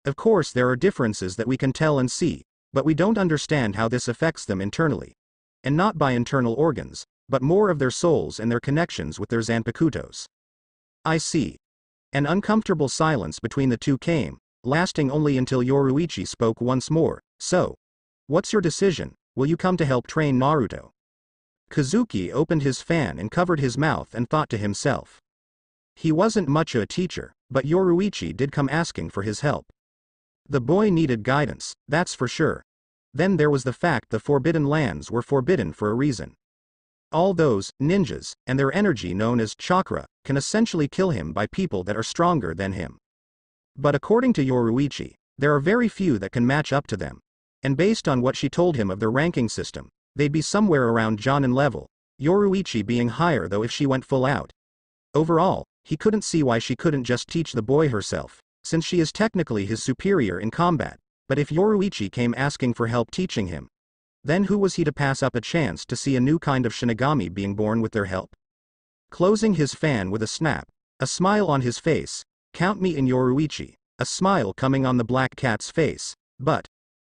Of course there are differences that we can tell and see, but we don't understand how this affects them internally. And not by internal organs, but more of their souls and their connections with their Zanpakutos. I see. An uncomfortable silence between the two came, lasting only until Yoruichi spoke once more. So, what's your decision? Will you come to help train Naruto? Kazuki opened his fan and covered his mouth and thought to himself. He wasn't much of a teacher, but Yoruichi did come asking for his help. The boy needed guidance, that's for sure. Then there was the fact the Forbidden Lands were forbidden for a reason. All those ninjas, and their energy known as chakra, can essentially kill him by people that are stronger than him. But according to Yoruichi, there are very few that can match up to them. And based on what she told him of their ranking system, they'd be somewhere around Jonin level, Yoruichi being higher though if she went full out. Overall, he couldn't see why she couldn't just teach the boy herself, since she is technically his superior in combat. But if Yoruichi came asking for help teaching him, then who was he to pass up a chance to see a new kind of Shinigami being born with their help? Closing his fan with a snap, a smile on his face, count me in. Yoruichi, a smile coming on the black cat's face, but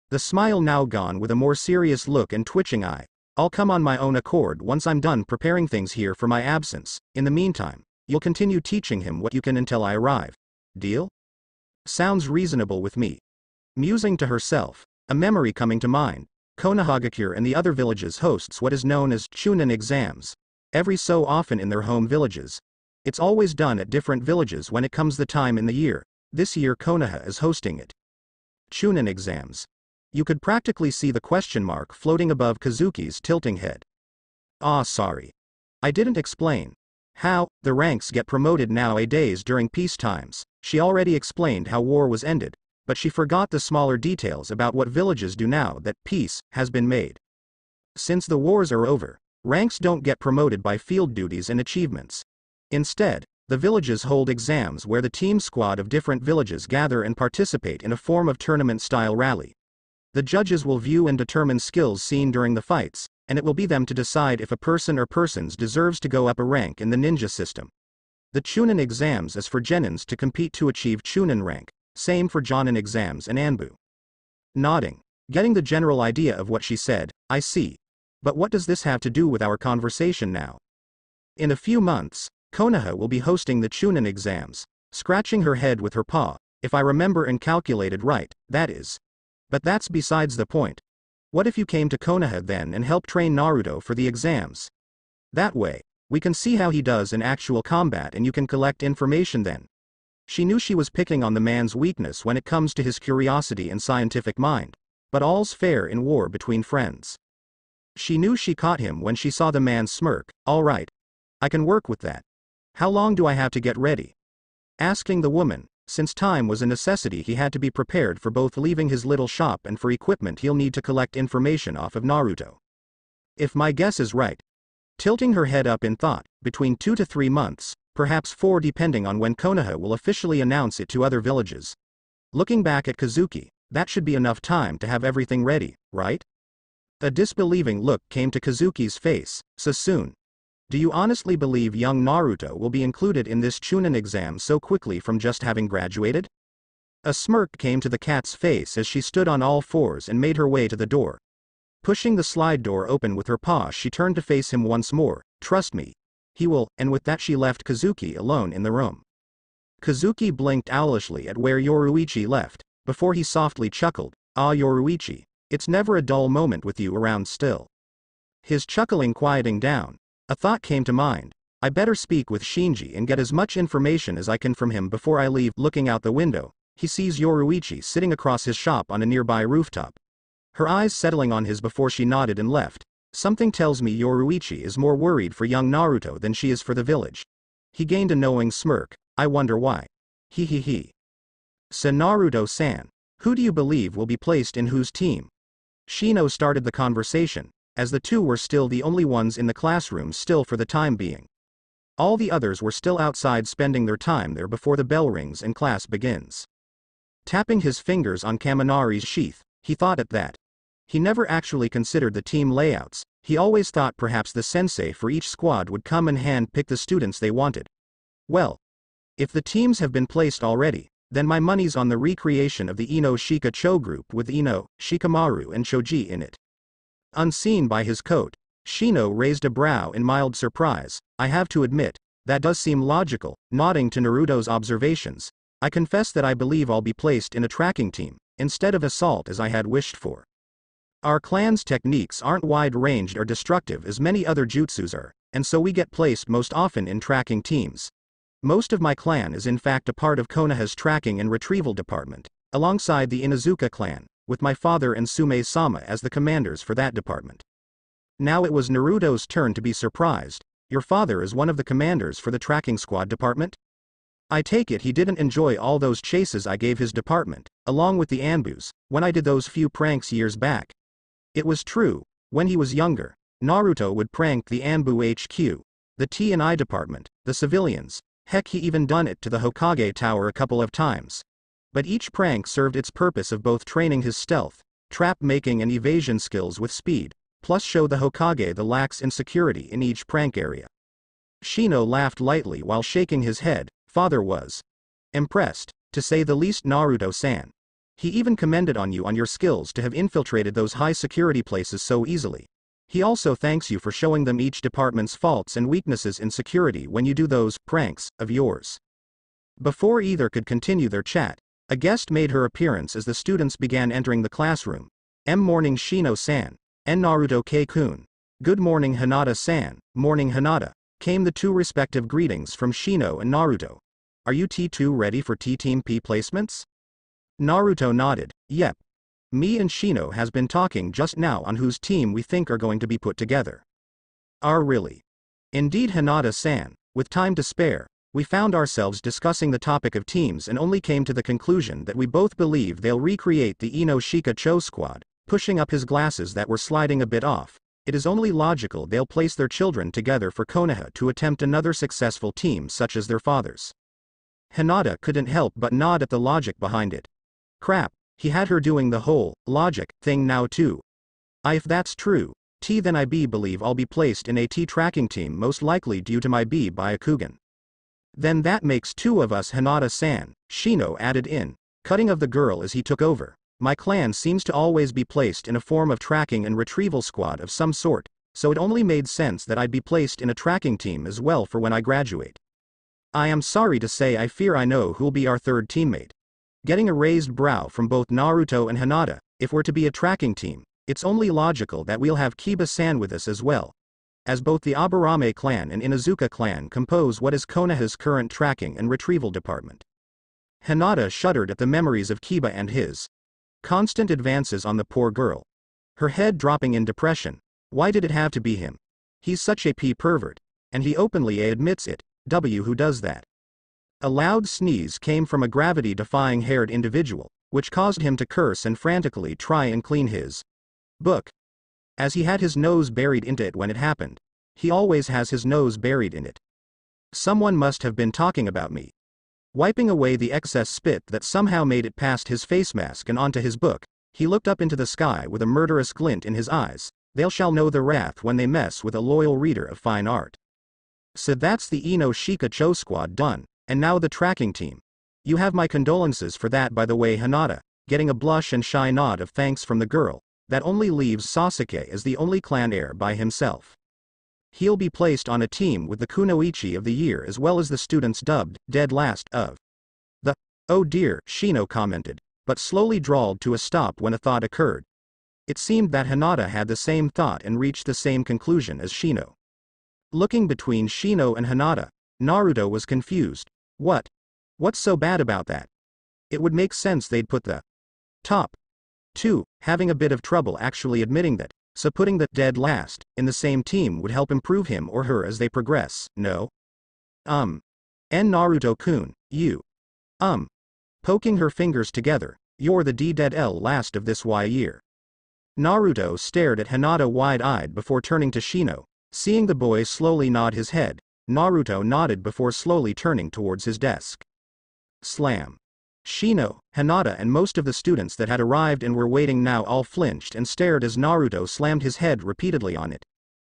the smile now gone with a more serious look and twitching eye. I'll come on my own accord once I'm done preparing things here for my absence. In the meantime, you'll continue teaching him what you can until I arrive. Deal? Sounds reasonable with me. Musing to herself, a memory coming to mind, Konohagakure and the other villages hosts what is known as Chunin exams. Every so often in their home villages. It's always done at different villages when it comes the time in the year. This year Konoha is hosting it. Chunin exams. You could practically see the question mark floating above Kazuki's tilting head. Ah, sorry. I didn't explain. How the ranks get promoted nowadays during peace times. She already explained how war was ended, but she forgot the smaller details about what villages do now that peace has been made. Since the wars are over, ranks don't get promoted by field duties and achievements. Instead, the villages hold exams where the team squad of different villages gather and participate in a form of tournament-style rally. The judges will view and determine skills seen during the fights, and it will be them to decide if a person or persons deserves to go up a rank in the ninja system. The Chunin exams is for genins to compete to achieve Chunin rank, same for Jonin exams and Anbu. Nodding, getting the general idea of what she said, I see. But what does this have to do with our conversation now? In a few months, Konoha will be hosting the Chunin exams, scratching her head with her paw, if I remember and calculated right, that is. But that's besides the point. What if you came to Konoha then and helped train Naruto for the exams? That way, we can see how he does in actual combat and you can collect information then. She knew she was picking on the man's weakness when it comes to his curiosity and scientific mind, but all's fair in war between friends. She knew she caught him when she saw the man smirk. All right. I can work with that. How long do I have to get ready? Asking the woman, since time was a necessity he had to be prepared for both leaving his little shop and for equipment he'll need to collect information off of Naruto. If my guess is right. Tilting her head up in thought, between 2 to 3 months, perhaps 4 depending on when Konoha will officially announce it to other villages. Looking back at Kazuki, that should be enough time to have everything ready, right? A disbelieving look came to Kazuki's face. So soon? Do you honestly believe young Naruto will be included in this Chunin exam so quickly from just having graduated? A smirk came to the cat's face as she stood on all fours and made her way to the door. Pushing the slide door open with her paw, she turned to face him once more. Trust me. He will, and with that she left Kazuki alone in the room. Kazuki blinked owlishly at where Yoruichi left, before he softly chuckled. Ah, Yoruichi, it's never a dull moment with you around still. His chuckling quieting down, a thought came to mind. I better speak with Shinji and get as much information as I can from him before I leave. Looking out the window, he sees Yoruichi sitting across his shop on a nearby rooftop. Her eyes settling on his before she nodded and left. Something tells me Yoruichi is more worried for young Naruto than she is for the village. He gained a knowing smirk. I wonder why. He. Said Naruto-san. Who do you believe will be placed in whose team? Shino started the conversation, as the two were still the only ones in the classroom still for the time being. All the others were still outside spending their time there before the bell rings and class begins. Tapping his fingers on Kaminari's sheath, he thought at that. He never actually considered the team layouts. He always thought perhaps the sensei for each squad would come and hand-pick the students they wanted. Well, if the teams have been placed already, then my money's on the recreation of the Ino Shika Cho group with Ino, Shikamaru and Choji in it. Unseen by his coat, Shino raised a brow in mild surprise. I have to admit, that does seem logical. Nodding to Naruto's observations, I confess that I believe I'll be placed in a tracking team, instead of assault as I had wished for. Our clan's techniques aren't wide-ranged or destructive as many other jutsus are, and so we get placed most often in tracking teams. Most of my clan is in fact a part of Konoha's tracking and retrieval department, alongside the Inuzuka clan, with my father and Sume-sama as the commanders for that department. Now it was Naruto's turn to be surprised. Your father is one of the commanders for the tracking squad department? I take it he didn't enjoy all those chases I gave his department, along with the Anbus, when I did those few pranks years back. It was true, when he was younger, Naruto would prank the Anbu HQ, the T&I department, the civilians. Heck, he even done it to the Hokage Tower a couple of times. But each prank served its purpose of both training his stealth, trap making and evasion skills with speed, plus show the Hokage the lax insecurity in each prank area. Shino laughed lightly while shaking his head. Father was impressed, to say the least. Naruto-san. He even commended on your skills to have infiltrated those high security places so easily. He also thanks you for showing them each department's faults and weaknesses in security when you do those pranks of yours. Before either could continue their chat, a guest made her appearance as the students began entering the classroom. Morning Shino-san, and Naruto K-kun. Good morning Hinata-san. Morning Hinata, came the two respective greetings from Shino and Naruto. Are you T2 ready for T-Team P placements? Naruto nodded. Yep. Me and Shino has been talking just now on whose team we think are going to be put together. Really? Indeed Hinata-san, with time to spare, we found ourselves discussing the topic of teams and only came to the conclusion that we both believe they'll recreate the Ino Shika Cho squad. Pushing up his glasses that were sliding a bit off. It is only logical they'll place their children together for Konoha to attempt another successful team such as their fathers. Hinata couldn't help but nod at the logic behind it. Crap. He had her doing the whole logic thing now too. If that's true, then I believe I'll be placed in a tracking team, most likely due to my Byakugan. Then that makes two of us. Hinata-san, Shino added in, cutting of the girl as he took over. My clan seems to always be placed in a form of tracking and retrieval squad of some sort, so it only made sense that I'd be placed in a tracking team as well for when I graduate. I am sorry to say I fear I know who'll be our third teammate. Getting a raised brow from both Naruto and Hinata. If we're to be a tracking team, it's only logical that we'll have Kiba-san with us as well, as both the Aburame clan and Inuzuka clan compose what is Konoha's current tracking and retrieval department. Hinata shuddered at the memories of Kiba and his constant advances on the poor girl. Her head dropping in depression. Why did it have to be him? He's such a pervert, and he openly admits it. Who does that? A loud sneeze came from a gravity-defying haired individual, which caused him to curse and frantically try and clean his book. As he had his nose buried into it when it happened. He always has his nose buried in it. Someone must have been talking about me. Wiping away the excess spit that somehow made it past his face mask and onto his book, he looked up into the sky with a murderous glint in his eyes. They shall know the wrath when they mess with a loyal reader of fine art. So that's the Ino Shika Cho squad done, and now the tracking team. You have my condolences for that, by the way. Hinata, getting a blush and shy nod of thanks from the girl, that only leaves Sasuke as the only clan heir by himself. He'll be placed on a team with the Kunoichi of the year as well as the students dubbed dead last of the. Oh dear, Shino commented, but slowly drawled to a stop when a thought occurred. It seemed that Hinata had the same thought and reached the same conclusion as Shino. Looking between Shino and Hinata, Naruto was confused. What's so bad about that? It would make sense they'd put the top two, having a bit of trouble actually admitting that, so putting the dead last in the same team would help improve him or her as they progress, no? And Naruto-kun, you. Poking her fingers together, you're the dead last of this year. Naruto stared at Hinata wide-eyed before turning to Shino. Seeing the boy slowly nod his head, Naruto nodded before slowly turning towards his desk. Slam. Shino, Hinata and most of the students that had arrived and were waiting now all flinched and stared as Naruto slammed his head repeatedly on it.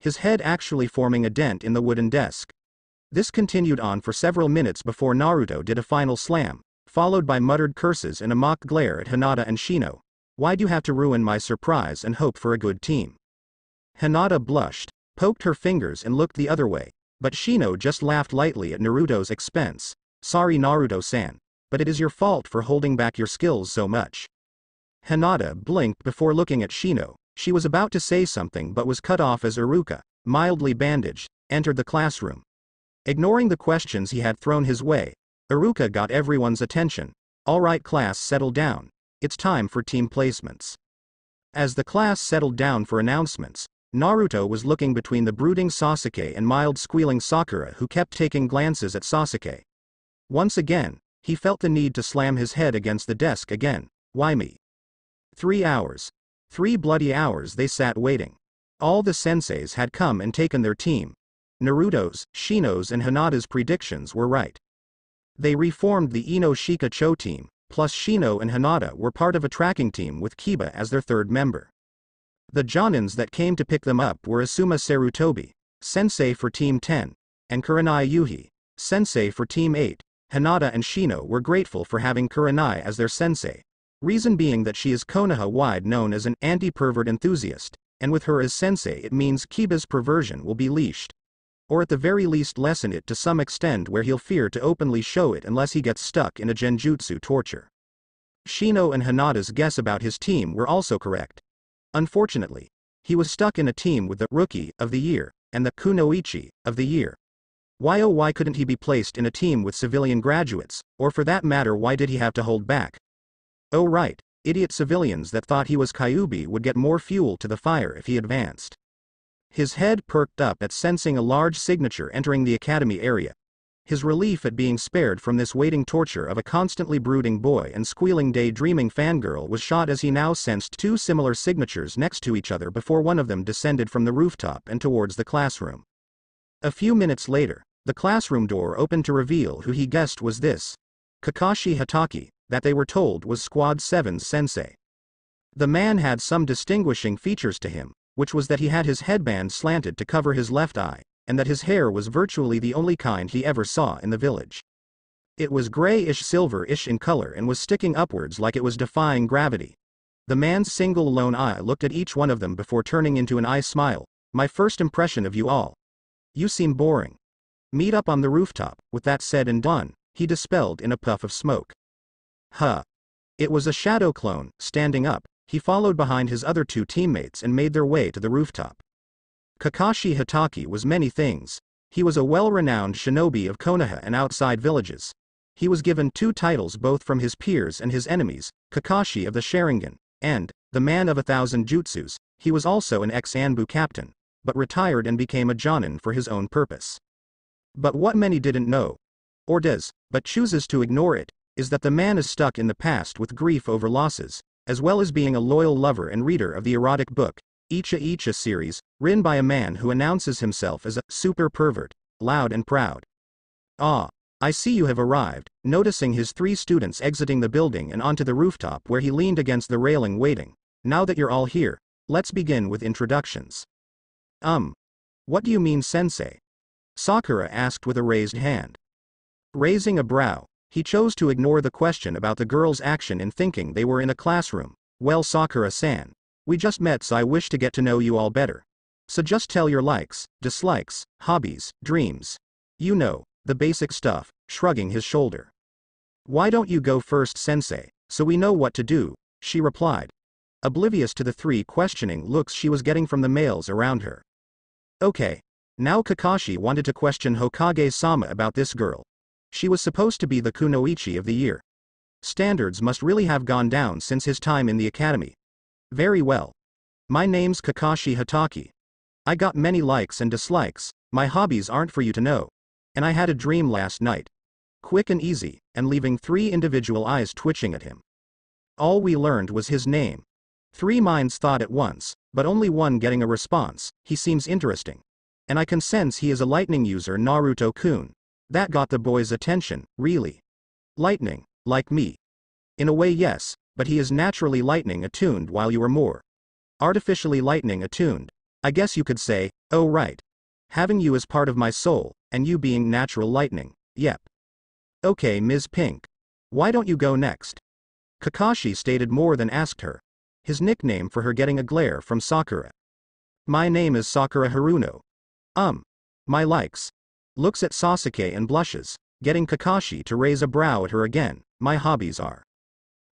His head actually forming a dent in the wooden desk. This continued on for several minutes before Naruto did a final slam, followed by muttered curses and a mock glare at Hinata and Shino. Why'd you have to ruin my surprise and hope for a good team? Hinata blushed, poked her fingers and looked the other way, but Shino just laughed lightly at Naruto's expense. Sorry Naruto-san, but it is your fault for holding back your skills so much. Hinata blinked before looking at Shino. She was about to say something but was cut off as Iruka, mildly bandaged, entered the classroom. Ignoring the questions he had thrown his way, Iruka got everyone's attention. Alright class, settle down. It's time for team placements. As the class settled down for announcements, Naruto was looking between the brooding Sasuke and mild squealing Sakura who kept taking glances at Sasuke. Once again, he felt the need to slam his head against the desk again. Why me? 3 hours. 3 bloody hours they sat waiting. All the senseis had come and taken their team. Naruto's, Shino's and Hinata's predictions were right. They reformed the Ino Shika Cho team, plus Shino and Hinata were part of a tracking team with Kiba as their third member. The Jonins that came to pick them up were Asuma Sarutobi, sensei for Team 10, and Kurenai Yuhi, sensei for Team 8. Hinata and Shino were grateful for having Kurenai as their sensei, reason being that she is Konoha-wide known as an anti-pervert enthusiast, and with her as sensei it means Kiba's perversion will be leashed. Or at the very least lessen it to some extent where he'll fear to openly show it unless he gets stuck in a genjutsu torture. Shino and Hinata's guess about his team were also correct. Unfortunately, he was stuck in a team with the Rookie of the Year and the Kunoichi of the Year. Why couldn't he be placed in a team with civilian graduates, or for that matter why did he have to hold back? Oh right, idiot civilians that thought he was Kyuubi would get more fuel to the fire if he advanced. His head perked up at sensing a large signature entering the academy area. His relief at being spared from this waiting torture of a constantly brooding boy and squealing daydreaming fangirl was shot as he now sensed 2 similar signatures next to each other before one of them descended from the rooftop and towards the classroom. A few minutes later, the classroom door opened to reveal who he guessed was this. Kakashi Hatake, that they were told was Squad 7's sensei. The man had some distinguishing features to him, which was that he had his headband slanted to cover his left eye, and that his hair was virtually the only kind he ever saw in the village. It was grayish silver-ish in color and was sticking upwards like it was defying gravity. The man's single lone eye looked at each one of them before turning into an eye smile. My first impression of you all. You seem boring. Meet up on the rooftop. With that said and done, he dispelled in a puff of smoke. Huh. It was a shadow clone. Standing up, he followed behind his other 2 teammates and made their way to the rooftop. Kakashi Hatake was many things. He was a well-renowned shinobi of Konoha and outside villages. He was given 2 titles both from his peers and his enemies, Kakashi of the Sharingan, and the Man of 1,000 Jutsus. He was also an ex-Anbu captain, but retired and became a Jonin for his own purpose. But what many didn't know, or does, but chooses to ignore it, is that the man is stuck in the past with grief over losses, as well as being a loyal lover and reader of the erotic book, Icha Icha series, written by a man who announces himself as a super pervert, loud and proud. Ah, I see you have arrived, noticing his 3 students exiting the building and onto the rooftop where he leaned against the railing waiting. Now that you're all here, let's begin with introductions. What do you mean sensei? Sakura asked with a raised hand. Raising a brow, he chose to ignore the question about the girl's action in thinking they were in a classroom. Well Sakura-san, We just met, so I wish to get to know you all better. So just tell your likes, dislikes, hobbies, dreams. You know, the basic stuff, shrugging his shoulder. Why don't you go first, sensei, so we know what to do, she replied, oblivious to the 3 questioning looks she was getting from the males around her. Okay. Now Kakashi wanted to question Hokage-sama about this girl. She was supposed to be the kunoichi of the year. Standards must really have gone down since his time in the academy. Very well. My name's Kakashi Hatake. I got many likes and dislikes, my hobbies aren't for you to know. And I had a dream last night. Quick and easy, and leaving 3 individual eyes twitching at him. All we learned was his name. 3 minds thought at once, but only one getting a response. He seems interesting. And I can sense he is a lightning user, Naruto-kun. That got the boy's attention, really. Lightning, like me. In a way, yes, but he is naturally lightning attuned while you are more artificially lightning attuned. I guess you could say, oh right. Having you as part of my soul, and you being natural lightning, yep. Okay, Ms. Pink. Why don't you go next? Kakashi stated more than asked her. His nickname for her getting a glare from Sakura. My name is Sakura Haruno. My likes. Looks at Sasuke and blushes, getting Kakashi to raise a brow at her again. My hobbies are.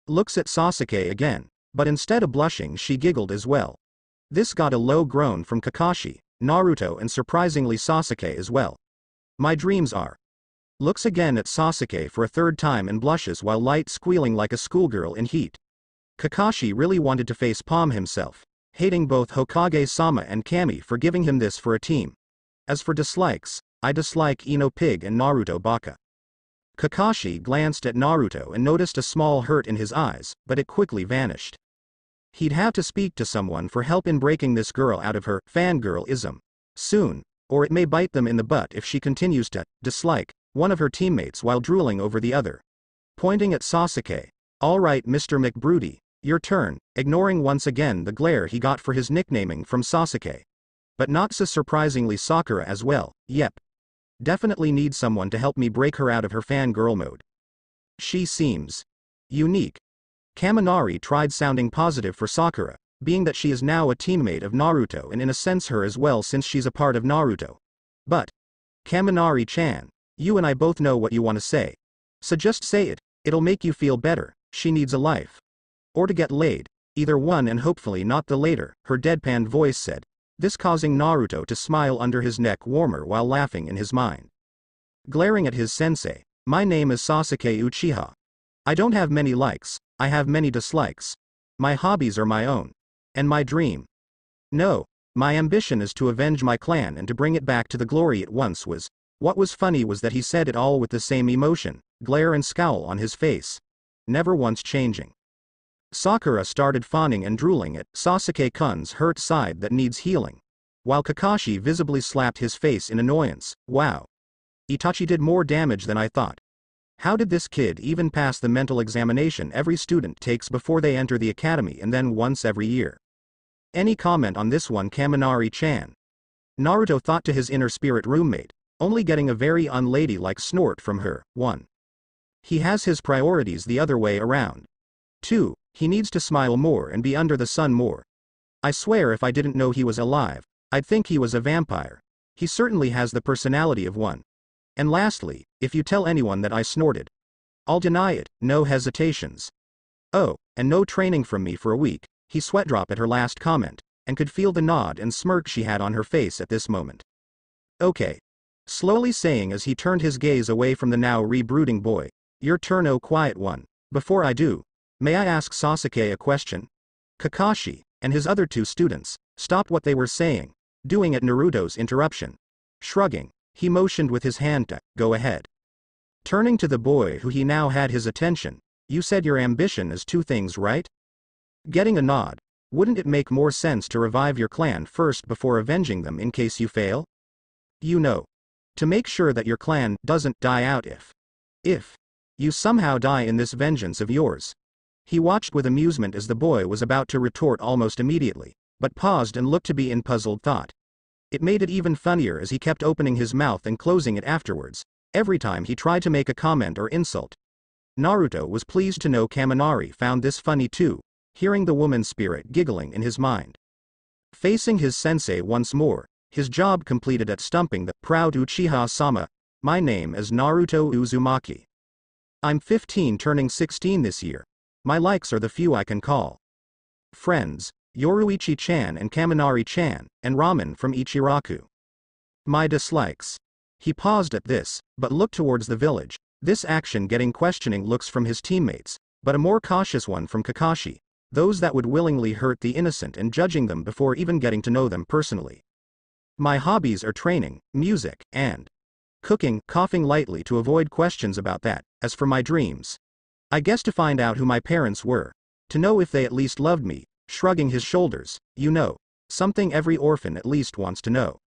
Looks at Sasuke again, but instead of blushing she giggled as well. This got a low groan from Kakashi, Naruto and surprisingly Sasuke as well. My dreams are. Looks again at Sasuke for a 3rd time and blushes while light squealing like a schoolgirl in heat. Kakashi really wanted to face palm himself, hating both Hokage-sama and Kami for giving him this for a team. As for dislikes, I dislike Ino Pig and Naruto Baka. Kakashi glanced at Naruto and noticed a small hurt in his eyes, but it quickly vanished. He'd have to speak to someone for help in breaking this girl out of her fangirl-ism soon, or it may bite them in the butt if she continues to dislike one of her teammates while drooling over the other. Pointing at Sasuke, all right Mr. McBroody, your turn, ignoring once again the glare he got for his nicknaming from Sasuke. But not so surprisingly Sakura as well, yep. Definitely need someone to help me break her out of her fangirl mode. She seems unique. Kaminari tried sounding positive for Sakura, being that she is now a teammate of Naruto and in a sense her as well since she's a part of Naruto. But, Kaminari-chan, you and I both know what you want to say. So just say it, it'll make you feel better. She needs a life. Or to get laid, either one and hopefully not the later, her deadpan voice said, this causing Naruto to smile under his neck warmer while laughing in his mind. Glaring at his sensei, my name is Sasuke Uchiha. I don't have many likes, I have many dislikes. My hobbies are my own. And my dream. No, my ambition is to avenge my clan and to bring it back to the glory it once was. What was funny was that he said it all with the same emotion, glare and scowl on his face. Never once changing. Sakura started fawning and drooling at Sasuke-kun's hurt side that needs healing. While Kakashi visibly slapped his face in annoyance. Wow. Itachi did more damage than I thought. How did this kid even pass the mental examination every student takes before they enter the academy and then once every year? Any comment on this one, Kaminari-chan? Naruto thought to his inner spirit roommate, only getting a very unladylike snort from her. 1. He has his priorities the other way around. 2. He needs to smile more and be under the sun more. I swear if I didn't know he was alive, I'd think he was a vampire. He certainly has the personality of one. And lastly, if you tell anyone that I snorted, I'll deny it, no hesitations. Oh, and no training from me for a week. He sweat drop at her last comment, and could feel the nod and smirk she had on her face at this moment. Okay. Slowly saying as he turned his gaze away from the now rebrooding boy, your turn, oh quiet one. Before I do, may I ask Sasuke a question? Kakashi, and his other 2 students, stopped what they were saying, doing at Naruto's interruption. Shrugging, he motioned with his hand to, go ahead. Turning to the boy who he now had his attention, you said your ambition is 2 things, right? Getting a nod, wouldn't it make more sense to revive your clan first before avenging them in case you fail? You know. To make sure that your clan doesn't die out if you somehow die in this vengeance of yours. He watched with amusement as the boy was about to retort almost immediately, but paused and looked to be in puzzled thought. It made it even funnier as he kept opening his mouth and closing it afterwards, every time he tried to make a comment or insult. Naruto was pleased to know Kaminari found this funny too, hearing the woman's spirit giggling in his mind. Facing his sensei once more, his job completed at stumping the proud Uchiha-sama. My name is Naruto Uzumaki. I'm 15 turning 16 this year. My likes are the few I can call friends, Yoruichi-chan and Kaminari-chan, and ramen from Ichiraku. My dislikes. He paused at this, but looked towards the village, this action getting questioning looks from his teammates, but a more cautious one from Kakashi, those that would willingly hurt the innocent and judging them before even getting to know them personally. My hobbies are training, music, and cooking, coughing lightly to avoid questions about that. As for my dreams, I guess to find out who my parents were, to know if they at least loved me, shrugging his shoulders, you know, something every orphan at least wants to know.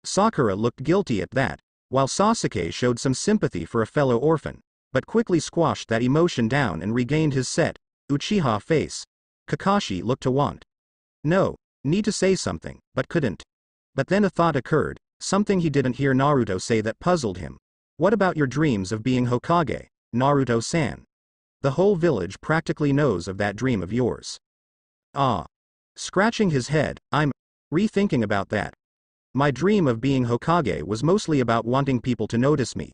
Sakura looked guilty at that, while Sasuke showed some sympathy for a fellow orphan, but quickly squashed that emotion down and regained his set, Uchiha face. Kakashi looked to want need to say something, but couldn't. But then a thought occurred, something he didn't hear Naruto say that puzzled him. What about your dreams of being Hokage, Naruto-san? The whole village practically knows of that dream of yours. Ah. Scratching his head, I'm rethinking about that. My dream of being Hokage was mostly about wanting people to notice me.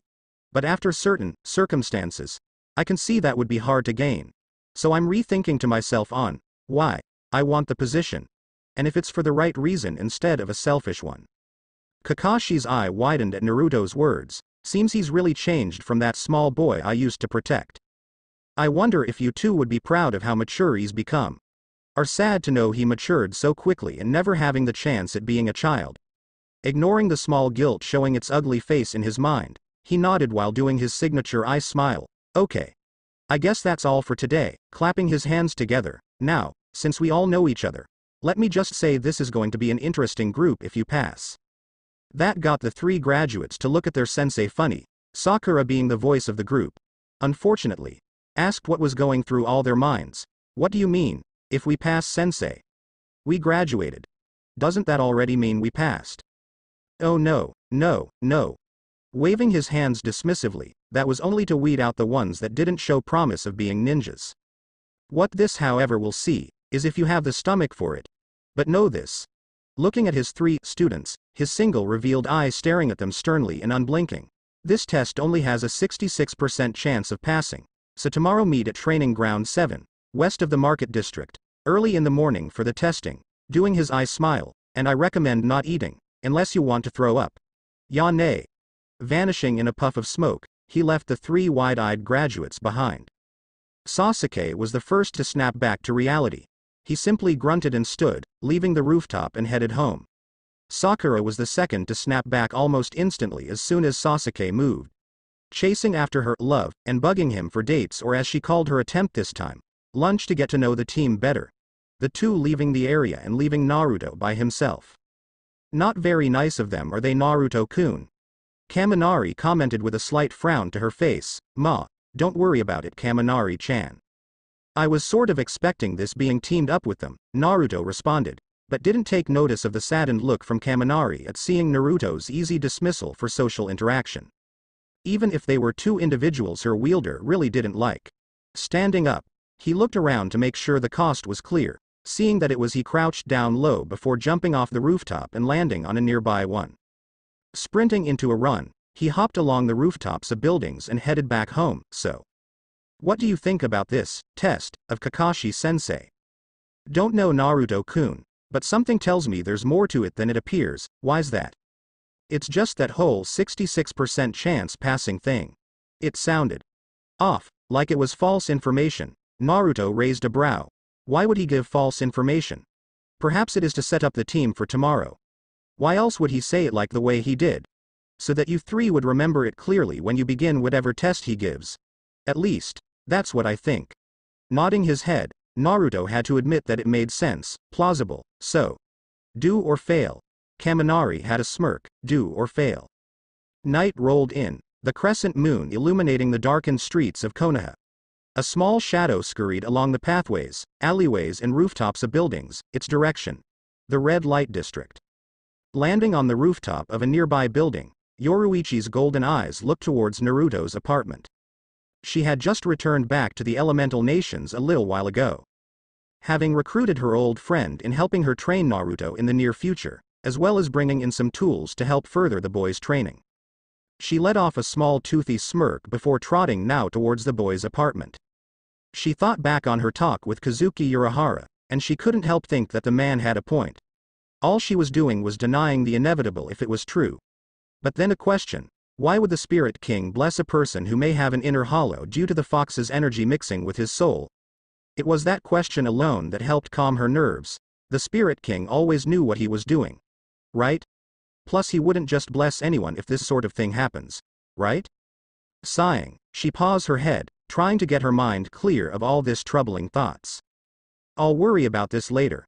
But after certain circumstances, I can see that would be hard to gain. So I'm rethinking to myself on why I want the position, and if it's for the right reason instead of a selfish one. Kakashi's eye widened at Naruto's words. Seems he's really changed from that small boy I used to protect. I wonder if you two would be proud of how mature he's become. Are sad to know he matured so quickly and never having the chance at being a child. Ignoring the small guilt showing its ugly face in his mind, he nodded while doing his signature eye smile. Okay. I guess that's all for today, clapping his hands together. Now, since we all know each other, let me just say this is going to be an interesting group if you pass. That got the three graduates to look at their sensei funny, Sakura being the voice of the group. Unfortunately, asked what was going through all their minds. What do you mean, if we pass sensei? We graduated. Doesn't that already mean we passed? Oh no, no, no. Waving his hands dismissively, that was only to weed out the ones that didn't show promise of being ninjas. What this however will see, is if you have the stomach for it. But know this. Looking at his three students, his single revealed eye staring at them sternly and unblinking. This test only has a 66% chance of passing. So tomorrow meet at Training Ground 7, west of the Market District, early in the morning for the testing. Doing his eye smile, and I recommend not eating, unless you want to throw up. Ya nay. Vanishing in a puff of smoke, he left the three wide-eyed graduates behind. Sasuke was the first to snap back to reality. He simply grunted and stood, leaving the rooftop and headed home. Sakura was the second to snap back almost instantly as soon as Sasuke moved. Chasing after her love, and bugging him for dates or as she called her attempt this time, lunch to get to know the team better. The two leaving the area and leaving Naruto by himself. Not very nice of them are they, Naruto-kun? Kaminari commented with a slight frown to her face. Ma, don't worry about it, Kaminari-chan. I was sort of expecting this being teamed up with them, Naruto responded, but didn't take notice of the saddened look from Kaminari at seeing Naruto's easy dismissal for social interaction. Even if they were two individuals her wielder really didn't like. Standing up, he looked around to make sure the coast was clear, seeing that it was he crouched down low before jumping off the rooftop and landing on a nearby one. Sprinting into a run, he hopped along the rooftops of buildings and headed back home. So, what do you think about this test of Kakashi-sensei? Don't know, Naruto-kun, but something tells me there's more to it than it appears. Why's that? It's just that whole 66% chance passing thing. It sounded off, like it was false information. Naruto raised a brow. Why would he give false information? Perhaps it is to set up the team for tomorrow. Why else would he say it like the way he did? So that you three would remember it clearly when you begin whatever test he gives. At least, that's what I think. Nodding his head, Naruto had to admit that it made sense, plausible. So, do or fail. Kaminari had a smirk. Do or fail. Night rolled in, the crescent moon illuminating the darkened streets of Konoha. A small shadow scurried along the pathways, alleyways and rooftops of buildings, its direction. The red light district. Landing on the rooftop of a nearby building, Yoruichi's golden eyes looked towards Naruto's apartment. She had just returned back to the elemental nations a little while ago. having recruited her old friend in helping her train Naruto in the near future, as well as bringing in some tools to help further the boy's training. She let off a small toothy smirk before trotting now towards the boy's apartment. She thought back on her talk with Kazuki Urahara, and she couldn't help think that the man had a point. All she was doing was denying the inevitable if it was true. But then a question: why would the Spirit King bless a person who may have an inner hollow due to the fox's energy mixing with his soul? It was that question alone that helped calm her nerves. The Spirit King always knew what he was doing. Right? Plus he wouldn't just bless anyone if this sort of thing happens. Right? Sighing, she paused her head, trying to get her mind clear of all this troubling thoughts. I'll worry about this later.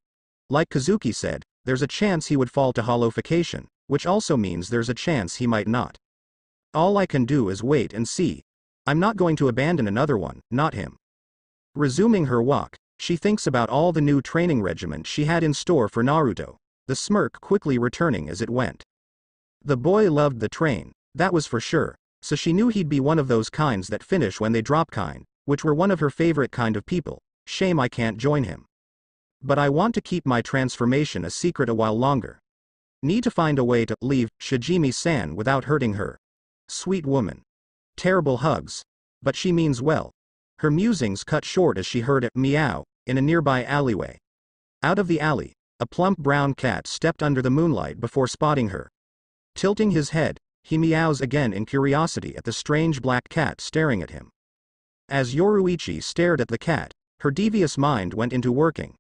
Like Kazuki said, there's a chance he would fall to hollowification, which also means there's a chance he might not. All I can do is wait and see. I'm not going to abandon another one, not him. Resuming her walk, she thinks about all the new training regimen she had in store for Naruto, the smirk quickly returning as it went. The boy loved the train, that was for sure, so she knew he'd be one of those kinds that finish when they drop kind, which were one of her favorite kind of people. Shame I can't join him. But I want to keep my transformation a secret a while longer. Need to find a way to leave Shijimi-san without hurting her. Sweet woman. Terrible hugs. But she means well. Her musings cut short as she heard a meow in a nearby alleyway. Out of the alley, a plump brown cat stepped under the moonlight before spotting her. Tilting his head, he meows again in curiosity at the strange black cat staring at him. As Yoruichi stared at the cat, her devious mind went into working.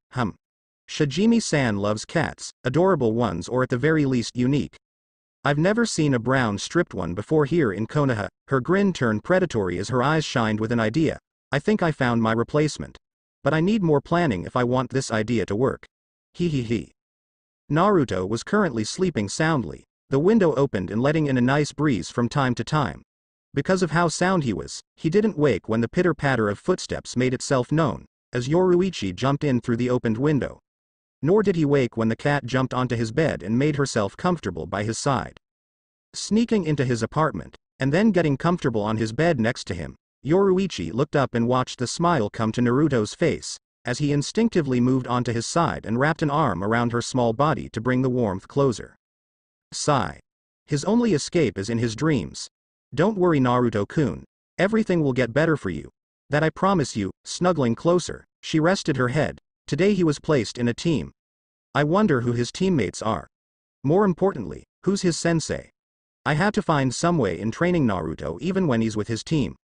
Shijimi-san loves cats, adorable ones or at the very least unique. I've never seen a brown stripped one before here in Konoha. Her grin turned predatory as her eyes shined with an idea. I think I found my replacement. But I need more planning if I want this idea to work. He. Naruto was currently sleeping soundly, the window opened and letting in a nice breeze from time to time. Because of how sound he was, he didn't wake when the pitter-patter of footsteps made itself known, as Yoruichi jumped in through the opened window. Nor did he wake when the cat jumped onto his bed and made herself comfortable by his side. Sneaking into his apartment, and then getting comfortable on his bed next to him, Yoruichi looked up and watched the smile come to Naruto's face, as he instinctively moved onto his side and wrapped an arm around her small body to bring the warmth closer. Sigh. His only escape is in his dreams. Don't worry Naruto-kun, everything will get better for you. That I promise you. Snuggling closer, she rested her head. Today he was placed in a team. I wonder who his teammates are. More importantly, who's his sensei? I have to find some way in training Naruto even when he's with his team.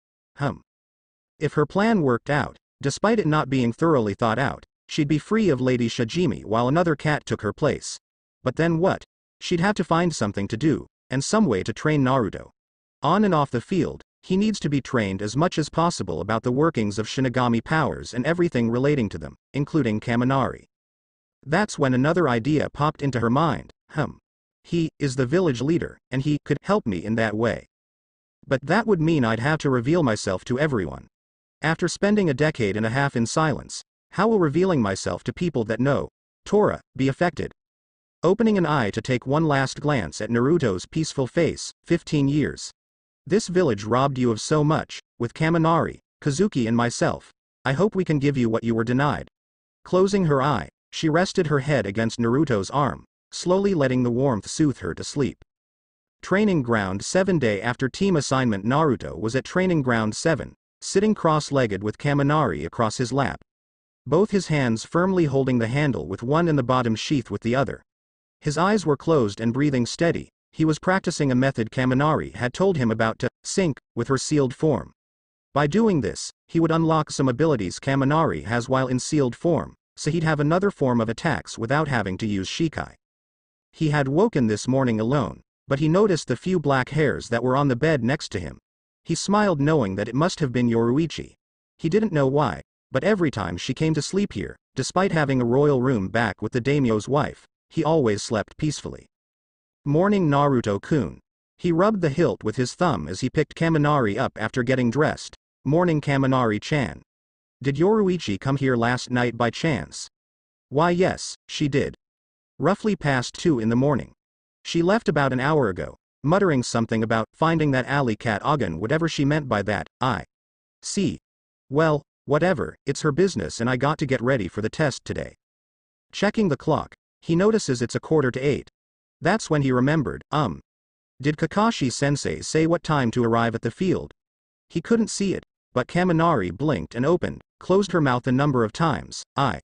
If her plan worked out, despite it not being thoroughly thought out, she'd be free of Lady Shijimi while another cat took her place. But then what? She'd have to find something to do, and some way to train Naruto. On and off the field, he needs to be trained as much as possible about the workings of Shinigami powers and everything relating to them, including Kaminari. That's when another idea popped into her mind. He is the village leader, and he could help me in that way. But that would mean I'd have to reveal myself to everyone. After spending a decade and a half in silence, how will revealing myself to people that know Tora be affected? Opening an eye to take one last glance at Naruto's peaceful face. 15 years. This village robbed you of so much, with Kaminari, Kazuki and myself. I hope we can give you what you were denied. Closing her eye, she rested her head against Naruto's arm, slowly letting the warmth soothe her to sleep. Training Ground 7. Day after team assignment, Naruto was at Training Ground 7, sitting cross-legged with Kaminari across his lap. Both his hands firmly holding the handle with one and the bottom sheath with the other. His eyes were closed and breathing steady. He was practicing a method Kaminari had told him about to sync with her sealed form. By doing this, he would unlock some abilities Kaminari has while in sealed form, so he'd have another form of attacks without having to use Shikai. He had woken this morning alone, but he noticed the few black hairs that were on the bed next to him. He smiled knowing that it must have been Yoruichi. He didn't know why, but every time she came to sleep here, despite having a royal room back with the daimyo's wife, he always slept peacefully. Morning Naruto-kun. He rubbed the hilt with his thumb as he picked Kaminari up after getting dressed. Morning Kaminari-chan. Did Yoruichi come here last night by chance? Why yes, she did. Roughly past 2 in the morning. She left about an hour ago, muttering something about finding that alley cat Agan, whatever she meant by that. I see. Well, Whatever, it's her business and I got to get ready for the test today. Checking the clock, he notices it's 7:45. That's when he remembered, Did Kakashi-sensei say what time to arrive at the field? He couldn't see it, but Kaminari blinked and opened, closed her mouth a number of times. I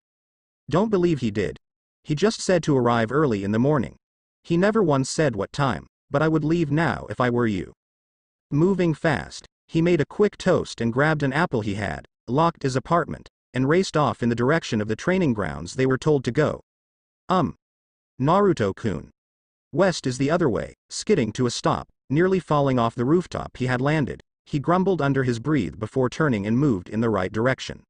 don't believe he did. He just said to arrive early in the morning. He never once said what time, but I would leave now if I were you. Moving fast, he made a quick toast and grabbed an apple he had, locked his apartment, and raced off in the direction of the training grounds they were told to go. Naruto-kun. West is the other way, skidding to a stop, nearly falling off the rooftop he had landed. He grumbled under his breath before turning and moved in the right direction.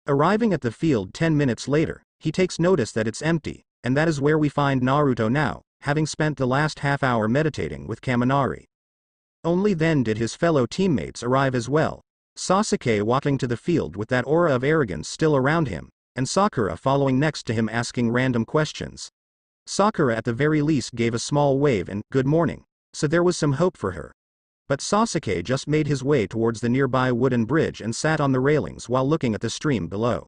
Arriving at the field 10 minutes later, he takes notice that it's empty, and that is where we find Naruto now, having spent the last half hour meditating with Kaminari. Only then did his fellow teammates arrive as well, Sasuke walking to the field with that aura of arrogance still around him, and Sakura following next to him asking random questions. Sakura at the very least gave a small wave and good morning, so there was some hope for her. But Sasuke just made his way towards the nearby wooden bridge and sat on the railings while looking at the stream below.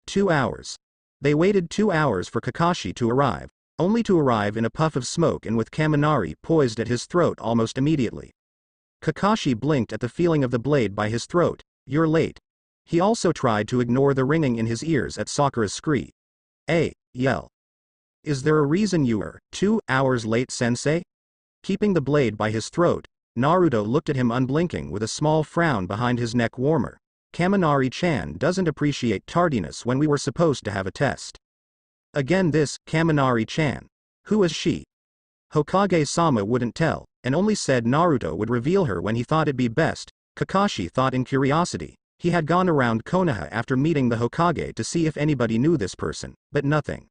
2 hours. They waited 2 hours for Kakashi to arrive, only to arrive in a puff of smoke and with Kaminari poised at his throat almost immediately. Kakashi blinked at the feeling of the blade by his throat. You're late. He also tried to ignore the ringing in his ears at Sakura's scream. Yell. Is there a reason you are 2 hours late, sensei? Keeping the blade by his throat, Naruto looked at him unblinking with a small frown behind his neck warmer. Kaminari-chan doesn't appreciate tardiness when we were supposed to have a test. Again this, Kaminari-chan. Who is she? Hokage-sama wouldn't tell, and only said Naruto would reveal her when he thought it'd be best. Kakashi thought in curiosity. He had gone around Konoha after meeting the Hokage to see if anybody knew this person, but nothing.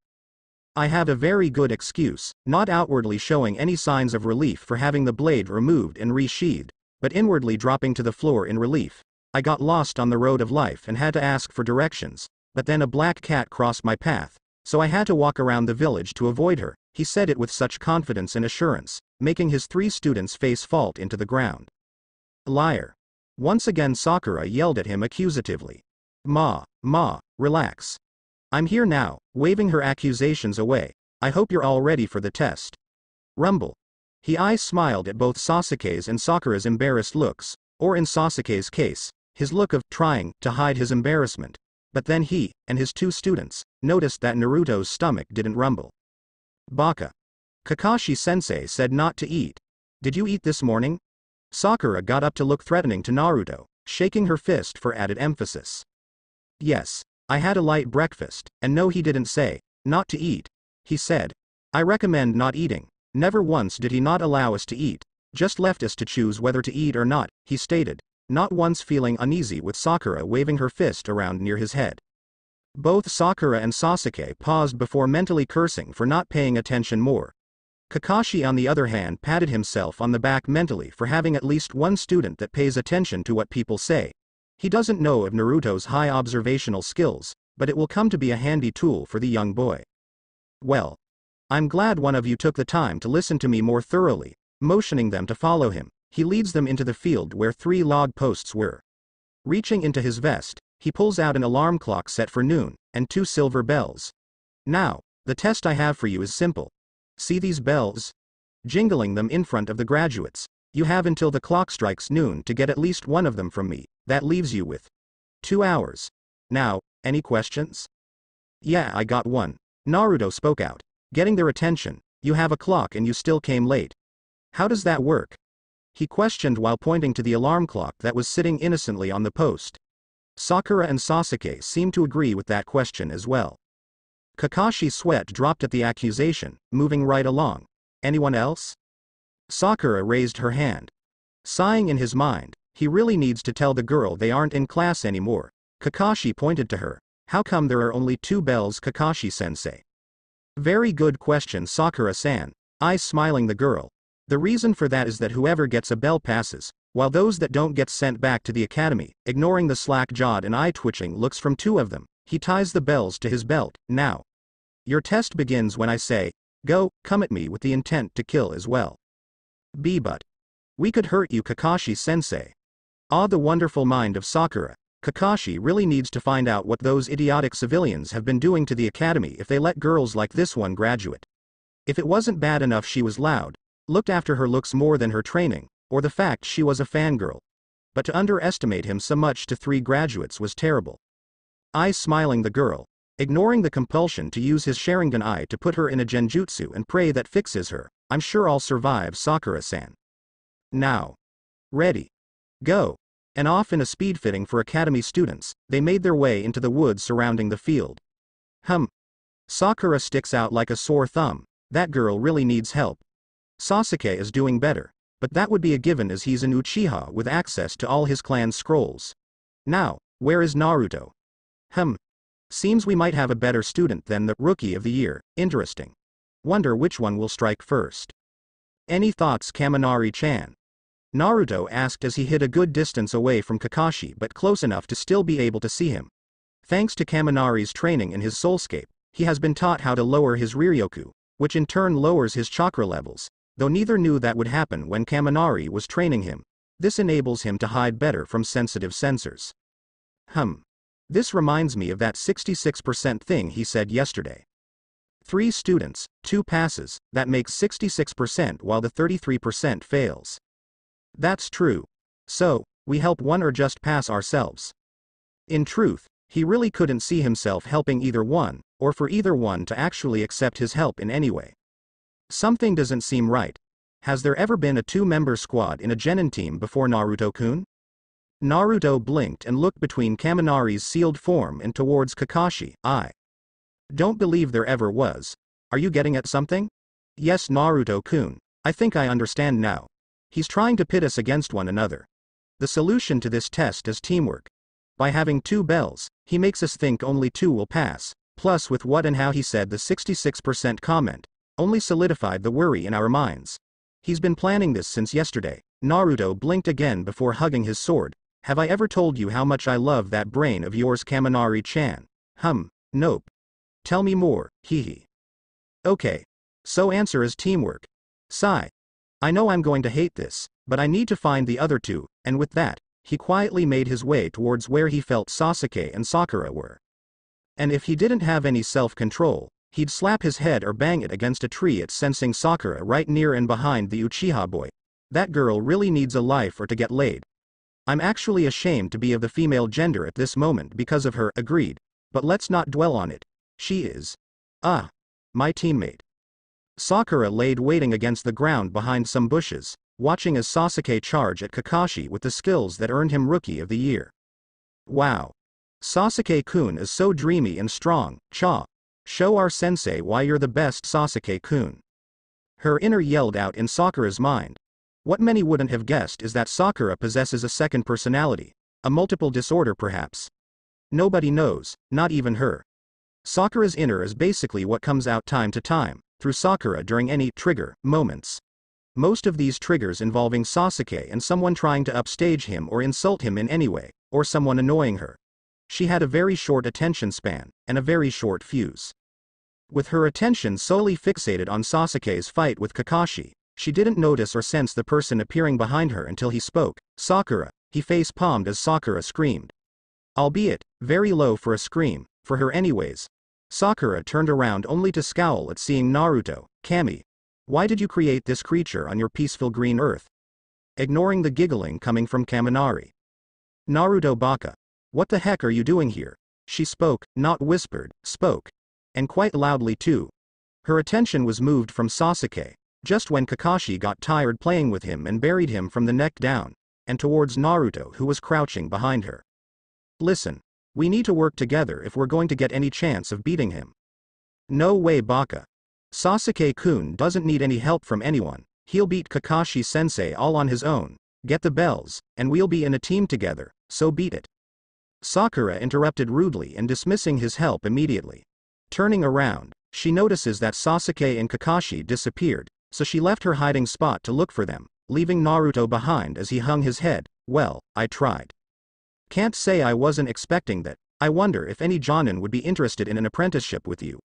I have a very good excuse, not outwardly showing any signs of relief for having the blade removed and resheathed, but inwardly dropping to the floor in relief. I got lost on the road of life and had to ask for directions, but then a black cat crossed my path, so I had to walk around the village to avoid her. He said it with such confidence and assurance, making his 3 students face fault into the ground. Liar. Once again Sakura yelled at him accusatively. Ma, relax. I'm here now, waving her accusations away. I hope you're all ready for the test. Rumble. He smiled at both Sasuke's and Sakura's embarrassed looks, or in Sasuke's case, his look of trying to hide his embarrassment. But then he, and his 2 students, noticed that Naruto's stomach didn't rumble. Baka. Kakashi-sensei said not to eat. Did you eat this morning? Sakura got up to look threatening to Naruto, shaking her fist for added emphasis. Yes. I had a light breakfast, and no, he didn't say not to eat. He said, I recommend not eating. Never once did he not allow us to eat, just left us to choose whether to eat or not, he stated, not once feeling uneasy with Sakura waving her fist around near his head. Both Sakura and Sasuke paused before mentally cursing for not paying attention more. Kakashi on the other hand patted himself on the back mentally for having at least one student that pays attention to what people say. He doesn't know of Naruto's high observational skills, but it will come to be a handy tool for the young boy. Well, I'm glad one of you took the time to listen to me more thoroughly. Motioning them to follow him, he leads them into the field where 3 log posts were. Reaching into his vest, he pulls out an alarm clock set for noon, and 2 silver bells. Now, the test I have for you is simple. See these bells? Jingling them in front of the graduates. You have until the clock strikes noon to get at least one of them from me. That leaves you with 2 hours. Now, any questions? Yeah, I got one. Naruto spoke out, getting their attention. You have a clock and you still came late. How does that work? He questioned while pointing to the alarm clock that was sitting innocently on the post. Sakura and Sasuke seemed to agree with that question as well. Kakashi's sweat dropped at the accusation, moving right along. Anyone else? Sakura raised her hand. Sighing in his mind, he really needs to tell the girl they aren't in class anymore. Kakashi pointed to her. How come there are only 2 bells, Kakashi-sensei? Very good question, Sakura-san. Eyes smiling the girl. The reason for that is that whoever gets a bell passes, while those that don't get sent back to the academy. Ignoring the slack-jawed and eye-twitching looks from 2 of them, he ties the bells to his belt. Now. Your test begins when I say, go, come at me with the intent to kill as well. But we could hurt you, Kakashi-sensei. Ah, the wonderful mind of Sakura. Kakashi really needs to find out what those idiotic civilians have been doing to the academy if they let girls like this one graduate. If it wasn't bad enough she was loud, looked after her looks more than her training, or the fact she was a fangirl. But to underestimate him so much to 3 graduates was terrible. Eyes smiling the girl, ignoring the compulsion to use his Sharingan eye to put her in a genjutsu and pray that fixes her. I'm sure I'll survive, Sakura-san. Now. Ready. Go. And off in a speed fitting for academy students, they made their way into the woods surrounding the field. Sakura sticks out like a sore thumb. That girl really needs help. Sasuke is doing better, but that would be a given as he's an Uchiha with access to all his clan's scrolls. Now, where is Naruto? Seems we might have a better student than the Rookie of the Year. Interesting. Wonder which one will strike first. Any thoughts, Kaminari-chan? Naruto asked as he hid a good distance away from Kakashi but close enough to still be able to see him. Thanks to Kaminari's training in his soulscape, he has been taught how to lower his Riryoku, which in turn lowers his chakra levels, though neither knew that would happen when Kaminari was training him. This enables him to hide better from sensitive sensors. This reminds me of that 66% thing he said yesterday. 3 students, 2 passes, that makes 66% while the 33% fails. That's true. So, we help one or just pass ourselves? In truth, he really couldn't see himself helping either one, or for either one to actually accept his help in any way. Something doesn't seem right. Has there ever been a 2-member squad in a genin team before, Naruto-kun? Naruto blinked and looked between Kaminari's sealed form and towards Kakashi. I don't believe there ever was. Are you getting at something? Yes, Naruto-kun. I think I understand now. He's trying to pit us against one another. The solution to this test is teamwork. By having 2 bells, he makes us think only 2 will pass, plus with what and how he said the 66% comment, only solidified the worry in our minds. He's been planning this since yesterday. Naruto blinked again before hugging his sword. Have I ever told you how much I love that brain of yours, Kaminari-chan? Nope. Tell me more, hehe. Okay. So answer is teamwork. Sigh. I know I'm going to hate this, but I need to find the other 2, and with that, he quietly made his way towards where he felt Sasuke and Sakura were. And if he didn't have any self-control, he'd slap his head or bang it against a tree at sensing Sakura right near and behind the Uchiha boy. That girl really needs a life or to get laid. I'm actually ashamed to be of the female gender at this moment because of her. Agreed. But let's not dwell on it. She is. My teammate. Sakura laid waiting against the ground behind some bushes, watching as Sasuke charge at Kakashi with the skills that earned him Rookie of the Year. Wow. Sasuke-kun is so dreamy and strong. Show our sensei why you're the best, Sasuke-kun. Her inner yelled out in Sakura's mind. What many wouldn't have guessed is that Sakura possesses a second personality, a multiple disorder perhaps. Nobody knows, not even her. Sakura's inner is basically what comes out time to time, through Sakura during any trigger moments. Most of these triggers involving Sasuke and someone trying to upstage him or insult him in any way, or someone annoying her. She had a very short attention span, and a very short fuse. With her attention solely fixated on Sasuke's fight with Kakashi, she didn't notice or sense the person appearing behind her until he spoke. Sakura, he face-palmed as Sakura screamed. Albeit, very low for a scream, for her anyways. Sakura turned around only to scowl at seeing Naruto. Kami, why did you create this creature on your peaceful green earth? Ignoring the giggling coming from Kaminari. Naruto baka. What the heck are you doing here? She spoke, not whispered, spoke. And quite loudly too. Her attention was moved from Sasuke, just when Kakashi got tired playing with him and buried him from the neck down, and towards Naruto who was crouching behind her. Listen. We need to work together if we're going to get any chance of beating him. No way, baka. Sasuke-kun doesn't need any help from anyone. He'll beat Kakashi-sensei all on his own. Get the bells, and we'll be in a team together, so beat it. Sakura interrupted rudely and dismissing his help immediately. Turning around, she notices that Sasuke and Kakashi disappeared, so she left her hiding spot to look for them, leaving Naruto behind as he hung his head. Well, I tried. Can't say I wasn't expecting that. I wonder if any jonin would be interested in an apprenticeship with you.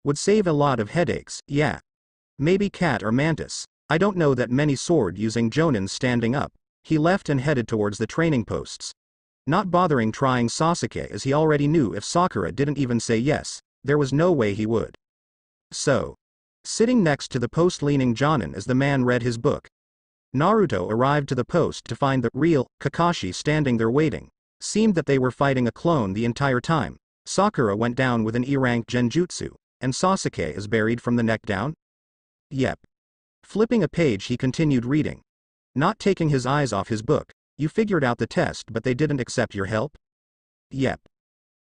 Would save a lot of headaches, yeah. Maybe cat or mantis. I don't know that many sword-using jonins standing up. He left and headed towards the training posts. not bothering trying Sasuke as he already knew if Sakura didn't even say yes, there was no way he would. So, sitting next to the post leaning Jonin as the man read his book, Naruto arrived to the post to find the real Kakashi standing there waiting. Seemed that they were fighting a clone the entire time. Sakura went down with an E-rank genjutsu, and Sasuke is buried from the neck down? Yep. Flipping a page he continued reading. Not taking his eyes off his book. You figured out the test but they didn't accept your help? Yep.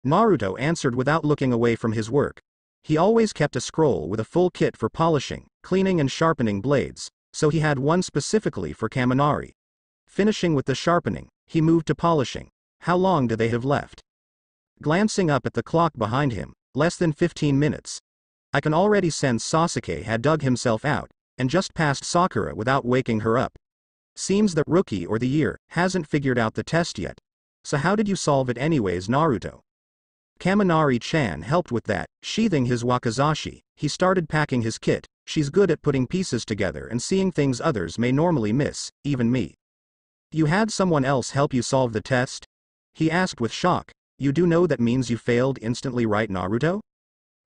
Naruto answered without looking away from his work. He always kept a scroll with a full kit for polishing, cleaning and sharpening blades, so he had one specifically for Kaminari. Finishing with the sharpening, he moved to polishing. How long did they have left? Glancing up at the clock behind him, less than 15 minutes. I can already sense Sasuke had dug himself out, and just passed Sakura without waking her up. Seems that Rookie or the Year hasn't figured out the test yet. So how did you solve it anyways, Naruto? Kaminari-chan helped with that, sheathing his wakizashi. He started packing his kit. She's good at putting pieces together and seeing things others may normally miss, even me. You had someone else help you solve the test? He asked with shock. You do know that means you failed instantly, right, Naruto?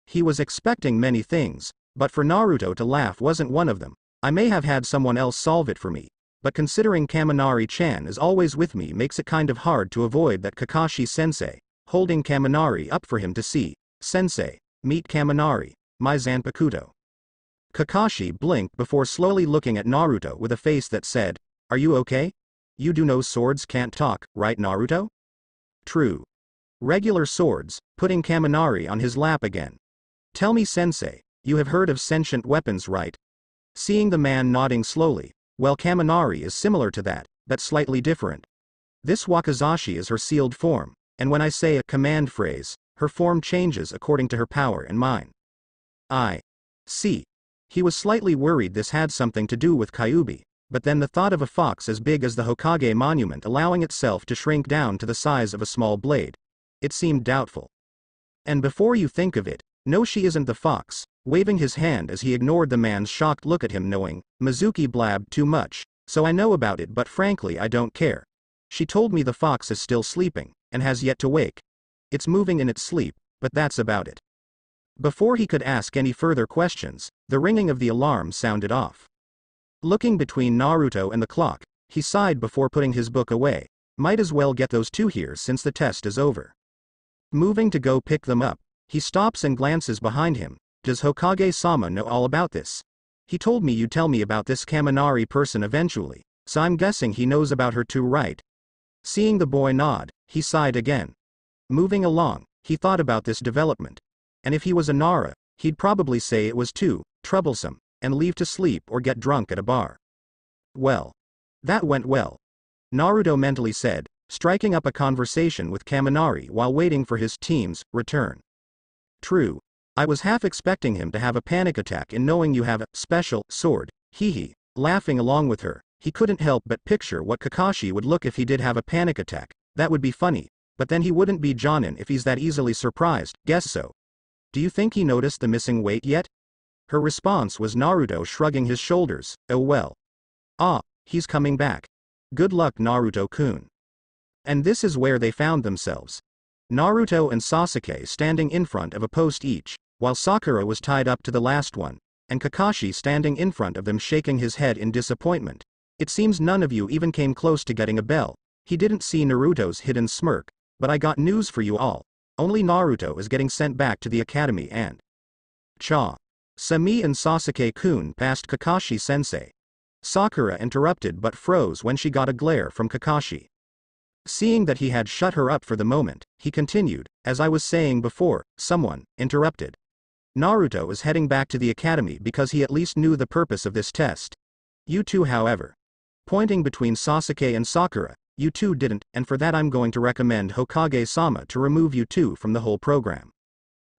He was expecting many things, but for Naruto to laugh wasn't one of them. I may have had someone else solve it for me, but considering Kaminari-chan is always with me makes it kind of hard to avoid that. Kakashi-sensei, holding Kaminari up for him to see. Sensei, meet Kaminari, my Zanpakuto. Kakashi blinked before slowly looking at Naruto with a face that said, are you okay? You do know swords can't talk, right, Naruto? True. Regular swords, putting Kaminari on his lap again. Tell me, Sensei, you have heard of sentient weapons, right? Seeing the man nodding slowly, well, Kaminari is similar to that, but slightly different. This wakizashi is her sealed form, and when I say a command phrase, her form changes according to her power and mine. I see. He was slightly worried this had something to do with Kyuubi, but then the thought of a fox as big as the Hokage monument allowing itself to shrink down to the size of a small blade. It seemed doubtful. And before you think of it, no, she isn't the fox, waving his hand as he ignored the man's shocked look at him, knowing, Mizuki blabbed too much, so I know about it, but frankly I don't care. She told me the fox is still sleeping, and has yet to wake. It's moving in its sleep, but that's about it. Before he could ask any further questions, the ringing of the alarm sounded off. Looking between Naruto and the clock, he sighed before putting his book away. Might as well get those two here since the test is over. Moving to go pick them up, he stops and glances behind him. Does Hokage-sama know all about this? He told me you'd tell me about this Kaminari person eventually, so I'm guessing he knows about her too, right? Seeing the boy nod, he sighed again. Moving along, he thought about this development. And if he was a Nara, he'd probably say it was too troublesome, and leave to sleep or get drunk at a bar. Well. That went well. Naruto mentally said, striking up a conversation with Kaminari while waiting for his team's return. True. I was half expecting him to have a panic attack in knowing you have a special sword, hee. Laughing along with her, he couldn't help but picture what Kakashi would look if he did have a panic attack. That would be funny, but then he wouldn't be Jonin if he's that easily surprised. Guess so. Do you think he noticed the missing weight yet? Her response was Naruto shrugging his shoulders. Oh well. Ah, he's coming back. Good luck, Naruto-kun. And this is where they found themselves. Naruto and Sasuke standing in front of a post each, while Sakura was tied up to the last one, and Kakashi standing in front of them shaking his head in disappointment. It seems none of you even came close to getting a bell. He didn't see Naruto's hidden smirk, but I got news for you all. Only Naruto is getting sent back to the academy and Cha. Sami and Sasuke-kun passed Kakashi-sensei. Sakura interrupted but froze when she got a glare from Kakashi. Seeing that he had shut her up for the moment, he continued, as I was saying before, someone interrupted. Naruto is heading back to the academy because he at least knew the purpose of this test. You two, however. Pointing between Sasuke and Sakura, you two didn't, and for that I'm going to recommend Hokage-sama to remove you two from the whole program.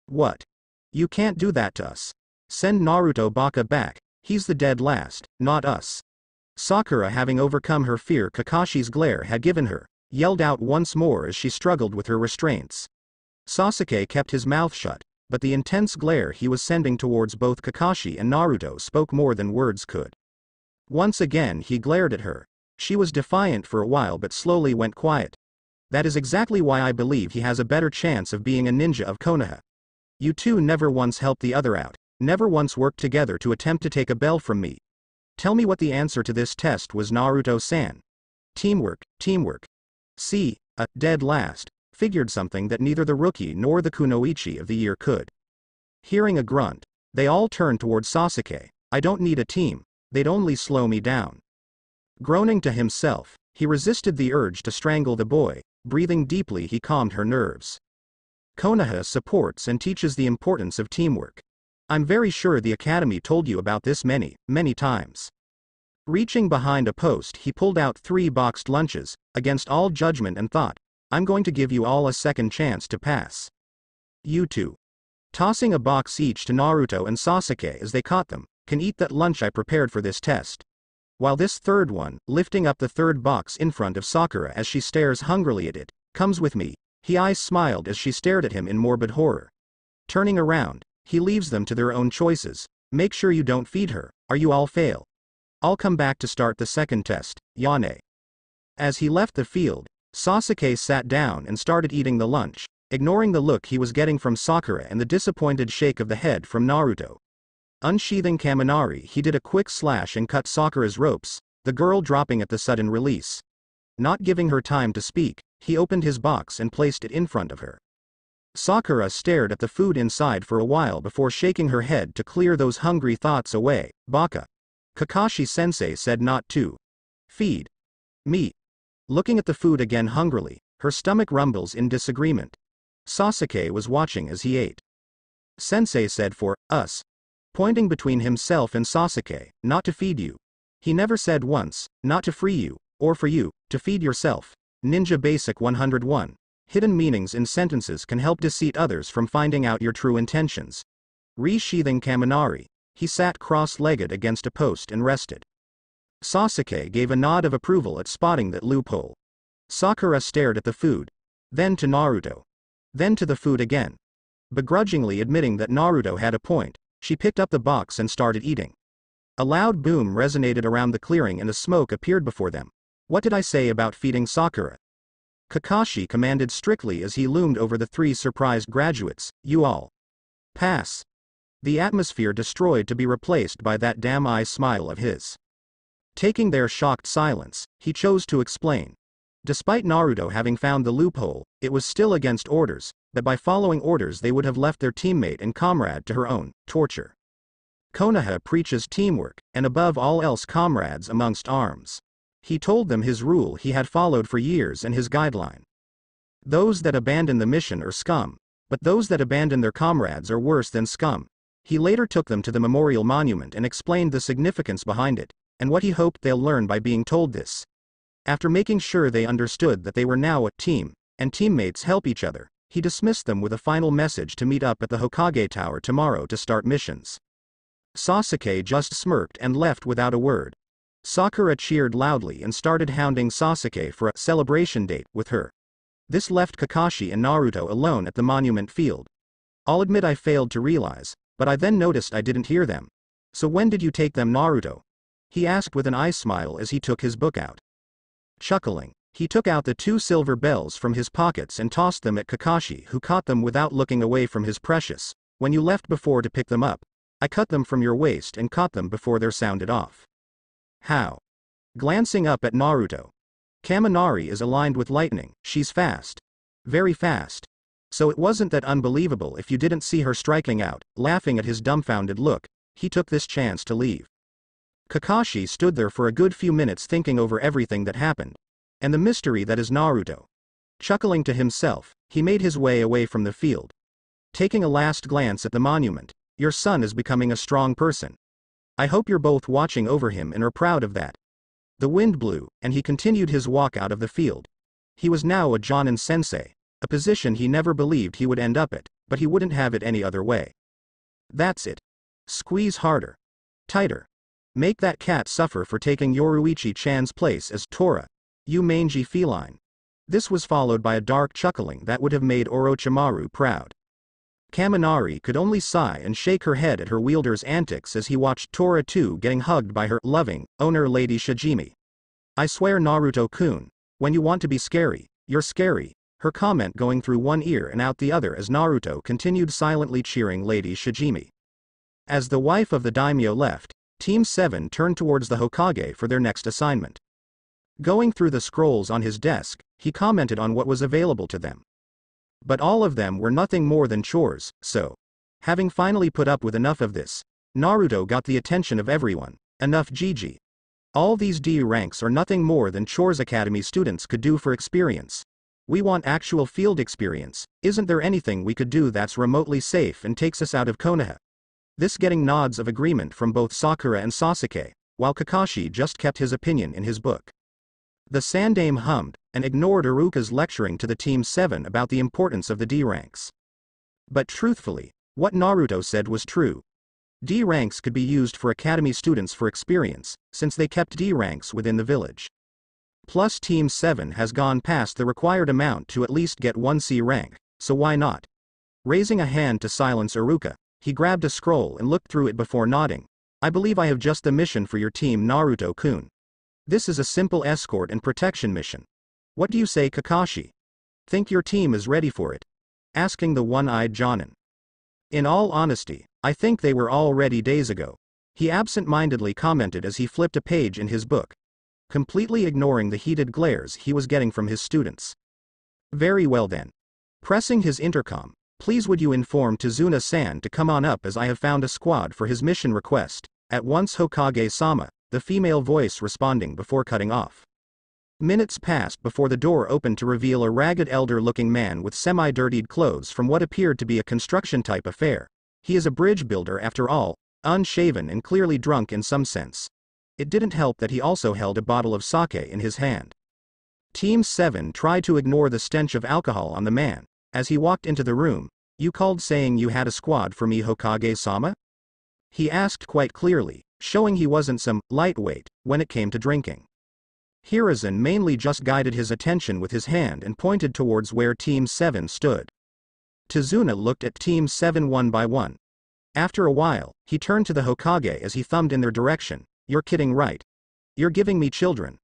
What? You can't do that to us. Send Naruto Baka back, he's the dead last, not us. Sakura, having overcome her fear Kakashi's glare had given her, yelled out once more as she struggled with her restraints. Sasuke kept his mouth shut, but the intense glare he was sending towards both Kakashi and Naruto spoke more than words could. Once again he glared at her. She was defiant for a while but slowly went quiet. That is exactly why I believe he has a better chance of being a ninja of Konoha. You two never once helped the other out, never once worked together to attempt to take a bell from me. Tell me what the answer to this test was, Naruto-san. Teamwork, teamwork. See, dead last, figured something that neither the rookie nor the kunoichi of the year could. Hearing a grunt, they all turned toward Sasuke. I don't need a team, they'd only slow me down. Groaning to himself, he resisted the urge to strangle the boy. Breathing deeply, he calmed her nerves. Konoha supports and teaches the importance of teamwork. I'm very sure the academy told you about this many, many times. Reaching behind a post, he pulled out 3 boxed lunches. Against all judgment and thought, I'm going to give you all a second chance to pass. You two. Tossing a box each to Naruto and Sasuke as they caught them, can eat that lunch I prepared for this test. While this third one, lifting up the third box in front of Sakura as she stares hungrily at it, comes with me. His eyes smiled as she stared at him in morbid horror. Turning around, he leaves them to their own choices. Make sure you don't feed her, or you all fail. I'll come back to start the second test, Yane. As he left the field, Sasuke sat down and started eating the lunch, ignoring the look he was getting from Sakura and the disappointed shake of the head from Naruto. Unsheathing Kaminari, he did a quick slash and cut Sakura's ropes, the girl dropping at the sudden release. Not giving her time to speak, he opened his box and placed it in front of her. Sakura stared at the food inside for a while before shaking her head to clear those hungry thoughts away. Baka. Kakashi-sensei said not to feed me. Looking at the food again hungrily, her stomach rumbles in disagreement. Sasuke was watching as he ate. Sensei said for us. Pointing between himself and Sasuke, not to feed you. He never said once, not to free you, or for you, to feed yourself. Ninja Basic 101. Hidden meanings in sentences can help deceive others from finding out your true intentions. Resheathing Kaminari, he sat cross-legged against a post and rested. Sasuke gave a nod of approval at spotting that loophole. Sakura stared at the food, then to Naruto, then to the food again. Begrudgingly admitting that Naruto had a point, she picked up the box and started eating. A loud boom resonated around the clearing and a smoke appeared before them. What did I say about feeding Sakura? Kakashi commanded strictly as he loomed over the 3 surprised graduates. You all. Pass. The atmosphere destroyed to be replaced by that damn eye smile of his. Taking their shocked silence, he chose to explain. Despite Naruto having found the loophole, it was still against orders, that by following orders they would have left their teammate and comrade to her own torture. Konoha preaches teamwork, and above all else comrades amongst arms. He told them his rule he had followed for years and his guideline. Those that abandon the mission are scum, but those that abandon their comrades are worse than scum. He later took them to the memorial monument and explained the significance behind it, and what he hoped they'll learn by being told this. After making sure they understood that they were now a team, and teammates help each other, he dismissed them with a final message to meet up at the Hokage Tower tomorrow to start missions. Sasuke just smirked and left without a word. Sakura cheered loudly and started hounding Sasuke for a celebration date with her. This left Kakashi and Naruto alone at the monument field. I'll admit I failed to realize, but I then noticed I didn't hear them. So when did you take them, Naruto? He asked with an eye smile as he took his book out. Chuckling, he took out the 2 silver bells from his pockets and tossed them at Kakashi, who caught them without looking away from his precious. When you left before to pick them up, I cut them from your waist and caught them before they're sounded off. How? Glancing up at Naruto. Kaminari is aligned with lightning, she's fast. Very fast. So it wasn't that unbelievable if you didn't see her striking out. Laughing at his dumbfounded look, he took this chance to leave. Kakashi stood there for a good few minutes thinking over everything that happened, and the mystery that is Naruto. Chuckling to himself, he made his way away from the field. Taking a last glance at the monument, your son is becoming a strong person. I hope you're both watching over him and are proud of that. The wind blew, and he continued his walk out of the field. He was now a Jonin sensei, a position he never believed he would end up at, but he wouldn't have it any other way. That's it. Squeeze harder. Tighter. Make that cat suffer for taking Yoruichi-chan's place as Tora, you mangy feline. This was followed by a dark chuckling that would have made Orochimaru proud. Kaminari could only sigh and shake her head at her wielder's antics as he watched Tora too getting hugged by her loving owner Lady Shijimi. I swear Naruto-kun, when you want to be scary, You're scary. Her comment going through one ear and out the other as Naruto continued silently cheering Lady Shijimi. As the wife of the daimyo left, Team 7 turned towards the Hokage for their next assignment. Going through the scrolls on his desk, he commented on what was available to them. But all of them were nothing more than chores, so, having finally put up with enough of this, Naruto got the attention of everyone. Enough, Gigi. All these D ranks are nothing more than chores academy students could do for experience. We want actual field experience. Isn't there anything we could do that's remotely safe and takes us out of Konoha? This getting nods of agreement from both Sakura and Sasuke, while Kakashi just kept his opinion in his book. The Sandaime hummed, and ignored Iruka's lecturing to the Team 7 about the importance of the D ranks. But truthfully, what Naruto said was true. D ranks could be used for academy students for experience, since they kept D ranks within the village. Plus Team 7 has gone past the required amount to at least get 1 C rank, so why not? Raising a hand to silence Iruka, he grabbed a scroll and looked through it before nodding. I believe I have just the mission for your team, Naruto-kun. This is a simple escort and protection mission. What do you say, Kakashi? Think your team is ready for it? Asking the one-eyed Jonin. In all honesty, I think they were all ready days ago, he absent-mindedly commented as he flipped a page in his book, completely ignoring the heated glares he was getting from his students. Very well then. Pressing his intercom, please would you inform Tazuna-san to come on up as I have found a squad for his mission request, at once Hokage-sama, the female voice responding before cutting off. Minutes passed before the door opened to reveal a ragged elder-looking man with semi-dirtied clothes from what appeared to be a construction-type affair. He is a bridge builder after all, unshaven and clearly drunk in some sense. It didn't help that he also held a bottle of sake in his hand. Team 7 tried to ignore the stench of alcohol on the man. As he walked into the room, you called saying you had a squad for me, Hokage-sama? He asked quite clearly, showing he wasn't some lightweight when it came to drinking. Hiruzen mainly just guided his attention with his hand and pointed towards where Team 7 stood. Tazuna looked at Team 7 one by one. After a while, he turned to the Hokage as he thumbed in their direction. You're kidding, right? You're giving me children.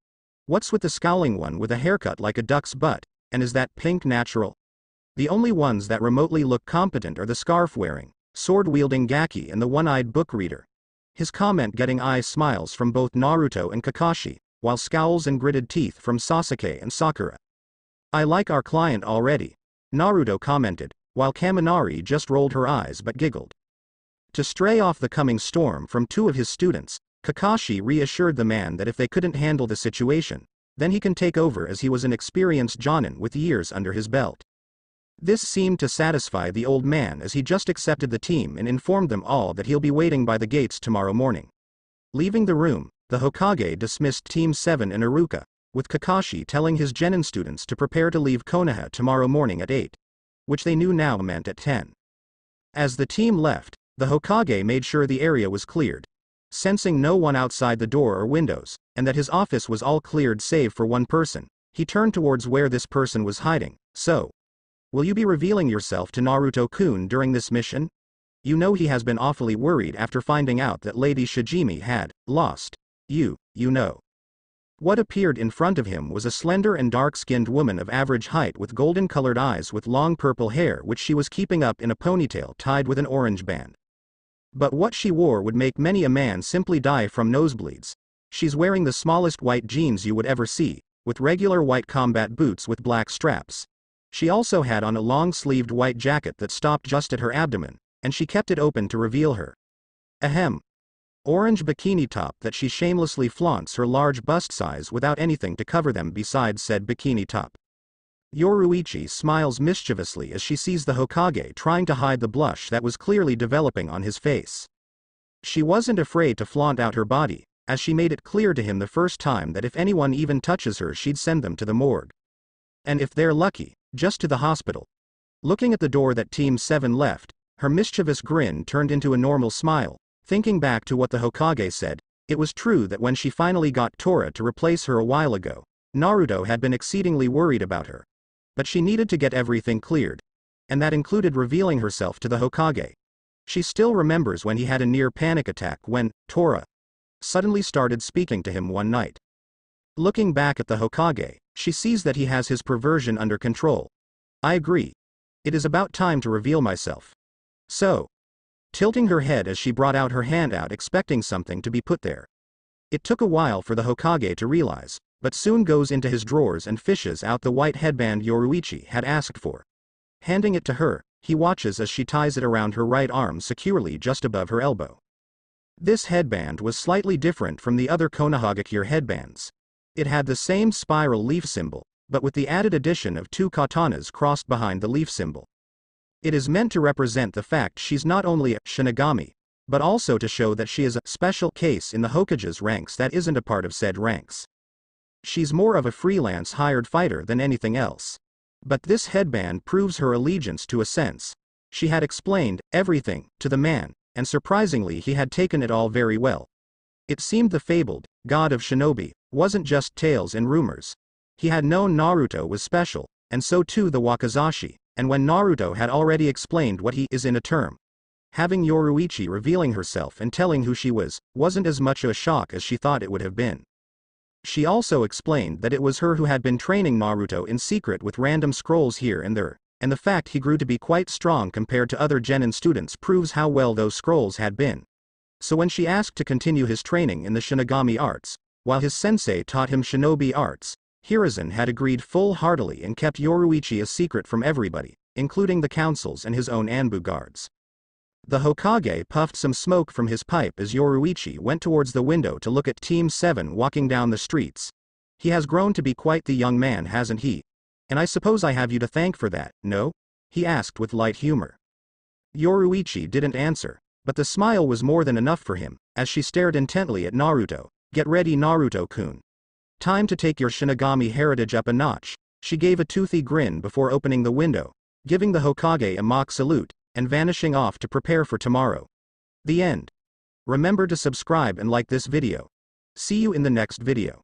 What's with the scowling one with a haircut like a duck's butt, and is that pink natural? The only ones that remotely look competent are the scarf-wearing, sword-wielding Gaki and the one-eyed book reader. His comment getting eye smiles from both Naruto and Kakashi, while scowls and gritted teeth from Sasuke and Sakura. I like our client already, Naruto commented, while Kaminari just rolled her eyes but giggled. To stray off the coming storm from two of his students, Kakashi reassured the man that if they couldn't handle the situation, then he can take over as he was an experienced jonin with years under his belt. This seemed to satisfy the old man as he just accepted the team and informed them all that he'll be waiting by the gates tomorrow morning. Leaving the room, the Hokage dismissed Team 7 and Iruka, with Kakashi telling his genin students to prepare to leave Konoha tomorrow morning at 8. Which they knew now meant at 10. As the team left, the Hokage made sure the area was cleared, sensing no one outside the door or windows, and that his office was all cleared save for one person. He turned towards where this person was hiding. So, will you be revealing yourself to Naruto-kun during this mission? You know he has been awfully worried after finding out that Lady Shijimi had lost you know. What appeared in front of him was a slender and dark-skinned woman of average height with golden-colored eyes with long purple hair which she was keeping up in a ponytail tied with an orange band. But what she wore would make many a man simply die from nosebleeds. She's wearing the smallest white jeans you would ever see, with regular white combat boots with black straps. She also had on a long-sleeved white jacket that stopped just at her abdomen, and she kept it open to reveal her ahem. Orange bikini top that she shamelessly flaunts her large bust size without anything to cover them besides said bikini top. Yoruichi smiles mischievously as she sees the Hokage trying to hide the blush that was clearly developing on his face. She wasn't afraid to flaunt out her body, as she made it clear to him the first time that if anyone even touches her she'd send them to the morgue. And if they're lucky, just to the hospital. Looking at the door that Team 7 left, her mischievous grin turned into a normal smile. Thinking back to what the Hokage said, it was true that when she finally got Tora to replace her a while ago, Naruto had been exceedingly worried about her. But she needed to get everything cleared. And that included revealing herself to the Hokage. She still remembers when he had a near panic attack when Tora suddenly started speaking to him one night. Looking back at the Hokage, She sees that he has his perversion under control. I agree. It is about time to reveal myself. So. Tilting her head as she brought out her hand out expecting something to be put there. It took a while for the Hokage to realize, but soon goes into his drawers and fishes out the white headband Yoruichi had asked for. Handing it to her, he watches as she ties it around her right arm securely just above her elbow. This headband was slightly different from the other Konohagakure headbands. It had the same spiral leaf symbol, but with the added addition of 2 katanas crossed behind the leaf symbol. It is meant to represent the fact she's not only a Shinigami, but also to show that she is a special case in the Hokage's ranks that isn't a part of said ranks. She's more of a freelance hired fighter than anything else. But this headband proves her allegiance to a sense. She had explained everything to the man, and surprisingly he had taken it all very well. It seemed the fabled god of shinobi wasn't just tales and rumors. He had known Naruto was special, and so too the Wakizashi, and when Naruto had already explained what he is in a term. Having Yoruichi revealing herself and telling who she was, wasn't as much a shock as she thought it would have been. She also explained that it was her who had been training Naruto in secret with random scrolls here and there, and the fact he grew to be quite strong compared to other genin students proves how well those scrolls had been. So when she asked to continue his training in the Shinigami arts, while his sensei taught him shinobi arts, Hiruzen had agreed full-heartedly and kept Yoruichi a secret from everybody, including the councils and his own Anbu guards. The Hokage puffed some smoke from his pipe as Yoruichi went towards the window to look at Team 7 walking down the streets. He has grown to be quite the young man, hasn't he? And I suppose I have you to thank for that, no? He asked with light humor. Yoruichi didn't answer, but the smile was more than enough for him, as she stared intently at Naruto. Get ready, Naruto-kun. Time to take your Shinigami heritage up a notch. She gave a toothy grin before opening the window, giving the Hokage a mock salute, and vanishing off to prepare for tomorrow. The end. Remember to subscribe and like this video. See you in the next video.